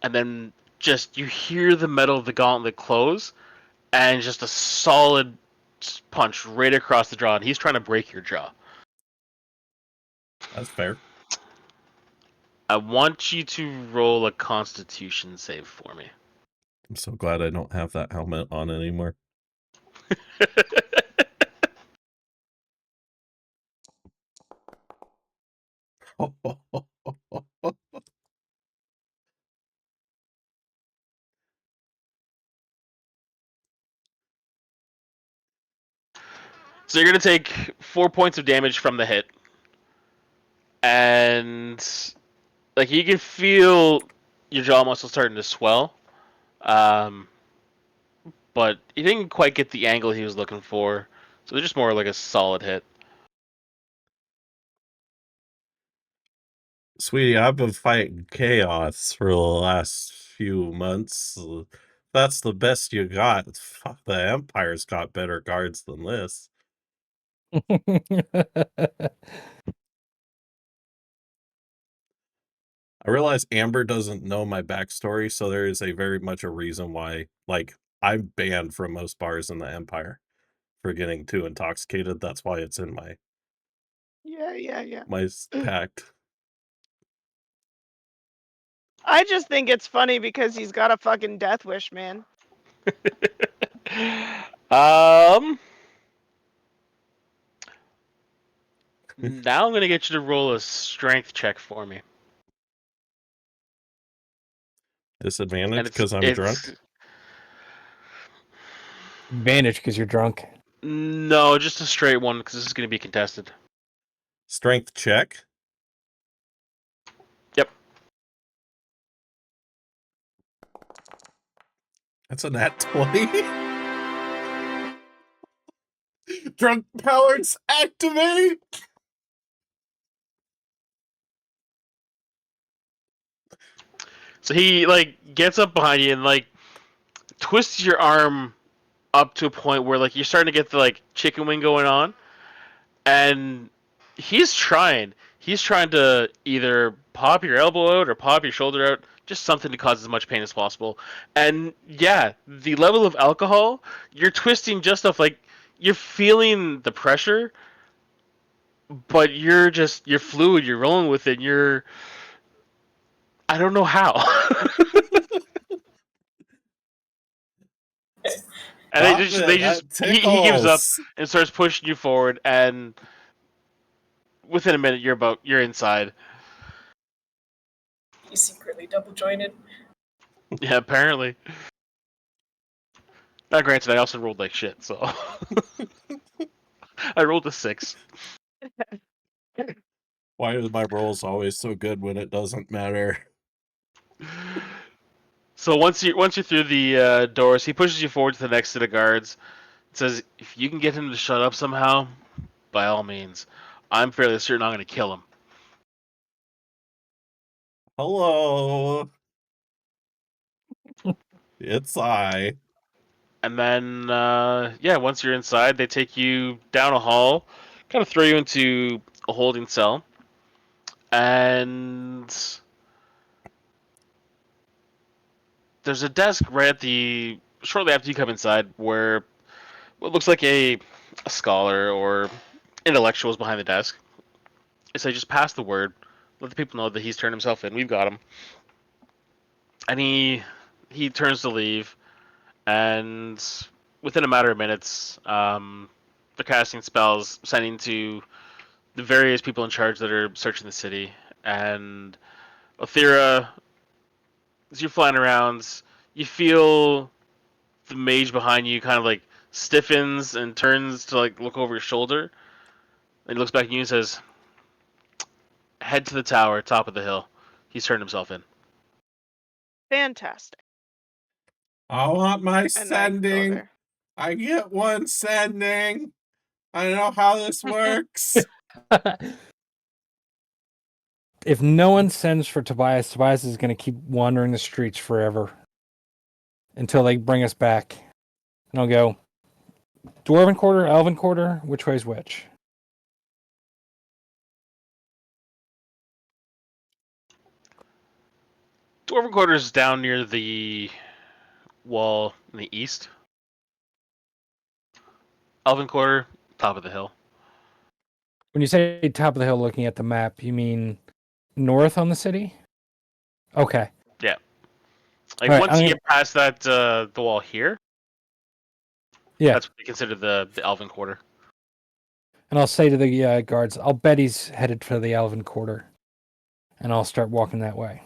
Speaker 4: and then just you hear the metal of the gauntlet close, and just a solid punch right across the jaw, and he's trying to break your jaw.
Speaker 1: That's fair.
Speaker 4: I want you to roll a Constitution save for me.
Speaker 1: I'm so glad I don't have that helmet on anymore.
Speaker 4: So you're gonna take 4 points of damage from the hit, and like you can feel your jaw muscle starting to swell. But he didn't quite get the angle he was looking for, so they're just more like a solid hit.
Speaker 1: Sweetie, I've been fighting chaos for the last few months. That's the best you got. Fuck, the Empire's got better guards than this. I realize Amber doesn't know my backstory, so there is a very much a reason why, like, I'm banned from most bars in the Empire for getting too intoxicated. That's why it's in my
Speaker 2: Yeah.
Speaker 1: pact.
Speaker 2: I just think it's funny because he's got a fucking death wish, man.
Speaker 4: Now I'm gonna get you to roll a strength check for me.
Speaker 1: Disadvantage
Speaker 4: And
Speaker 1: because I'm drunk?
Speaker 6: Advantage because you're drunk.
Speaker 4: No, just a straight one because this is gonna be contested.
Speaker 1: Strength check?
Speaker 4: Yep.
Speaker 1: That's a nat 20. Drunk powers activate!
Speaker 4: So he like gets up behind you and like twists your arm up to a point where like you're starting to get the like chicken wing going on, and he's trying. He's trying to either pop your elbow out or pop your shoulder out, just something to cause as much pain as possible. And yeah, the level of alcohol, you're twisting just enough, like you're feeling the pressure, but you're fluid, you're rolling with it, I don't know how. And
Speaker 1: Stop it, that
Speaker 4: he gives up
Speaker 1: tickles!
Speaker 4: and starts pushing you forward, and within a minute you're inside.
Speaker 5: He's secretly double jointed.
Speaker 4: Yeah, apparently. Now, granted, I also rolled like shit, so I rolled a 6.
Speaker 1: Why are my rolls always so good when it doesn't matter?
Speaker 4: So once you're through the doors, he pushes you forward to the next set of guards. Says, "If you can get him to shut up somehow, by all means. I'm fairly certain I'm going to kill him."
Speaker 1: Hello! It's I.
Speaker 4: And then, yeah, once you're inside, they take you down a hall, kind of throw you into a holding cell, and there's a desk right at the shortly after you come inside, where what looks like a scholar or intellectual is behind the desk. So just pass the word, let the people know that he's turned himself in. We've got him, and he turns to leave, and within a matter of minutes, they're casting spells, sending to the various people in charge that are searching the city, and Othira, as you're flying around, you feel the mage behind you kind of like stiffens and turns to like look over your shoulder, and he looks back at you and says, "Head to the tower, top of the hill." He's turned himself in.
Speaker 2: Fantastic.
Speaker 1: I want my
Speaker 2: And I go
Speaker 1: sending.
Speaker 2: there.
Speaker 1: I get one sending. I know how this works.
Speaker 6: If no one sends for Tobias, Tobias is going to keep wandering the streets forever until they bring us back. And I'll go, Dwarven Quarter, Elven Quarter, which way's which?
Speaker 4: Dwarven quarters is down near the wall in the east. Elven quarter, top of the hill.
Speaker 6: When you say top of the hill looking at the map, you mean north on the city? Okay.
Speaker 4: Yeah. Like
Speaker 6: All right,
Speaker 4: once you get past that the wall here,
Speaker 6: yeah.
Speaker 4: that's what they consider the Elven quarter.
Speaker 6: And I'll say to the guards, I'll bet he's headed for the Elven Quarter. And I'll start walking that way.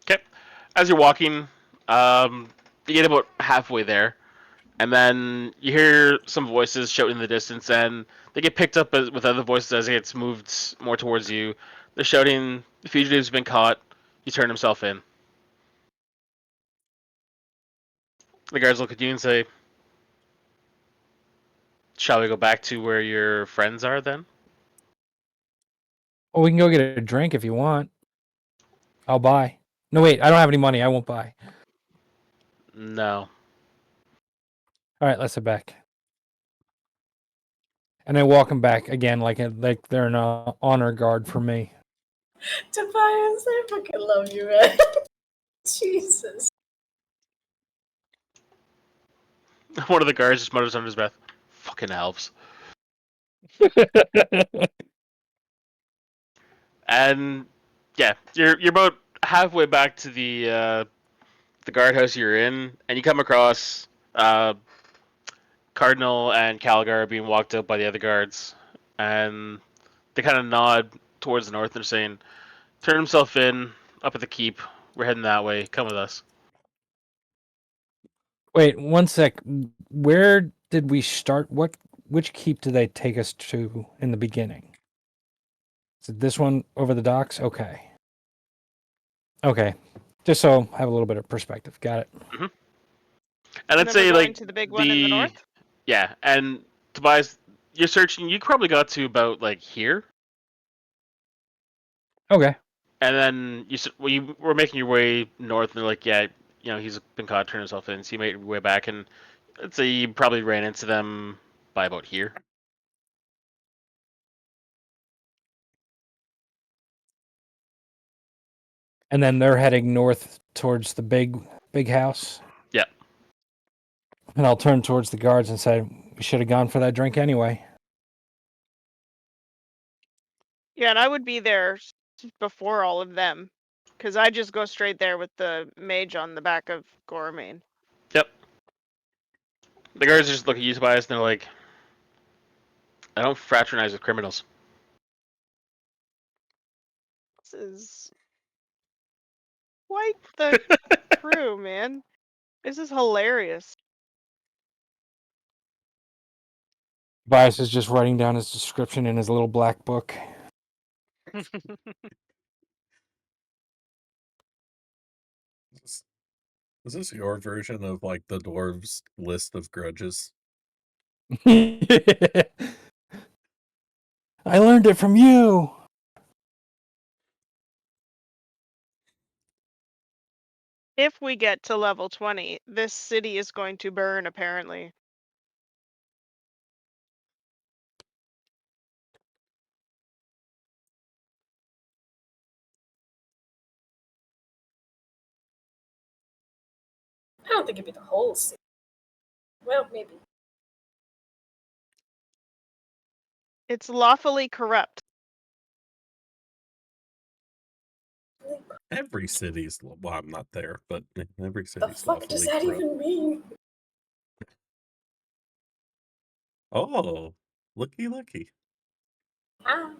Speaker 4: Okay. As you're walking, you get about halfway there, and then you hear some voices shouting in the distance, and they get picked up with other voices as it gets moved more towards you. They're shouting, "The fugitive's been caught. He turned himself in." The guards look at you and say, "Shall we go back to where your friends are then?"
Speaker 6: Oh, we can go get a drink if you want. I'll buy. No, wait, I don't have any money. I won't buy.
Speaker 4: No.
Speaker 6: All right, let's head back. And I walk them back again like they're an honor guard for me.
Speaker 5: Tobias, I fucking love you, man. Jesus.
Speaker 4: One of the guards just mutters under his breath, "Fucking elves." And yeah, you're about halfway back to the guardhouse you're in, and you come across Cardinal and Calgar being walked out by the other guards, and they kind of nod towards the north and are saying, "Turn himself in up at the keep. We're heading that way. Come with us."
Speaker 6: Wait, one sec. Where did we start? Which keep did they take us to in the beginning? Is it this one over the docks? Okay. Okay. Just so I have a little bit of perspective. Got it.
Speaker 4: Mm-hmm. And
Speaker 2: And
Speaker 4: I'd
Speaker 2: then we're
Speaker 4: say
Speaker 2: going
Speaker 4: like
Speaker 2: to the big one in the north?
Speaker 4: yeah, and Tobias, you're searching. You probably got to about like here,
Speaker 6: Okay.
Speaker 4: and then you were making your way north, and they're like, yeah, he's been caught, turned himself in. So you made your way back, and let's say you probably ran into them by about here.
Speaker 6: And then they're heading north towards the big house.
Speaker 4: Yeah.
Speaker 6: And I'll turn towards the guards and say, we should have gone for that drink anyway.
Speaker 2: Yeah, and I would be there before all of them. Because I just go straight there with the mage on the back of Gormain.
Speaker 4: Yep. The guards just look at you, Tobias, and they're like, "I don't fraternize with criminals."
Speaker 2: This is quite the crew, man. This is hilarious.
Speaker 6: Tobias is just writing down his description in his little black book.
Speaker 1: Is this your version of like the dwarves' list of grudges?
Speaker 6: I learned it from you.
Speaker 2: If we get to level 20, this city is going to burn, apparently.
Speaker 5: don't think it'd be the whole city. Well, maybe.
Speaker 2: It's lawfully corrupt.
Speaker 1: Every city's well, I'm not there, but every
Speaker 5: The
Speaker 1: city's
Speaker 5: fuck does
Speaker 1: lawfully
Speaker 5: that
Speaker 1: corrupt.
Speaker 5: even mean?
Speaker 1: Oh, looky.
Speaker 5: Ah,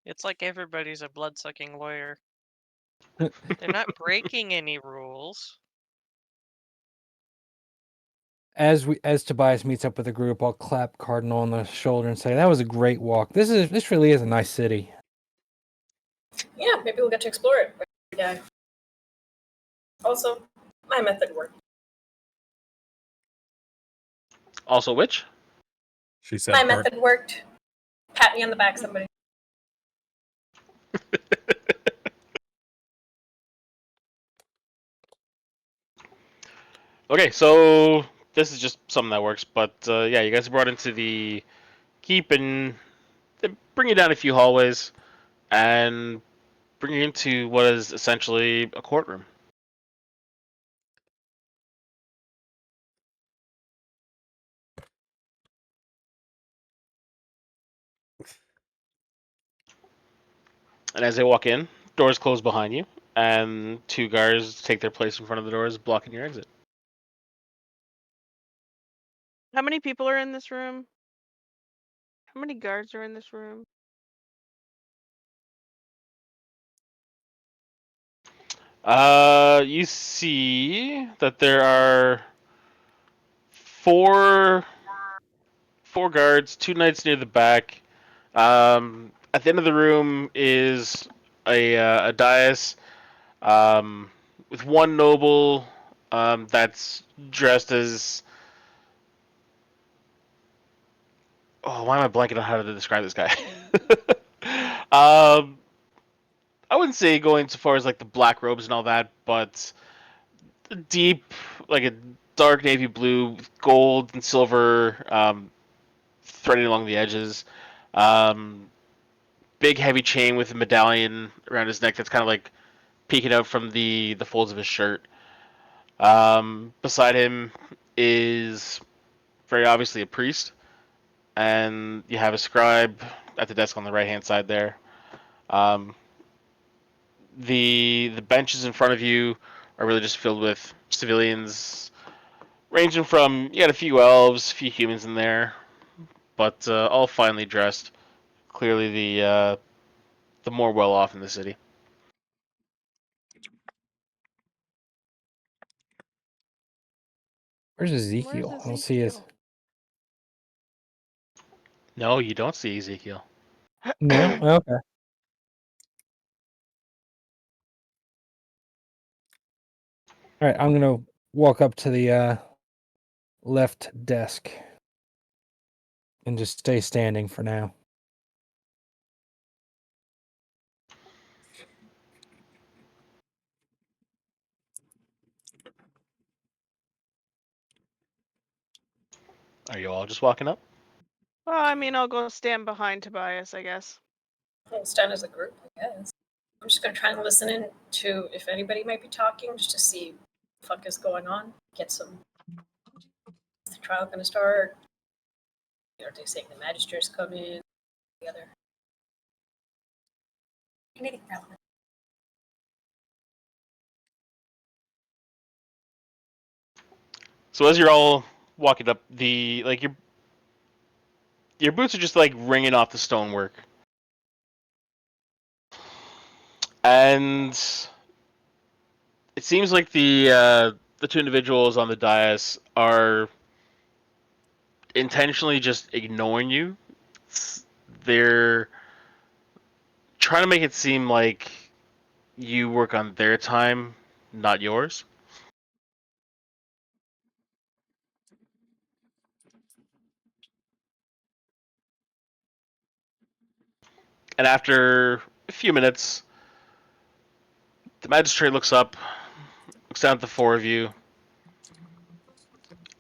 Speaker 3: It's like everybody's a blood-sucking lawyer. They're not breaking any rules.
Speaker 6: As Tobias meets up with the group, I'll clap Cardinal on the shoulder and say, "That was a great walk. This really is a nice city."
Speaker 5: yeah, maybe we'll get to explore it. Yeah. Also, my method worked.
Speaker 4: Also, which?
Speaker 1: She said,
Speaker 5: My method worked. Pat me on the back, somebody.
Speaker 4: Okay, so this is just something that works, but yeah, you guys are brought into the keep and they bring you down a few hallways and bring you into what is essentially a courtroom. And as they walk in, doors close behind you, and two guards take their place in front of the doors, blocking your exit.
Speaker 2: How many people are in this room? How many guards are in this room?
Speaker 4: You see that there are four guards, two knights near the back. At the end of the room is a dais with one noble that's dressed as. Oh, why am I blanking on how to describe this guy? um, I wouldn't say going so far as like the black robes and all that, but deep, like a dark navy blue, with gold and silver threading along the edges. Um, Big heavy chain with a medallion around his neck that's kind of like peeking out from the folds of his shirt. Beside him is very obviously a priest, and you have a scribe at the desk on the right hand side there. Um, the benches in front of you are really just filled with civilians, ranging from you got a few elves, a few humans in there, but all finely dressed. Clearly the more well off in the city.
Speaker 6: Where's
Speaker 2: Where's
Speaker 6: Ezekiel? I don't see his.
Speaker 2: Ezekiel?
Speaker 4: No, you don't see Ezekiel.
Speaker 6: No. Okay. All right. I'm gonna walk up to the left desk and just stay standing for now.
Speaker 4: Are you all just walking up?
Speaker 2: Well, I mean, I'll go stand behind Tobias, I guess.
Speaker 5: We'll stand as a group, I guess. I'm just gonna try and listen in to if anybody might be talking, just to see what the fuck is going on. Get some. Is the trial gonna start? Are they saying the magistrates come in? The other. Anything relevant?
Speaker 4: So as you're all walking up, the like your boots are just like ringing off the stonework, and it seems like the two individuals on the dais are intentionally just ignoring you. They're trying to make it seem like you work on their time, not yours. And after a few minutes, the magistrate looks up, looks down at the four of you,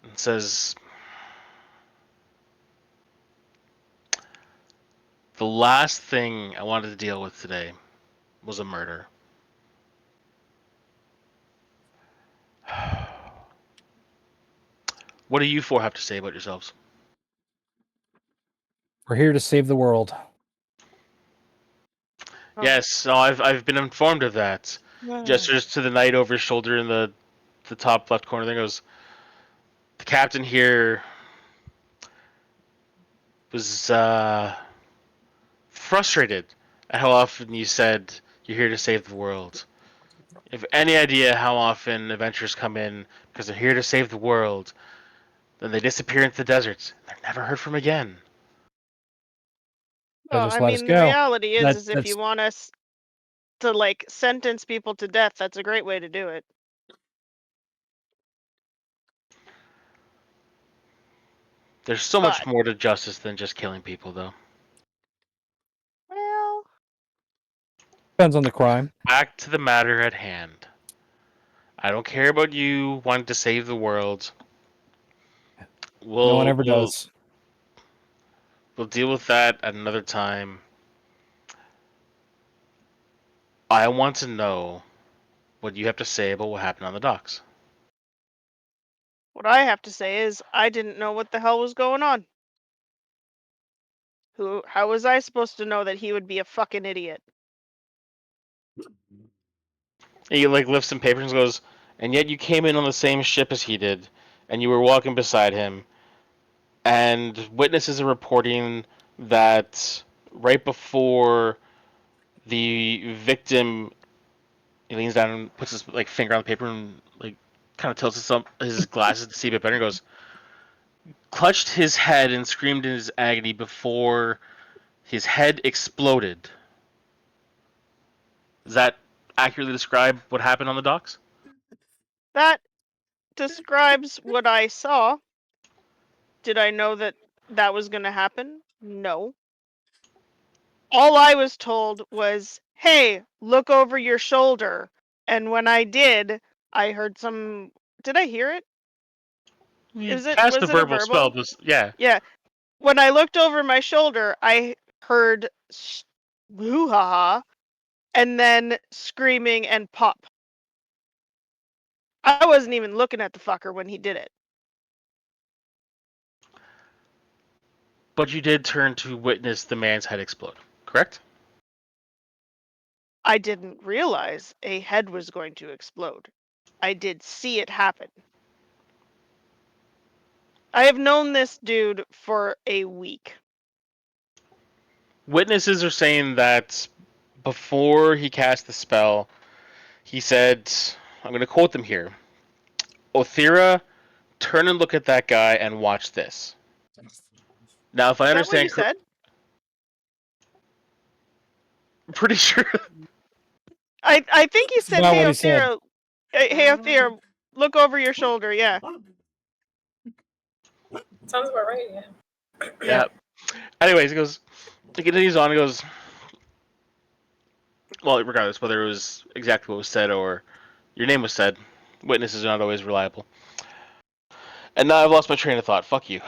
Speaker 4: and says, "The last thing I wanted to deal with today was a murder. What do you four have to say about yourselves?
Speaker 6: We're here to save the world.
Speaker 2: Oh.
Speaker 4: Yes, no, I've been informed of that. Gestures to the knight over his shoulder in the top left corner. There goes. The captain here was frustrated at how often you said you're here to save the world. If any idea how often adventurers come in because they're here to save the world, then they disappear into the deserts. They're never heard from again.
Speaker 6: They'll
Speaker 2: Well,
Speaker 6: just
Speaker 2: I
Speaker 6: let us
Speaker 2: mean, the
Speaker 6: go.
Speaker 2: reality is if
Speaker 6: That's
Speaker 2: you want us to like sentence people to death, that's a great way to do it.
Speaker 4: There's so much
Speaker 2: But
Speaker 4: more to justice than just killing people, though.
Speaker 2: well,
Speaker 6: depends on the crime.
Speaker 4: Back to the matter at hand. I don't care about you wanting to save the world.
Speaker 6: No one
Speaker 4: We'll
Speaker 6: ever
Speaker 4: we'll
Speaker 6: does.
Speaker 4: we'll deal with that at another time. I want to know what you have to say about what happened on the docks.
Speaker 2: what I have to say is I didn't know what the hell was going on. How was I supposed to know that he would be a fucking idiot?
Speaker 4: He like lifts some papers and goes, and yet you came in on the same ship as he did, and you were walking beside him, and witnesses are reporting that right before the victim, he leans down and puts his like finger on the paper and like kind of tilts his glasses to see a bit better and goes, clutched his head and screamed in his agony before his head exploded. Does that accurately describe what happened on the docks?
Speaker 2: That describes what I saw. Did I know that that was going to happen? No. All I was told was, "Hey, look over your shoulder." And when I did, I heard some. Did I hear it?
Speaker 4: You cast a
Speaker 2: Was it a
Speaker 4: verbal spell.
Speaker 2: verbal?
Speaker 4: Yeah.
Speaker 2: Yeah. When I looked over my shoulder, I heard hoo ha ha, and then screaming and pop. I wasn't even looking at the fucker when he did it.
Speaker 4: But you did turn to witness the man's head explode, correct?
Speaker 2: I didn't realize a head was going to explode. I did see it happen. I have known this dude for a week.
Speaker 4: Witnesses are saying that before he cast the spell, he said, I'm going to quote them here, Othira, turn and look at that guy and watch this. Now, if I
Speaker 2: Is that what he
Speaker 4: understand,
Speaker 2: said?
Speaker 4: I'm pretty sure.
Speaker 2: I think he
Speaker 6: That's
Speaker 2: said,
Speaker 6: about
Speaker 2: "Hey,
Speaker 6: what he said.
Speaker 2: Othira, hey, Othira, look over your shoulder." Yeah.
Speaker 5: Sounds about right, yeah.
Speaker 4: Yeah. Anyways, he continues on, he goes, well, regardless whether it was exactly what was said or your name was said, witnesses are not always reliable. And now I've lost my train of thought. Fuck you.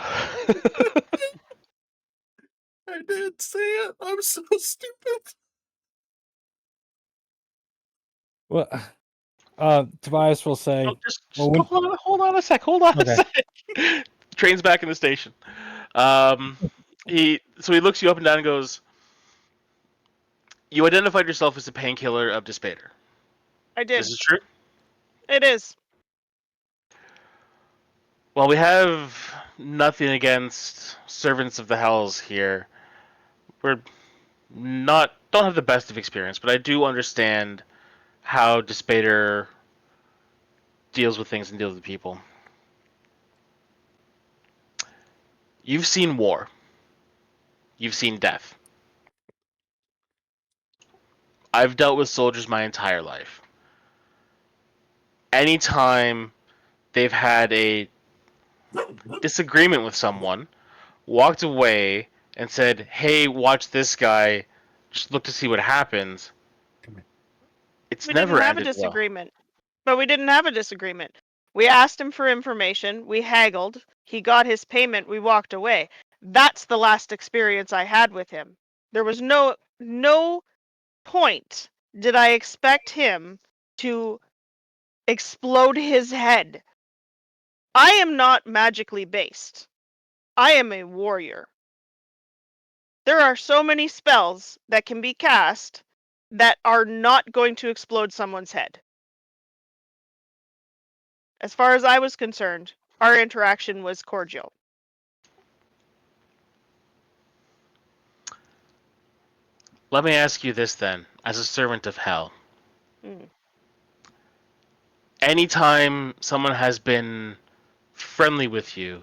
Speaker 1: I did say it. I'm so stupid.
Speaker 6: Well, Tobias will say,
Speaker 4: Just
Speaker 6: well, when,
Speaker 4: hold on a sec. Hold on a
Speaker 6: Okay.
Speaker 4: sec. Train's back in the station. He looks you up and down and goes, you identified yourself as the painkiller of Despater.
Speaker 2: I
Speaker 4: This
Speaker 2: did.
Speaker 4: is true?
Speaker 2: It is.
Speaker 4: Well, we have nothing against servants of the hells here. We're don't have the best of experience, but I do understand how Despater deals with things and deals with people. You've seen war. You've seen death. I've dealt with soldiers my entire life. Anytime they've had a disagreement with someone, walked away and said, "Hey, watch this guy. Just look to see what happens." It's
Speaker 2: We didn't
Speaker 4: never
Speaker 2: have a
Speaker 4: ended well.
Speaker 2: disagreement. But we didn't have a disagreement. We asked him for information. We haggled. He got his payment. We walked away. That's the last experience I had with him. There was no point did I expect him to explode his head. I am not magically based. I am a warrior. There are so many spells that can be cast that are not going to explode someone's head. As far as I was concerned, our interaction was cordial.
Speaker 4: Let me ask you this then, as a servant of hell.
Speaker 2: Mm.
Speaker 4: Anytime someone has been friendly with you,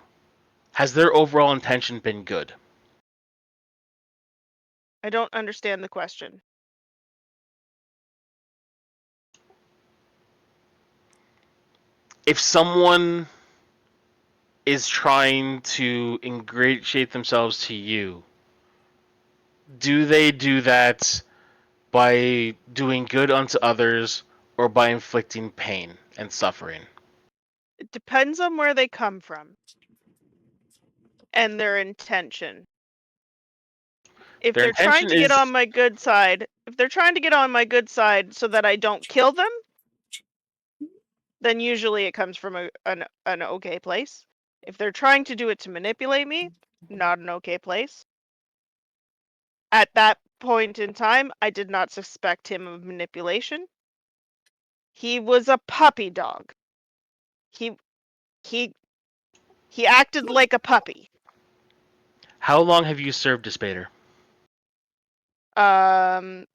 Speaker 4: has their overall intention been good?
Speaker 2: I don't understand the question.
Speaker 4: If someone is trying to ingratiate themselves to you, do they do that by doing good unto others or by inflicting pain and suffering?
Speaker 2: It depends on where they come from and their intention. If
Speaker 4: Their
Speaker 2: they're trying
Speaker 4: intention
Speaker 2: to get
Speaker 4: is
Speaker 2: on my good side, so that I don't kill them, then usually it comes from an okay place. If they're trying to do it to manipulate me, not an okay place. At that point in time, I did not suspect him of manipulation. He was a puppy dog. He he he acted like a puppy.
Speaker 4: how long have you served Despater?
Speaker 2: Um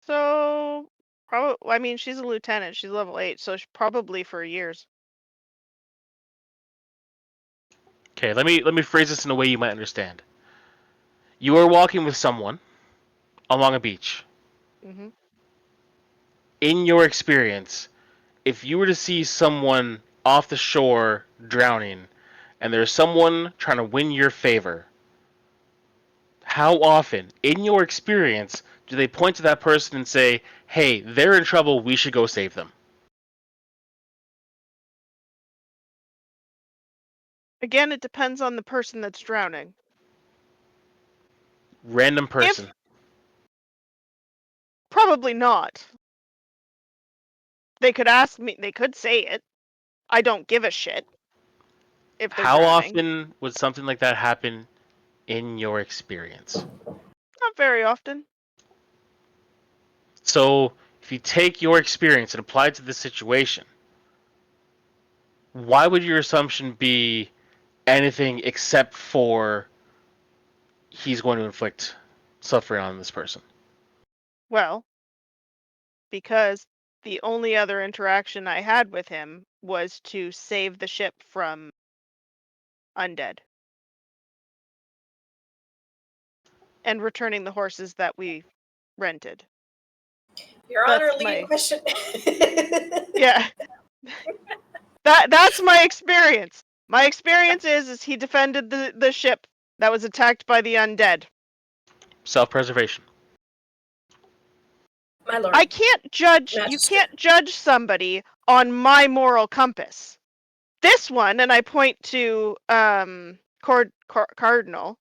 Speaker 2: so probably, I mean, she's a lieutenant. She's level 8, so probably for years.
Speaker 4: Okay, let me phrase this in a way you might understand. You are walking with someone along a beach.
Speaker 2: Mhm.
Speaker 4: In your experience, if you were to see someone off the shore drowning and there's someone trying to win your favor, how often, in your experience, do they point to that person and say, hey, they're in trouble, we should go save them?
Speaker 2: Again, it depends on the person that's drowning.
Speaker 4: Random person.
Speaker 2: If probably not. They could ask me, they could say it. I don't give a shit if they're
Speaker 4: How
Speaker 2: drowning.
Speaker 4: often would something like that happen in your experience?
Speaker 2: Not very often.
Speaker 4: So, if you take your experience and apply it to this situation, why would your assumption be anything except for he's going to inflict suffering on this person?
Speaker 2: Well, because the only other interaction I had with him was to save the ship from undead and returning the horses that we rented.
Speaker 5: Your
Speaker 2: That's
Speaker 5: Honor, leading
Speaker 2: my
Speaker 5: question.
Speaker 2: yeah. That's my experience. My experience is he defended the ship that was attacked by the undead.
Speaker 4: Self-preservation.
Speaker 5: My lord.
Speaker 2: I can't judge. You
Speaker 5: Magister.
Speaker 2: can't judge somebody on my moral compass. This one, and I point to Cardinal.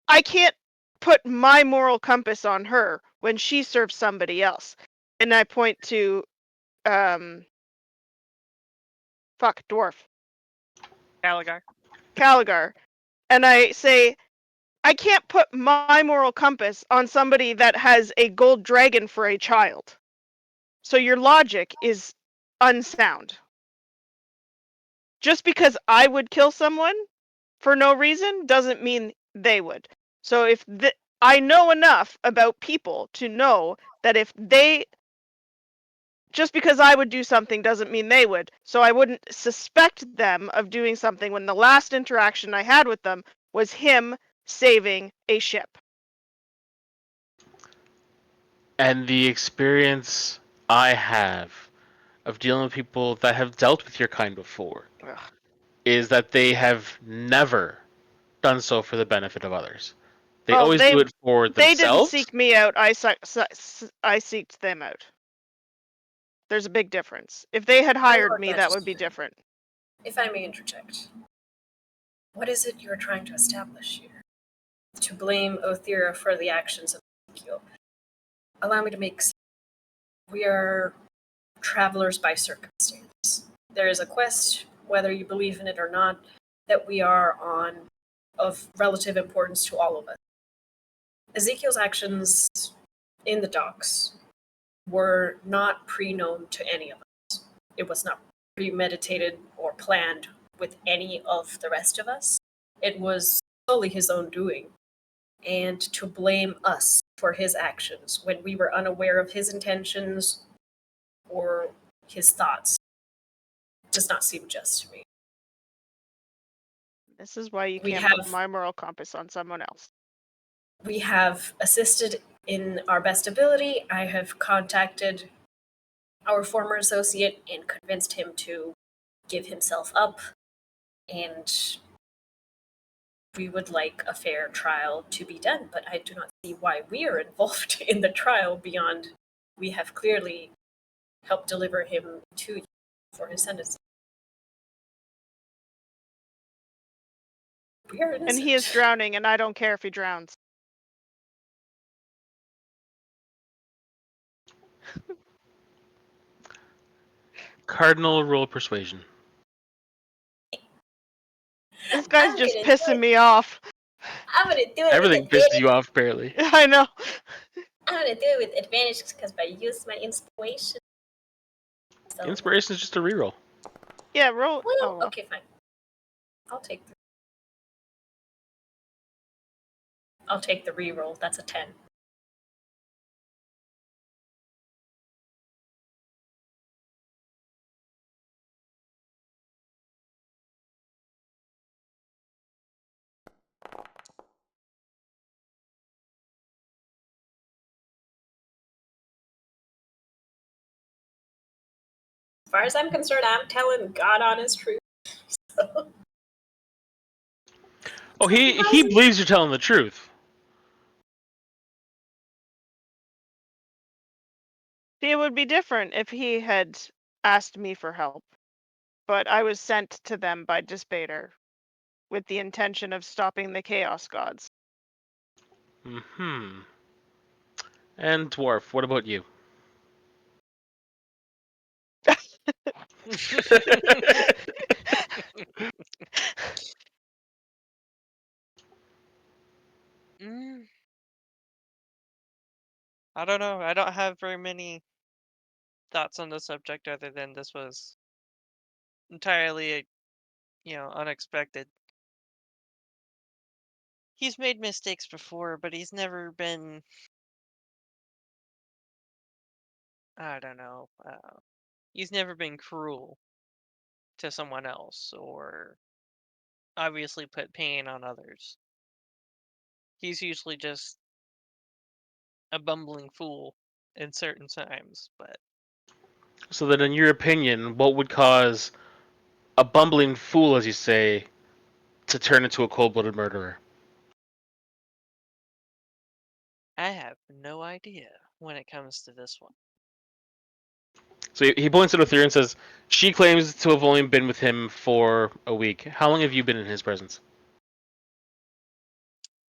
Speaker 2: I can't put my moral compass on her when she serves somebody else. And I point to dwarf Caligar, and I say I can't put my moral compass on somebody that has a gold dragon for a child. So your logic is unsound. Just because I would kill someone for no reason doesn't mean they would. So if I know enough about people to know that if they just because I would do something doesn't mean they would. So I wouldn't suspect them of doing something when the last interaction I had with them was him saving a ship.
Speaker 4: And the experience I have of dealing with people that have dealt with your kind before
Speaker 2: Ugh.
Speaker 4: is that they have never done so for the benefit of others. They
Speaker 2: Oh,
Speaker 4: always do it for
Speaker 2: they didn't
Speaker 4: themselves.
Speaker 2: seek me out. I seeked them out. There's a big difference. If they had
Speaker 5: My
Speaker 2: hired
Speaker 5: lord
Speaker 2: me, that would be
Speaker 5: Magister,
Speaker 2: different.
Speaker 5: if I may interject, what is it you're trying to establish here? To blame Othira for the actions of Ezekiel. Allow me to make sense. We are travelers by circumstance. there is a quest, whether you believe in it or not, that we are on of relative importance to all of us. Ezekiel's actions in the docks were not pre-known to any of us. It was not premeditated or planned with any of the rest of us. It was solely his own doing. And to blame us for his actions when we were unaware of his intentions or his thoughts does not seem just to me.
Speaker 2: This is why you
Speaker 5: We
Speaker 2: can't put
Speaker 5: have-
Speaker 2: my moral compass on someone else.
Speaker 5: We have assisted in our best ability. I have contacted our former associate and convinced him to give himself up, and we would like a fair trial to be done, but I do not see why we are involved in the trial beyond we have clearly helped deliver him to you for his sentence. We are innocent.
Speaker 2: And he is drowning, and I don't care if he drowns.
Speaker 4: Cardinal rule of persuasion.
Speaker 2: This guy's
Speaker 5: I'm
Speaker 2: just
Speaker 5: gonna
Speaker 2: pissing me off.
Speaker 5: I'm gonna do it
Speaker 4: Everything
Speaker 5: with
Speaker 4: pisses
Speaker 5: advantage.
Speaker 4: you off barely.
Speaker 2: I know.
Speaker 5: I'm gonna do it with advantage because I use my inspiration. So,
Speaker 4: Inspiration is just a reroll.
Speaker 2: Yeah, roll.
Speaker 5: well,
Speaker 2: Oh, well.
Speaker 5: okay, fine. I'll take the reroll. That's a 10. As far as I'm concerned, I'm telling God honest truth. So,
Speaker 4: Oh, he believes you're telling the truth.
Speaker 2: See, it would be different if he had asked me for help. But I was sent to them by Dispater with the intention of stopping the Chaos Gods.
Speaker 4: Hmm. And Dwarf, what about you?
Speaker 3: I don't know. I don't have very many thoughts on the subject other than this was entirely, unexpected. He's made mistakes before, but he's never been, I don't know, he's never been cruel to someone else or obviously put pain on others. He's usually just a bumbling fool in certain times, but
Speaker 4: So then, in your opinion, what would cause a bumbling fool, as you say, to turn into a cold-blooded murderer?
Speaker 3: I have no idea when it comes to this one.
Speaker 4: So he points at Othir and says, she claims to have only been with him for a week. How long have you been in his presence?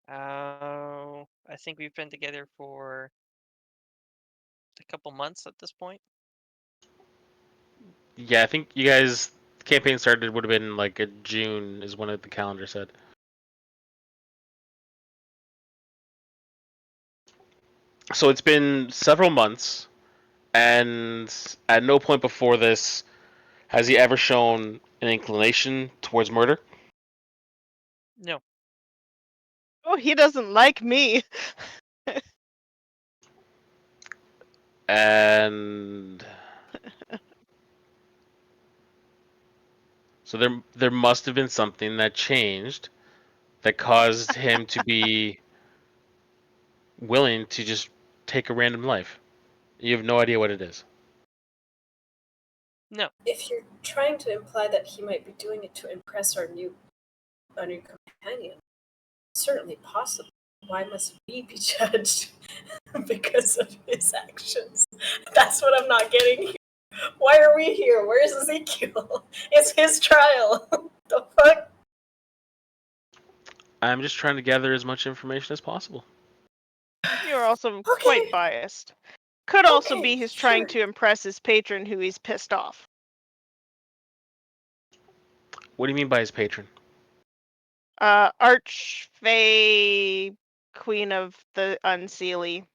Speaker 3: I think we've been together for a couple months at this point.
Speaker 4: Yeah, I think you guys' campaign started would have been like a June is when the calendar said. So it's been several months, and at no point before this has he ever shown an inclination towards murder.
Speaker 3: No.
Speaker 2: Oh, he doesn't like me.
Speaker 4: And so there must have been something that changed that caused him to be willing to just take a random life. You have no idea what it is.
Speaker 3: No.
Speaker 5: if you're trying to imply that he might be doing it to impress our new companion, certainly possible. Why must we be judged because of his actions? That's what I'm not getting here. Why are we here? Where's Ezekiel? It's his trial. The fuck?
Speaker 4: I'm just trying to gather as much information as possible.
Speaker 2: You're also
Speaker 5: Okay.
Speaker 2: quite biased. Could also
Speaker 5: Okay,
Speaker 2: be he's trying
Speaker 5: sure.
Speaker 2: to impress his patron who he's pissed off.
Speaker 4: What do you mean by his patron?
Speaker 2: Archfey, Queen of the Unseelie.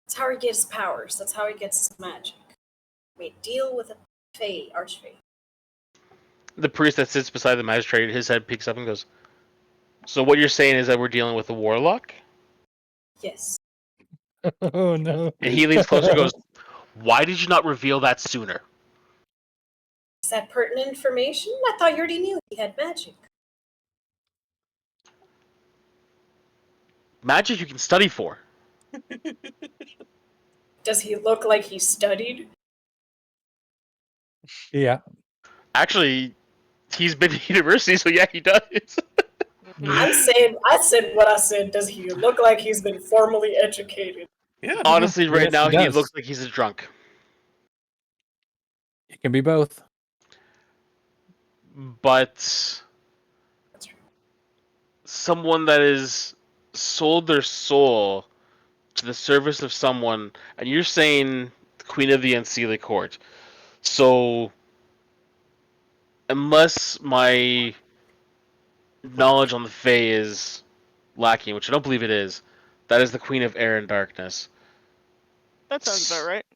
Speaker 5: That's how he gets his powers. That's how he gets his magic. We deal with a Fae, Archfey.
Speaker 4: The priest that sits beside the magistrate, his head peeks up and goes, "So what you're saying is that we're dealing with a warlock?"
Speaker 5: Yes.
Speaker 6: Oh no!
Speaker 4: And he leans closer and goes, "Why did you not reveal that sooner?"
Speaker 5: Is that pertinent information? I thought you already knew he had magic.
Speaker 4: Magic you can study for.
Speaker 5: Does he look like he studied?
Speaker 6: Yeah.
Speaker 4: Actually, he's been to university, so yeah, he does.
Speaker 5: I said what I said. Does he look like he's been formally educated?
Speaker 1: Yeah.
Speaker 4: Honestly, right
Speaker 6: Yes,
Speaker 4: now
Speaker 6: he
Speaker 4: he
Speaker 6: does.
Speaker 4: looks like he's a drunk.
Speaker 6: It can be both.
Speaker 4: But someone that has sold their soul to the service of someone, and you're saying the Queen of the Unseelie Court. So, unless my knowledge on the Fae is lacking, which I don't believe it is, that is the Queen of Air and Darkness.
Speaker 2: That sounds about right.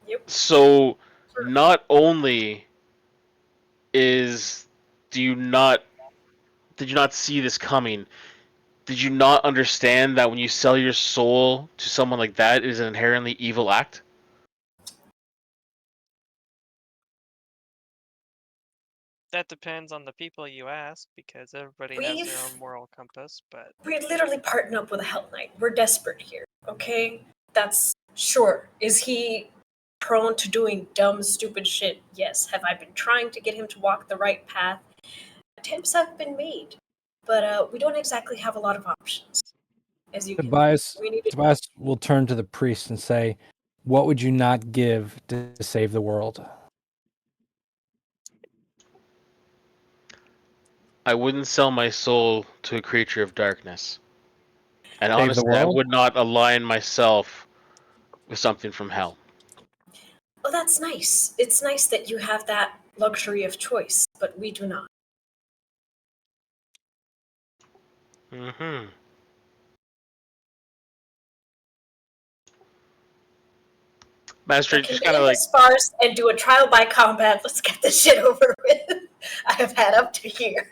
Speaker 5: Yep.
Speaker 4: So, not only is do you not did you not see this coming? Did you not understand that when you sell your soul to someone like that, it is an inherently evil act?
Speaker 3: That depends on the people you ask, because everybody has their own moral compass. But
Speaker 5: We literally partnered up with a Hell Knight. We're desperate here, okay? That's sure. Is he prone to doing dumb, stupid shit? Yes. Have I been trying to get him to walk the right path? Attempts have been made, but we don't exactly have a lot of options. As you can,
Speaker 6: Tobias,
Speaker 5: we need to.
Speaker 6: Tobias will turn to the priest and say, "What would you not give to save the world?"
Speaker 4: I wouldn't sell my soul to a creature of darkness. And
Speaker 6: Save the
Speaker 4: honestly, I
Speaker 6: world?
Speaker 4: would not align myself with something from hell.
Speaker 5: Oh, that's nice. It's nice that you have that luxury of choice, but we do not.
Speaker 4: Mm-hmm.
Speaker 5: I
Speaker 4: Magistrate
Speaker 5: can
Speaker 4: just
Speaker 5: get
Speaker 4: kind of
Speaker 5: into
Speaker 4: like,
Speaker 5: spars and do a trial by combat. Let's get this shit over with. I have had up to here.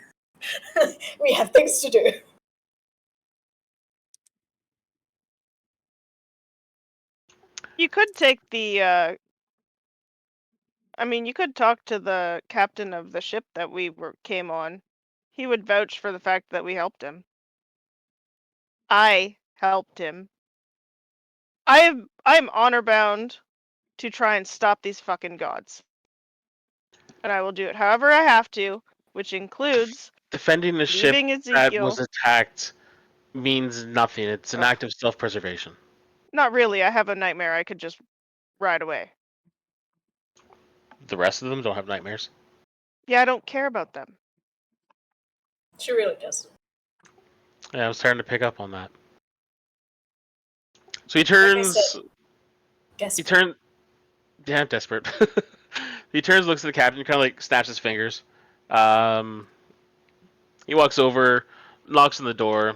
Speaker 5: We have things to do.
Speaker 2: You could take the. I mean, you could talk to the captain of the ship that came on. He would vouch for the fact that we helped him. I helped him. I'm honor bound to try and stop these fucking gods. And I will do it however I have to, which includes
Speaker 4: defending a ship
Speaker 2: leaving
Speaker 4: that
Speaker 2: Ezekiel.
Speaker 4: was attacked means nothing. It's an
Speaker 2: Ugh.
Speaker 4: act of self-preservation.
Speaker 2: Not really. I have a nightmare. I could just ride away.
Speaker 4: The rest of them don't have nightmares.
Speaker 2: Yeah, I don't care about them.
Speaker 5: She really does.
Speaker 4: Yeah, I was starting to pick up on that. So he
Speaker 5: Like I
Speaker 4: turns.
Speaker 5: said,
Speaker 4: He
Speaker 5: desperate.
Speaker 4: turns. Yeah, I'm desperate. He turns, looks at the captain, kind of like snaps his fingers. Um, he walks over, knocks on the door,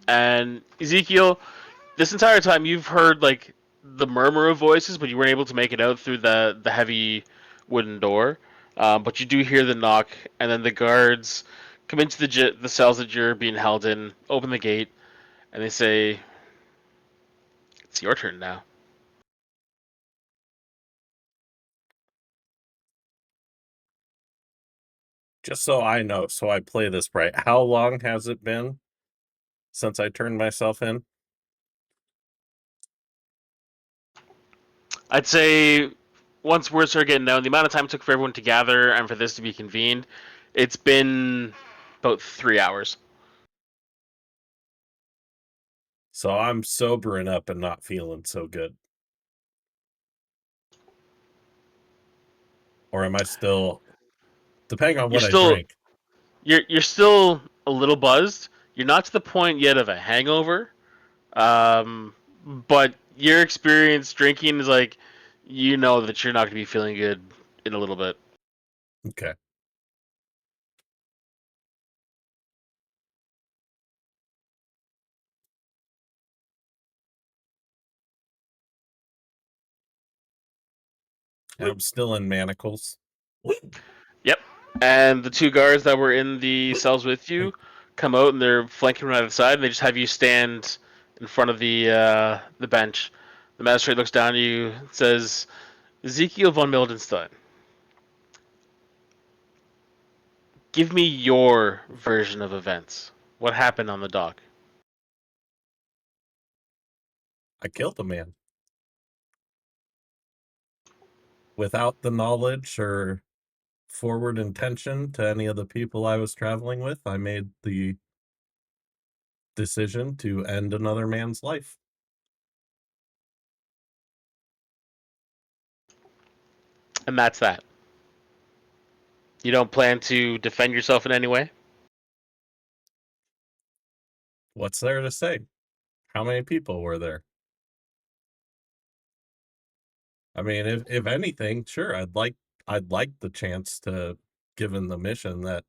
Speaker 4: and Ezekiel, this entire time you've heard like the murmur of voices, but you weren't able to make it out through the heavy wooden door. But you do hear the knock, and then the guards come into the cells that you're being held in, open the gate, and they say, "It's your turn now."
Speaker 1: Just so I know, so I play this right. How long has it been since I turned myself in?
Speaker 4: I'd say once words started getting known, the amount of time it took for everyone to gather and for this to be convened, it's been about 3 hours.
Speaker 1: So I'm sobering up and not feeling so good. Or am I still, depending on what I drink?
Speaker 4: You're still a little buzzed. You're not to the point yet of a hangover, but your experience drinking is like, you know that you're not going to be feeling good in a little bit.
Speaker 1: Okay. I'm still in manacles.
Speaker 4: Yep. And the two guards that were in the cells with you come out and they're flanking right outside, and they just have you stand in front of the bench. The magistrate looks down at you and says, Ezekiel von Mildenstein, give me your version of events. What happened on the dock?
Speaker 1: I killed a man. Without the knowledge or forward intention to any of the people I was traveling with, I made the decision to end another man's life.
Speaker 4: And that's that. You don't plan to defend yourself in any way?
Speaker 1: What's there to say? How many people were there? I mean, if anything, sure, I'd like the chance to, given the mission that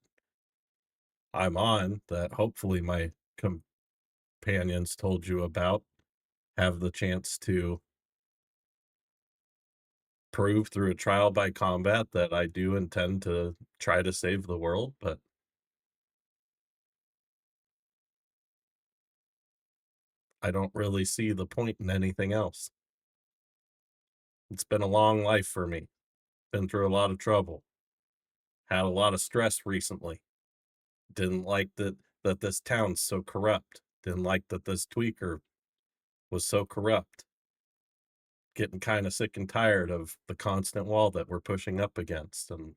Speaker 1: I'm on, that hopefully my companions told you about, have the chance to prove through a trial by combat that I do intend to try to save the world, but I don't really see the point in anything else. It's been a long life for me. Been through a lot of trouble. Had a lot of stress recently. Didn't like that this town's so corrupt. Didn't like that this tweaker was so corrupt. Getting kind of sick and tired of the constant wall that we're pushing up against, and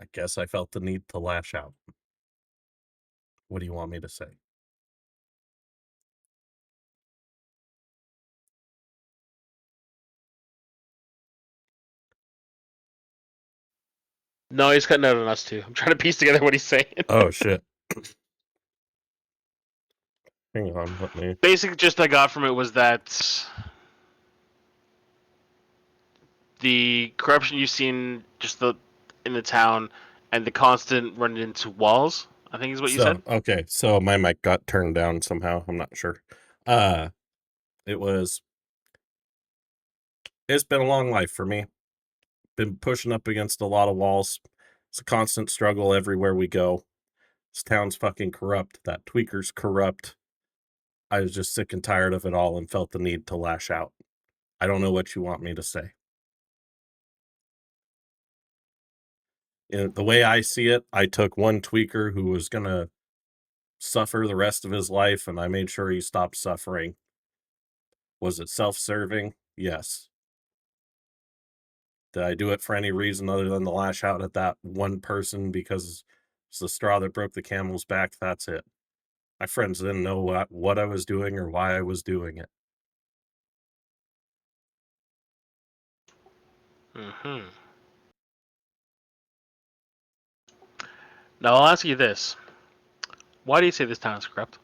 Speaker 1: I guess I felt the need to lash out. What do you want me to say?
Speaker 4: No, he's cutting out on us too. I'm trying to piece together what he's saying.
Speaker 1: Oh, shit. Hang on, let me...
Speaker 4: Basic gist I got from it was that the corruption you've seen in the town and the constant running into walls, I think is what you said.
Speaker 1: Okay, so my mic got turned down somehow. I'm not sure. It's been a long life for me. Been pushing up against a lot of walls. It's a constant struggle everywhere we go. This town's fucking corrupt. That tweaker's corrupt. I was just sick and tired of it all and felt the need to lash out. I don't know what you want me to say. The way I see it, I took one tweaker who was going to suffer the rest of his life, and I made sure he stopped suffering. Was it self-serving? Yes. Did I do it for any reason other than to lash out at that one person because it's the straw that broke the camel's back? That's it. My friends didn't know what I was doing or why I was doing it.
Speaker 4: Mm-hmm. Now I'll ask you this: why do you say this town is corrupt?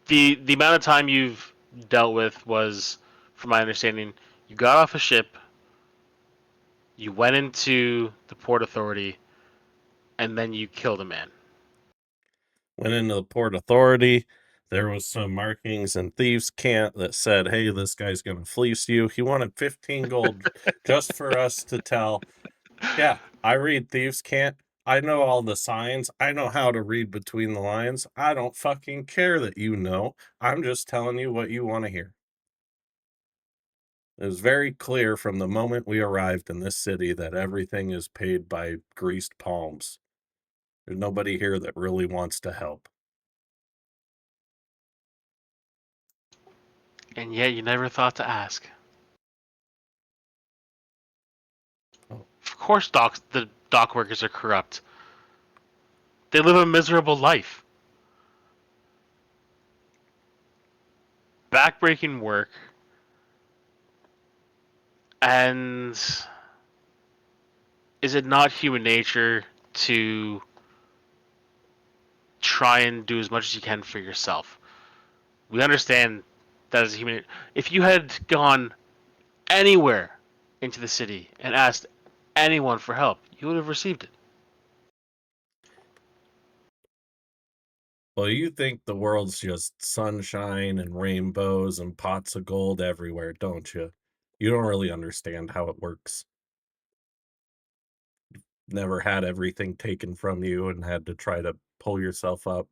Speaker 4: The amount of time you've dealt with was, from my understanding, you got off a ship, you went into the port authority, and then you killed a man.
Speaker 1: Went into the port authority. There was some markings in Thieves' Cant that said, hey, this guy's going to fleece you. He wanted 15 gold just for us to tell. Yeah, I read Thieves' Cant. I know all the signs. I know how to read between the lines. I don't fucking care that you know. I'm just telling you what you want to hear. It was very clear from the moment we arrived in this city that everything is paid by greased palms. There's nobody here that really wants to help.
Speaker 4: And yet you never thought to ask.
Speaker 1: Oh.
Speaker 4: Of course the dock workers are corrupt. They live a miserable life. Backbreaking work. And is it not human nature to try and do as much as you can for yourself? We understand that as a human. If you had gone anywhere into the city and asked anyone for help, you would have received it.
Speaker 1: Well, you think the world's just sunshine and rainbows and pots of gold everywhere, don't you? You don't really understand how it works. Never had everything taken from you and had to try to pull yourself up.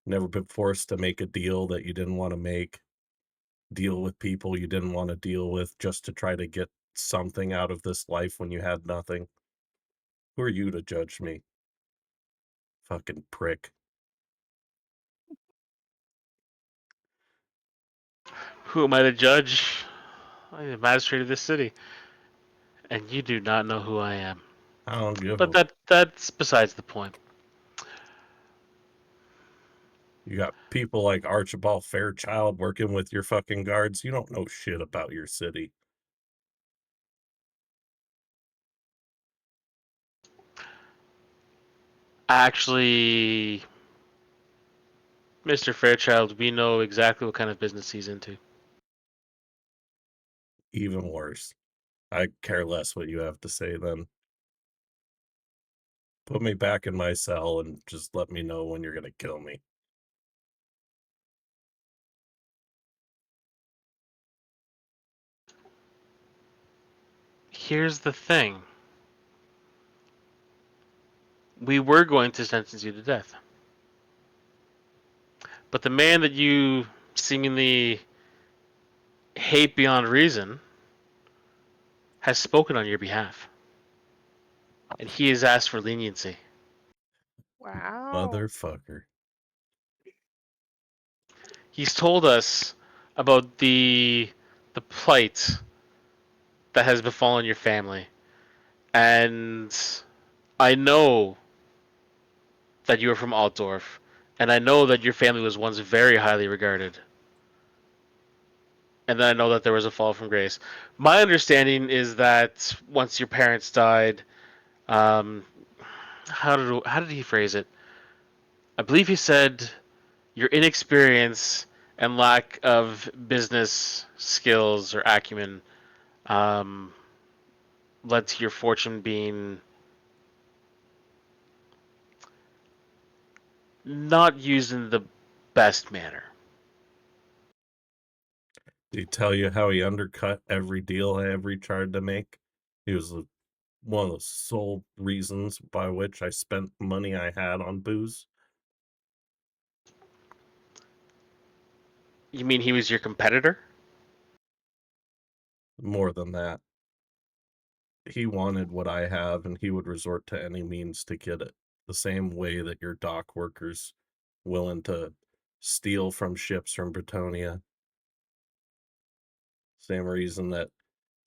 Speaker 1: Never been forced to make a deal that you didn't want to make. Deal with people you didn't want to deal with just to try to get something out of this life when you had nothing. Who are you to judge me? Fucking prick.
Speaker 4: Who am I to judge? I'm the magistrate of this city, and you do not know who I am.
Speaker 1: I don't give
Speaker 4: But
Speaker 1: a.
Speaker 4: that's besides the point.
Speaker 1: You got people like Archibald Fairchild working with your fucking guards. You don't know shit about your city.
Speaker 4: Actually, Mr. Fairchild, we know exactly what kind of business he's into.
Speaker 1: Even worse. I care less what you have to say then. Put me back in my cell and just let me know when you're gonna kill me.
Speaker 4: Here's the thing. We were going to sentence you to death. But the man that you seemingly hate beyond reason has spoken on your behalf. And he has asked for leniency.
Speaker 2: Wow.
Speaker 1: Motherfucker.
Speaker 4: He's told us about the plight that has befallen your family. And I know that you are from Altdorf, and I know that your family was once very highly regarded. And then I know that there was a fall from grace. My understanding is that once your parents died, um, how did he phrase it? I believe he said your inexperience and lack of business skills or acumen um, led to your fortune being not used in the best manner.
Speaker 1: Did he tell you how he undercut every deal I ever tried to make? He was one of the sole reasons by which I spent money I had on booze.
Speaker 4: You mean he was your competitor?
Speaker 1: More than that. He wanted what I have, and he would resort to any means to get it. The same way that your dock workers willing to steal from ships from Bretonia. Same reason that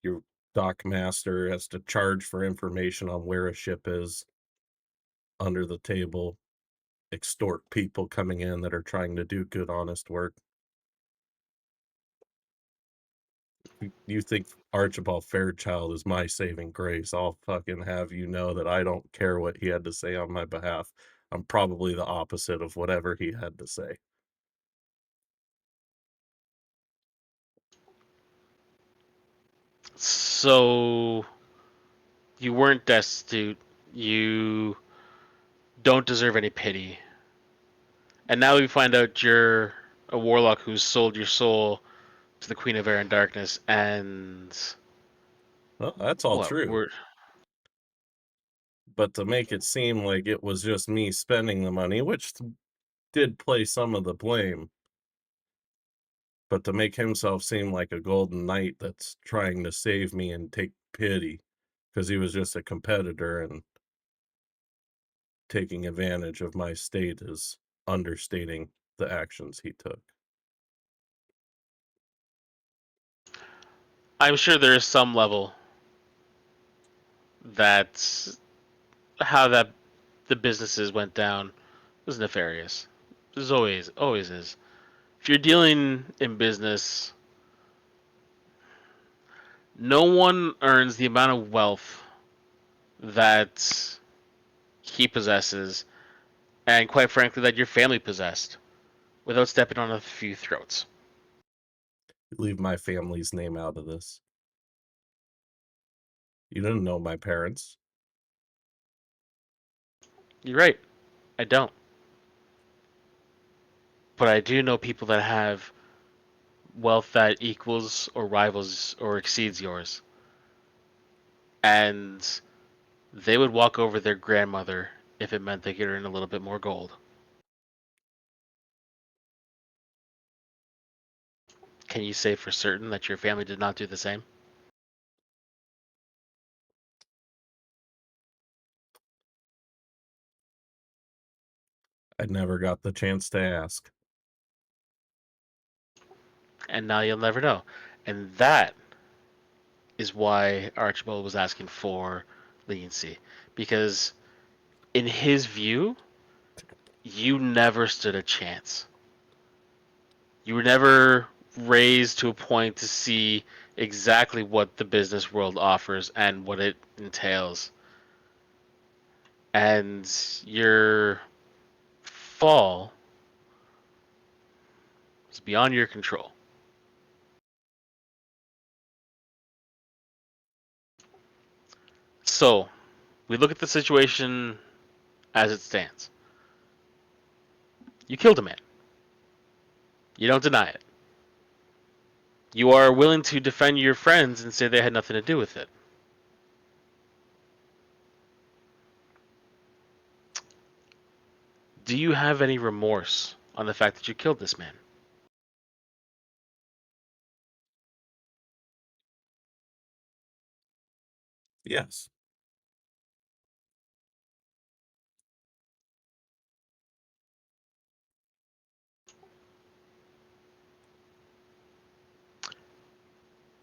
Speaker 1: your dock master has to charge for information on where a ship is under the table, extort people coming in that are trying to do good, honest work. You think Archibald Fairchild is my saving grace? I'll fucking have you know that I don't care what he had to say on my behalf. I'm probably the opposite of whatever he had to say.
Speaker 4: So you weren't destitute. You don't deserve any pity. And now we find out you're a warlock who's sold your soul to the Queen of Air and Darkness, and
Speaker 1: Well, that's all
Speaker 4: what?
Speaker 1: true. But to make it seem like it was just me spending the money, which did play some of the blame, but to make himself seem like a golden knight that's trying to save me and take pity because he was just a competitor and taking advantage of my state is understating the actions he took.
Speaker 4: I'm sure there is some level that how that the businesses went down was nefarious. There's always is. If you're dealing in business, no one earns the amount of wealth that he possesses, and quite frankly, that your family possessed, without stepping on a few throats.
Speaker 1: Leave my family's name out of this. You didn't know my parents.
Speaker 4: You're right. I don't. But I do know people that have wealth that equals or rivals or exceeds yours. And they would walk over their grandmother if it meant they could earn a little bit more gold. Can you say for certain that your family did not do the same?
Speaker 1: I never got the chance to ask.
Speaker 4: And now you'll never know. And that is why Archibald was asking for leniency. Because in his view, you never stood a chance. You were never raised to a point to see exactly what the business world offers and what it entails. And your fall is beyond your control. So, we look at the situation as it stands. You killed a man. You don't deny it. You are willing to defend your friends and say they had nothing to do with it. Do you have any remorse on the fact that you killed this man?
Speaker 1: Yes.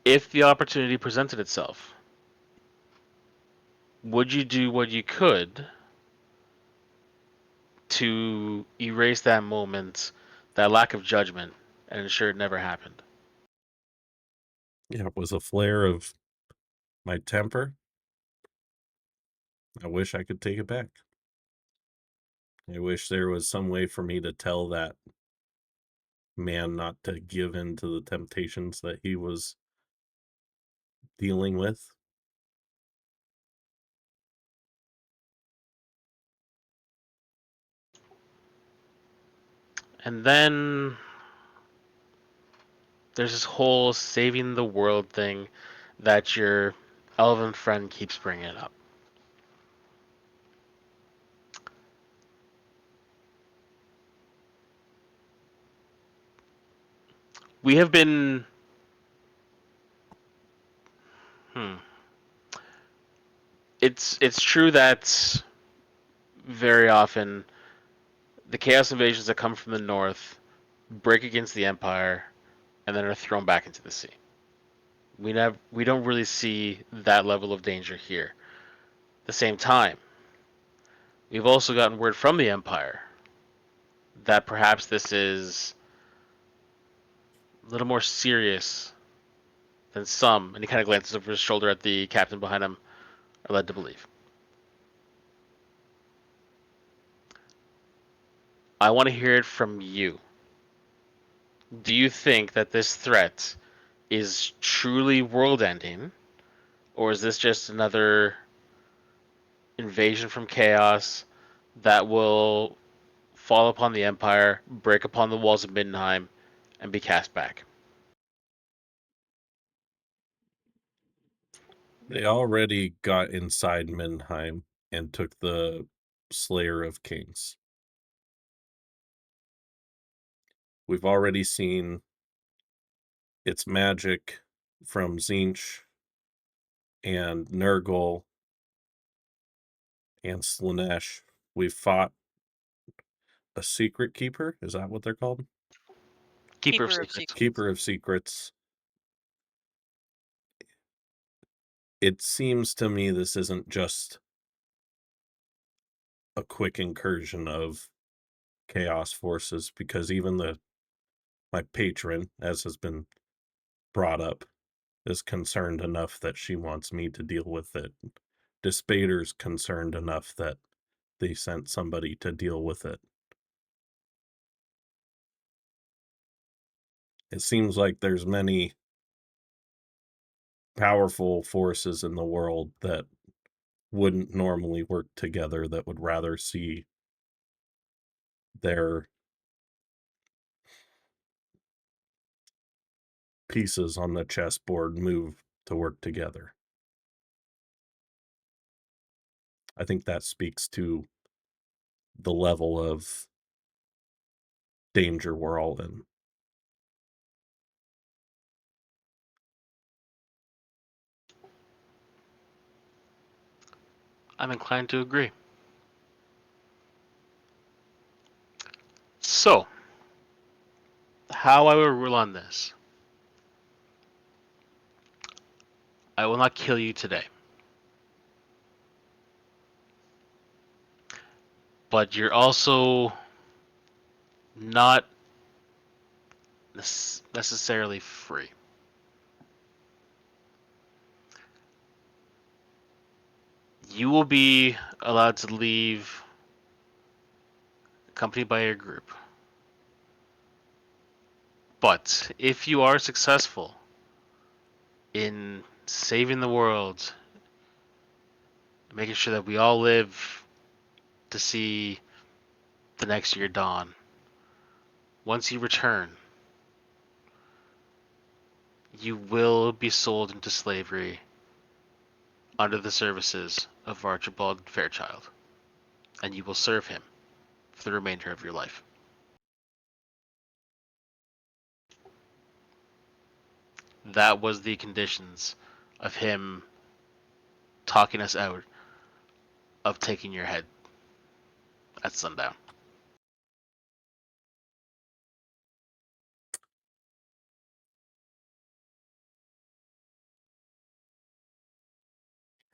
Speaker 4: If the opportunity presented itself, would you do what you could to erase that moment, that lack of judgment, and ensure it never happened?
Speaker 1: Yeah, it was a flare of my temper. I wish I could take it back. I wish there was some way for me to tell that man not to give in to the temptations that he was dealing with.
Speaker 4: And then there's this whole saving the world thing that your elven friend keeps bringing up. We have been. Hmm. It's true that very often the chaos invasions that come from the north break against the empire and then are thrown back into the sea. We don't really see that level of danger here. At the same time, we've also gotten word from the empire that perhaps this is a little more serious than some, and he kind of glances over his shoulder at the captain behind him, are led to believe. I want to hear it from you. Do you think that this threat is truly world ending, or is this just another invasion from chaos that will fall upon the Empire, break upon the walls of Middenheim, and be cast back?
Speaker 1: They already got inside Middenheim and took the Slayer of Kings. We've already seen its magic from Zinch and Nurgle and Slanesh. We've fought a secret keeper. Is that what they're called?
Speaker 4: Keeper of
Speaker 3: Keeper of
Speaker 4: Secrets.
Speaker 1: Keeper of secrets. It seems to me this isn't just a quick incursion of chaos forces, because even my patron, as has been brought up, is concerned enough that she wants me to deal with it. Despader's concerned enough that they sent somebody to deal with it. It seems like there's many powerful forces in the world that wouldn't normally work together, that would rather see their pieces on the chessboard move to work together. I think that speaks to the level of danger we're all in.
Speaker 4: I'm inclined to agree. So, how I will rule on this. I will not kill you today. But you're also not necessarily free. You will be allowed to leave accompanied by your group. But if you are successful in saving the world, making sure that we all live to see the next year dawn, once you return, you will be sold into slavery under the services of Archibald Fairchild, and you will serve him for the remainder of your life. That was the conditions of him talking us out of taking your head at sundown.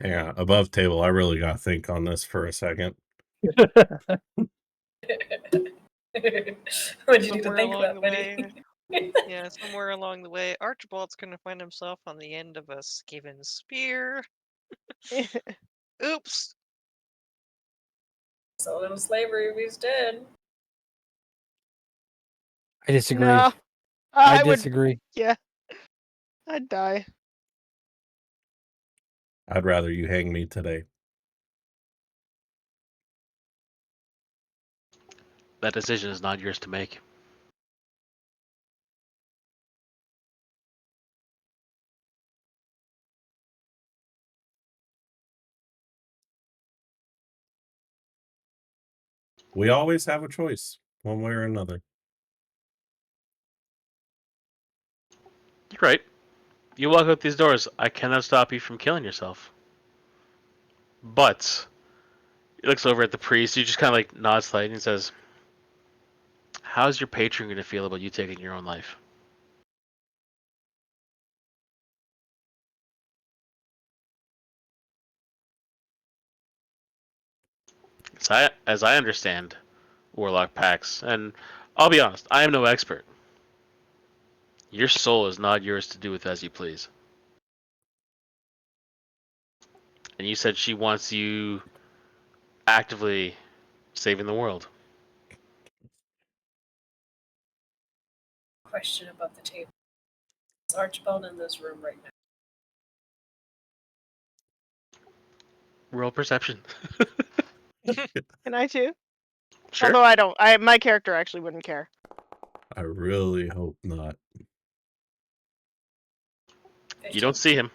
Speaker 1: Yeah, above table, I really got to think on this for a second.
Speaker 5: What did you need to
Speaker 3: Somewhere
Speaker 5: think
Speaker 3: along
Speaker 5: about,
Speaker 3: the
Speaker 5: buddy?
Speaker 3: way, yeah, somewhere along the way, Archibald's gonna find himself on the end of a Skaven spear. Oops.
Speaker 5: Sold into slavery, he's dead.
Speaker 6: I disagree.
Speaker 2: No,
Speaker 6: I
Speaker 2: would.
Speaker 6: disagree.
Speaker 2: Yeah, I'd die.
Speaker 1: I'd rather you hang me today.
Speaker 4: That decision is not yours to make.
Speaker 1: We always have a choice, one way or another.
Speaker 4: You're right. You walk out these doors, I cannot stop you from killing yourself. But he looks over at the priest, he just kind of like nods slightly and says, how's your patron going to feel about you taking your own life? As I understand Warlock pacts, and I'll be honest, I am no expert. Your soul is not yours to do with as you please. And you said she wants you actively saving the world.
Speaker 5: Question above the table. Is Archibald in this room right now?
Speaker 4: Roll perception.
Speaker 2: Can I too?
Speaker 4: Sure.
Speaker 2: Although I don't. My character actually wouldn't care.
Speaker 1: I really hope not.
Speaker 4: You don't see him.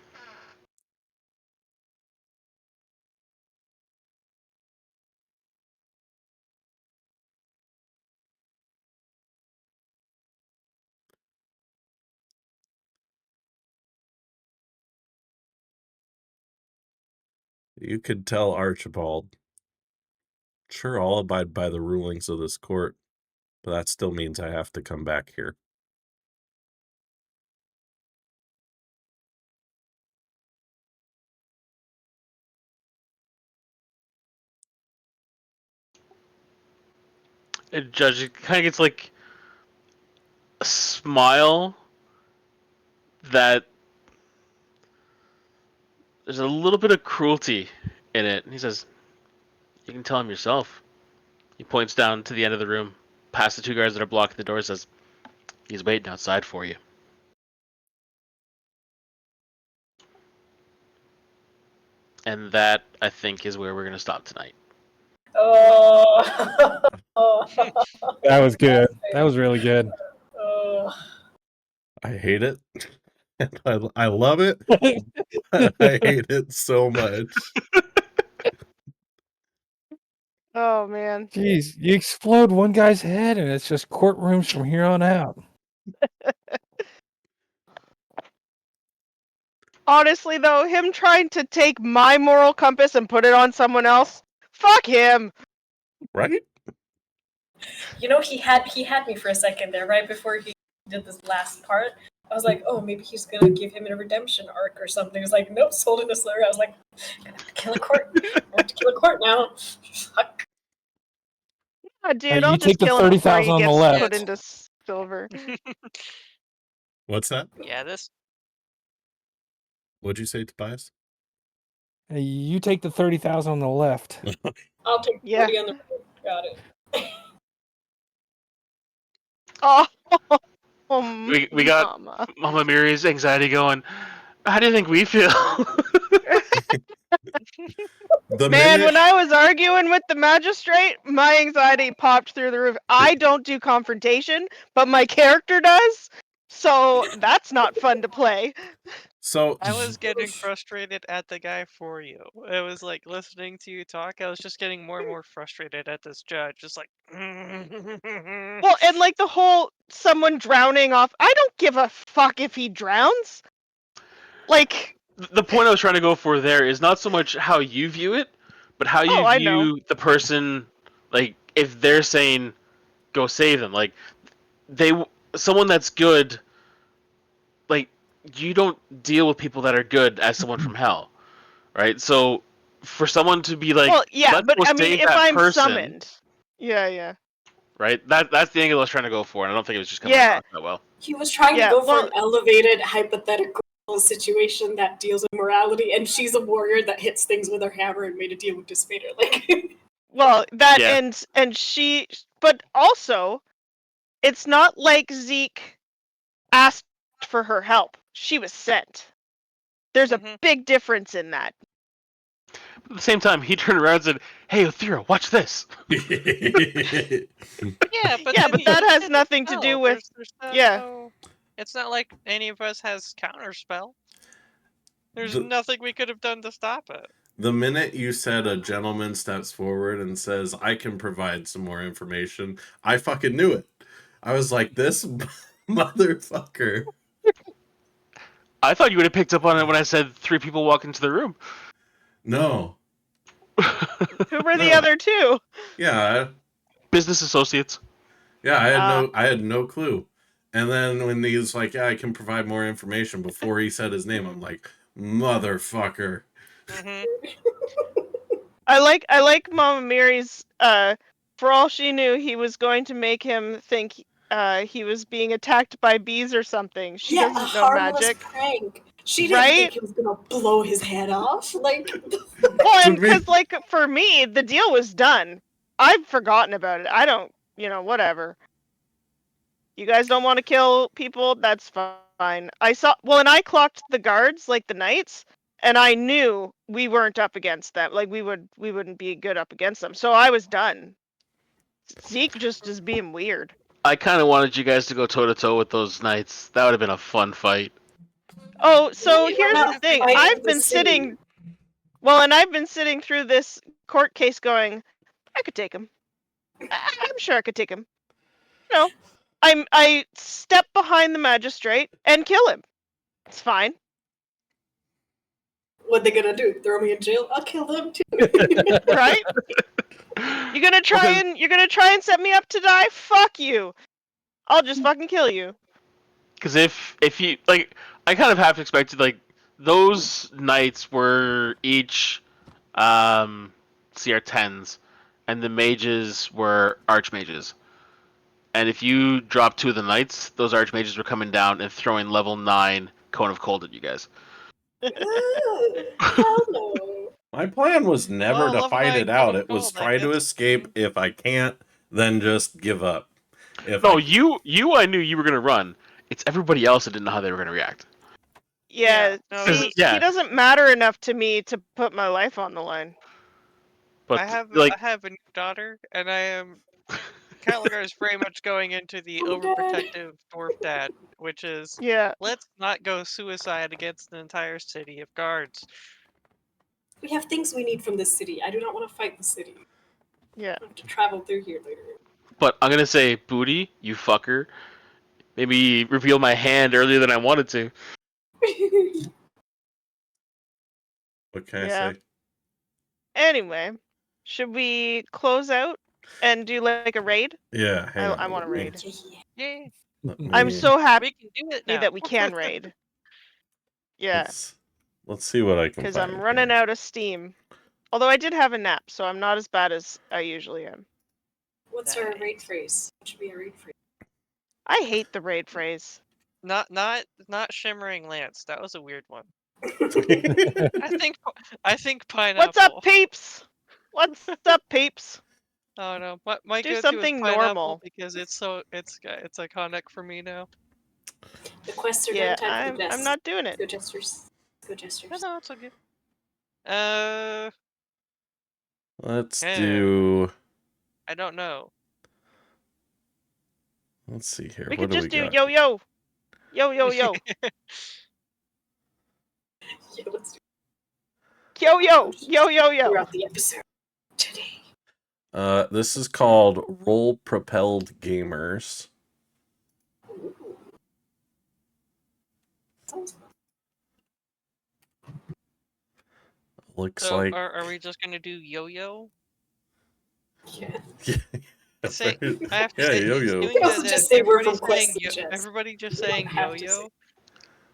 Speaker 1: You could tell Archibald, sure, I'll abide by the rulings of this court, but that still means I have to come back here.
Speaker 4: And Judge kind of gets like a smile that there's a little bit of cruelty in it. And he says, you can tell him yourself. He points down to the end of the room, past the two guards that are blocking the door, says, he's waiting outside for you. And that, I think, is where we're going to stop tonight.
Speaker 5: Oh.
Speaker 6: That was good. That was really good.
Speaker 5: Oh.
Speaker 1: I hate it. I love it. But I hate it so much.
Speaker 2: Oh man.
Speaker 6: Jeez, you explode one guy's head, and it's just courtrooms from here on out.
Speaker 2: Honestly, though, him trying to take my moral compass and put it on someone else, fuck him.
Speaker 1: Right?
Speaker 5: You know, he had me for a second there, right before he did this last part. I was like, oh, maybe he's gonna give him a redemption arc or something. He was like, nope, sold in a slur. I was like, I'm gonna have to kill a court. I have to kill a court now. Fuck.
Speaker 2: Ah, dude,
Speaker 6: you
Speaker 2: I'll
Speaker 6: take
Speaker 2: just
Speaker 6: the
Speaker 2: kill him before
Speaker 6: 30,000
Speaker 2: he
Speaker 6: on the
Speaker 2: gets
Speaker 6: left.
Speaker 2: put into silver.
Speaker 1: What's that?
Speaker 3: Yeah, this.
Speaker 1: What'd you say, Tobias?
Speaker 6: Hey, you take the 30,000 on the left.
Speaker 5: I'll take
Speaker 2: Yeah.
Speaker 5: 40 on the road. Got it.
Speaker 2: Oh,
Speaker 4: We got
Speaker 2: mama.
Speaker 4: Mama Miri's anxiety going. How do you think we feel?
Speaker 1: The
Speaker 2: Man,
Speaker 1: minute
Speaker 2: when I was arguing with the magistrate, my anxiety popped through the roof. I don't do confrontation, but my character does. So that's not fun to play.
Speaker 1: so
Speaker 3: I was getting frustrated at the guy for you. It was like listening to you talk. I was just getting more and more frustrated at this judge. Just like.
Speaker 2: Well, and like the whole someone drowning off. I don't give a fuck if he drowns. Like,
Speaker 4: The point I was trying to go for there is not so much how you view it, but how you
Speaker 2: Oh, I know.
Speaker 4: view the person. Like, if they're saying, "Go save them," like someone that's good. Like, you don't deal with people that are good as someone from hell, right? So, for someone to be like,
Speaker 2: well, yeah,
Speaker 4: "Let's
Speaker 2: but
Speaker 4: go
Speaker 2: I mean,
Speaker 4: save
Speaker 2: if
Speaker 4: that
Speaker 2: I'm
Speaker 4: person,"
Speaker 2: summoned, yeah.
Speaker 4: right? That's the angle I was trying to go for, and I don't think it was just coming
Speaker 2: Yeah.
Speaker 4: across that well.
Speaker 5: He was trying
Speaker 2: Yeah,
Speaker 5: to go
Speaker 2: well-
Speaker 5: for an elevated hypothetical situation that deals with morality, and she's a warrior that hits things with her hammer and made a deal with Disvader. Like,
Speaker 2: Well, that
Speaker 4: Yeah.
Speaker 2: and she, but also, it's not like Zeke asked for her help. She was sent. There's a big difference in that.
Speaker 4: At the same time, he turned around and said, "Hey, Othira, watch this."
Speaker 3: Yeah, but
Speaker 2: Yeah,
Speaker 3: then
Speaker 2: but
Speaker 3: he
Speaker 2: that has
Speaker 3: did
Speaker 2: nothing to
Speaker 3: spell.
Speaker 2: do with.
Speaker 3: There's
Speaker 2: yeah.
Speaker 3: no. It's not like any of us has counterspell. There's
Speaker 1: The-
Speaker 3: nothing we could have done to stop it.
Speaker 1: The minute you said a gentleman steps forward and says, I can provide some more information, I fucking knew it. I was like, this motherfucker.
Speaker 4: I thought you would have picked up on it when I said 3 people walk into the room.
Speaker 1: No.
Speaker 2: Who were the
Speaker 1: No.
Speaker 2: other two?
Speaker 1: Yeah,
Speaker 4: Business associates.
Speaker 1: I had no clue. And then when he was like, yeah, I can provide more information before he said his name, I'm like, motherfucker.
Speaker 2: I like Mama Mary's. For all she knew, he was going to make him think he was being attacked by bees or something. She
Speaker 5: yeah, a
Speaker 2: doesn't know
Speaker 5: harmless
Speaker 2: magic.
Speaker 5: prank. She didn't
Speaker 2: Right?
Speaker 5: think he was gonna blow his head off. Like,
Speaker 2: Well, and
Speaker 1: To me-
Speaker 2: because like for me, the deal was done. I've forgotten about it. I don't, whatever. You guys don't want to kill people? That's fine. And I clocked the guards, like the knights, and I knew we weren't up against them. Like we wouldn't be good up against them. So I was done. Zeke just is being weird.
Speaker 4: I kind of wanted you guys to go toe to toe with those knights. That would have been a fun fight.
Speaker 2: Oh, so
Speaker 5: we were
Speaker 2: here's
Speaker 5: not
Speaker 2: the thing.
Speaker 5: fighting
Speaker 2: I've
Speaker 5: the
Speaker 2: been
Speaker 5: city.
Speaker 2: sitting. Well, and I've been sitting through this court case going, I could take him. I'm sure I could take him. No, I step behind the magistrate and kill him. It's fine.
Speaker 5: What they gonna do? Throw me in jail? I'll kill them too.
Speaker 2: Right? You're gonna try and set me up to die? Fuck you. I'll just fucking kill you.
Speaker 4: Because if you like, I kind of half expected like those knights were each CR10s, and the mages were archmages. And if you drop 2 of the knights, those archmages were coming down and throwing level 9 cone of cold at you guys.
Speaker 5: Hell no.
Speaker 1: My plan was never
Speaker 3: Well,
Speaker 1: to
Speaker 3: level
Speaker 1: fight
Speaker 3: 9
Speaker 1: it out.
Speaker 3: cone of
Speaker 1: It was
Speaker 3: gold,
Speaker 1: try
Speaker 3: that
Speaker 1: to
Speaker 3: gets-
Speaker 1: escape. If I can't, then just give up.
Speaker 4: No, you I knew you were gonna run. It's everybody else that didn't know how they were gonna react.
Speaker 2: Yeah,
Speaker 3: no,
Speaker 2: see,
Speaker 4: yeah.
Speaker 2: he doesn't matter enough to me to put my life on the line.
Speaker 4: But
Speaker 3: I have
Speaker 4: like,
Speaker 3: a new daughter, and I am Caligar is very much going into the
Speaker 5: Oh my God.
Speaker 3: overprotective dwarf dad, which is
Speaker 2: Yeah.
Speaker 3: let's not go suicide against an entire city of guards.
Speaker 5: We have things we need from this city. I do not want to fight the city.
Speaker 2: Yeah.
Speaker 5: I have to travel through here later.
Speaker 4: But I'm gonna say, Booty, you fucker. Maybe reveal my hand earlier than I wanted to.
Speaker 1: What can
Speaker 2: Yeah.
Speaker 1: I say?
Speaker 2: Anyway, should we close out and do like a raid?
Speaker 1: Yeah, hang
Speaker 2: I
Speaker 1: on.
Speaker 2: want to
Speaker 1: let me-
Speaker 2: raid.
Speaker 3: Yay!
Speaker 2: I'm
Speaker 1: me-
Speaker 2: so happy
Speaker 3: We can do it now.
Speaker 2: that we can raid. Yeah,
Speaker 1: Let's see what I can
Speaker 2: because
Speaker 1: find.
Speaker 2: I'm running
Speaker 1: here.
Speaker 2: out of steam. Although I did have a nap, so I'm not as bad as I usually am.
Speaker 5: What's our raid phrase? What should be a raid phrase?
Speaker 2: I hate the raid phrase.
Speaker 3: Not shimmering lance. That was a weird one. I think pineapple.
Speaker 2: What's up, peeps? What's up, peeps?
Speaker 3: Oh no, my
Speaker 2: Do
Speaker 3: go-to is
Speaker 2: something
Speaker 3: pineapple
Speaker 2: normal.
Speaker 3: because it's iconic for me now.
Speaker 5: The quests are
Speaker 2: Yeah,
Speaker 5: done. Time for the
Speaker 2: I'm
Speaker 5: best.
Speaker 2: not doing it.
Speaker 5: Go jesters. Go jesters.
Speaker 3: No, it's okay.
Speaker 1: Let's
Speaker 3: Yeah.
Speaker 1: do.
Speaker 3: I don't know.
Speaker 1: Let's see here.
Speaker 2: We
Speaker 1: what
Speaker 2: could
Speaker 1: do
Speaker 2: just
Speaker 1: we
Speaker 2: do
Speaker 1: got?
Speaker 2: yo yo, yo yo yo,
Speaker 5: Yeah, let's do
Speaker 2: yo yo yo yo yo.
Speaker 5: throughout the episode today.
Speaker 1: This is called Roll Propelled Gamers.
Speaker 5: Ooh. Sounds fun.
Speaker 1: Looks
Speaker 3: So
Speaker 1: like.
Speaker 3: are we just gonna do yo-yo?
Speaker 5: Yeah.
Speaker 3: Say, I have to
Speaker 1: yeah,
Speaker 3: say,
Speaker 1: yo
Speaker 3: he's
Speaker 1: yo.
Speaker 3: doing
Speaker 5: You can also
Speaker 3: the
Speaker 5: just say we're
Speaker 3: everybody's
Speaker 5: from Quest
Speaker 3: saying
Speaker 5: Suggest.
Speaker 3: everybody just
Speaker 5: You don't
Speaker 3: saying
Speaker 5: have to
Speaker 3: yo-yo.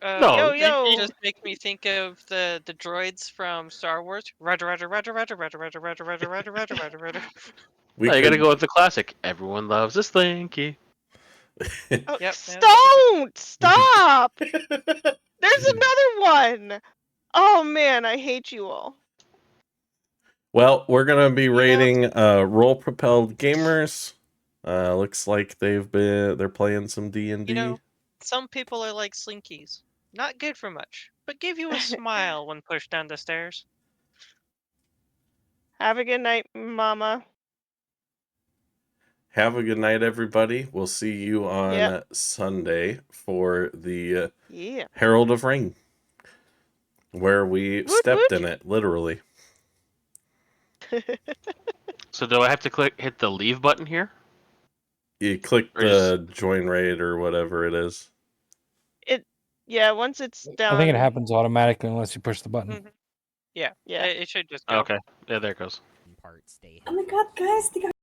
Speaker 4: No,
Speaker 2: Yo yo.
Speaker 3: Just makes me think of the droids from Star Wars. Roger, roger, roger, roger, roger, roger, roger, roger, roger, roger, roger, roger.
Speaker 1: We
Speaker 4: you gotta
Speaker 1: could-
Speaker 4: go with the classic. Everyone loves a Slinky.
Speaker 2: Oh,
Speaker 3: Yep,
Speaker 2: don't stop. There's another one. Oh man, I hate you all.
Speaker 1: Well, we're gonna be
Speaker 2: know-
Speaker 1: rating Roll Propelled Gamers. Looks like they're playing some D&D.
Speaker 3: You know, some people are like slinkies. Not good for much, but give you a smile when pushed down the stairs.
Speaker 2: Have a good night, Mama.
Speaker 1: Have a good night, everybody. We'll see you on
Speaker 2: Yep.
Speaker 1: Sunday for the
Speaker 2: Yeah.
Speaker 1: Herald of Rain, where we
Speaker 2: Woot
Speaker 1: stepped
Speaker 2: woot.
Speaker 1: in it, literally.
Speaker 4: So do I have to hit the leave button here?
Speaker 1: You click
Speaker 4: Or
Speaker 1: the join raid or whatever it is.
Speaker 2: Yeah, once it's done.
Speaker 6: I think it happens automatically unless you push the button.
Speaker 3: Mhm. Yeah,
Speaker 2: Yeah.
Speaker 3: it should just go.
Speaker 4: Okay. Yeah, there it goes.
Speaker 7: Part stay
Speaker 5: Oh my god, guys, they got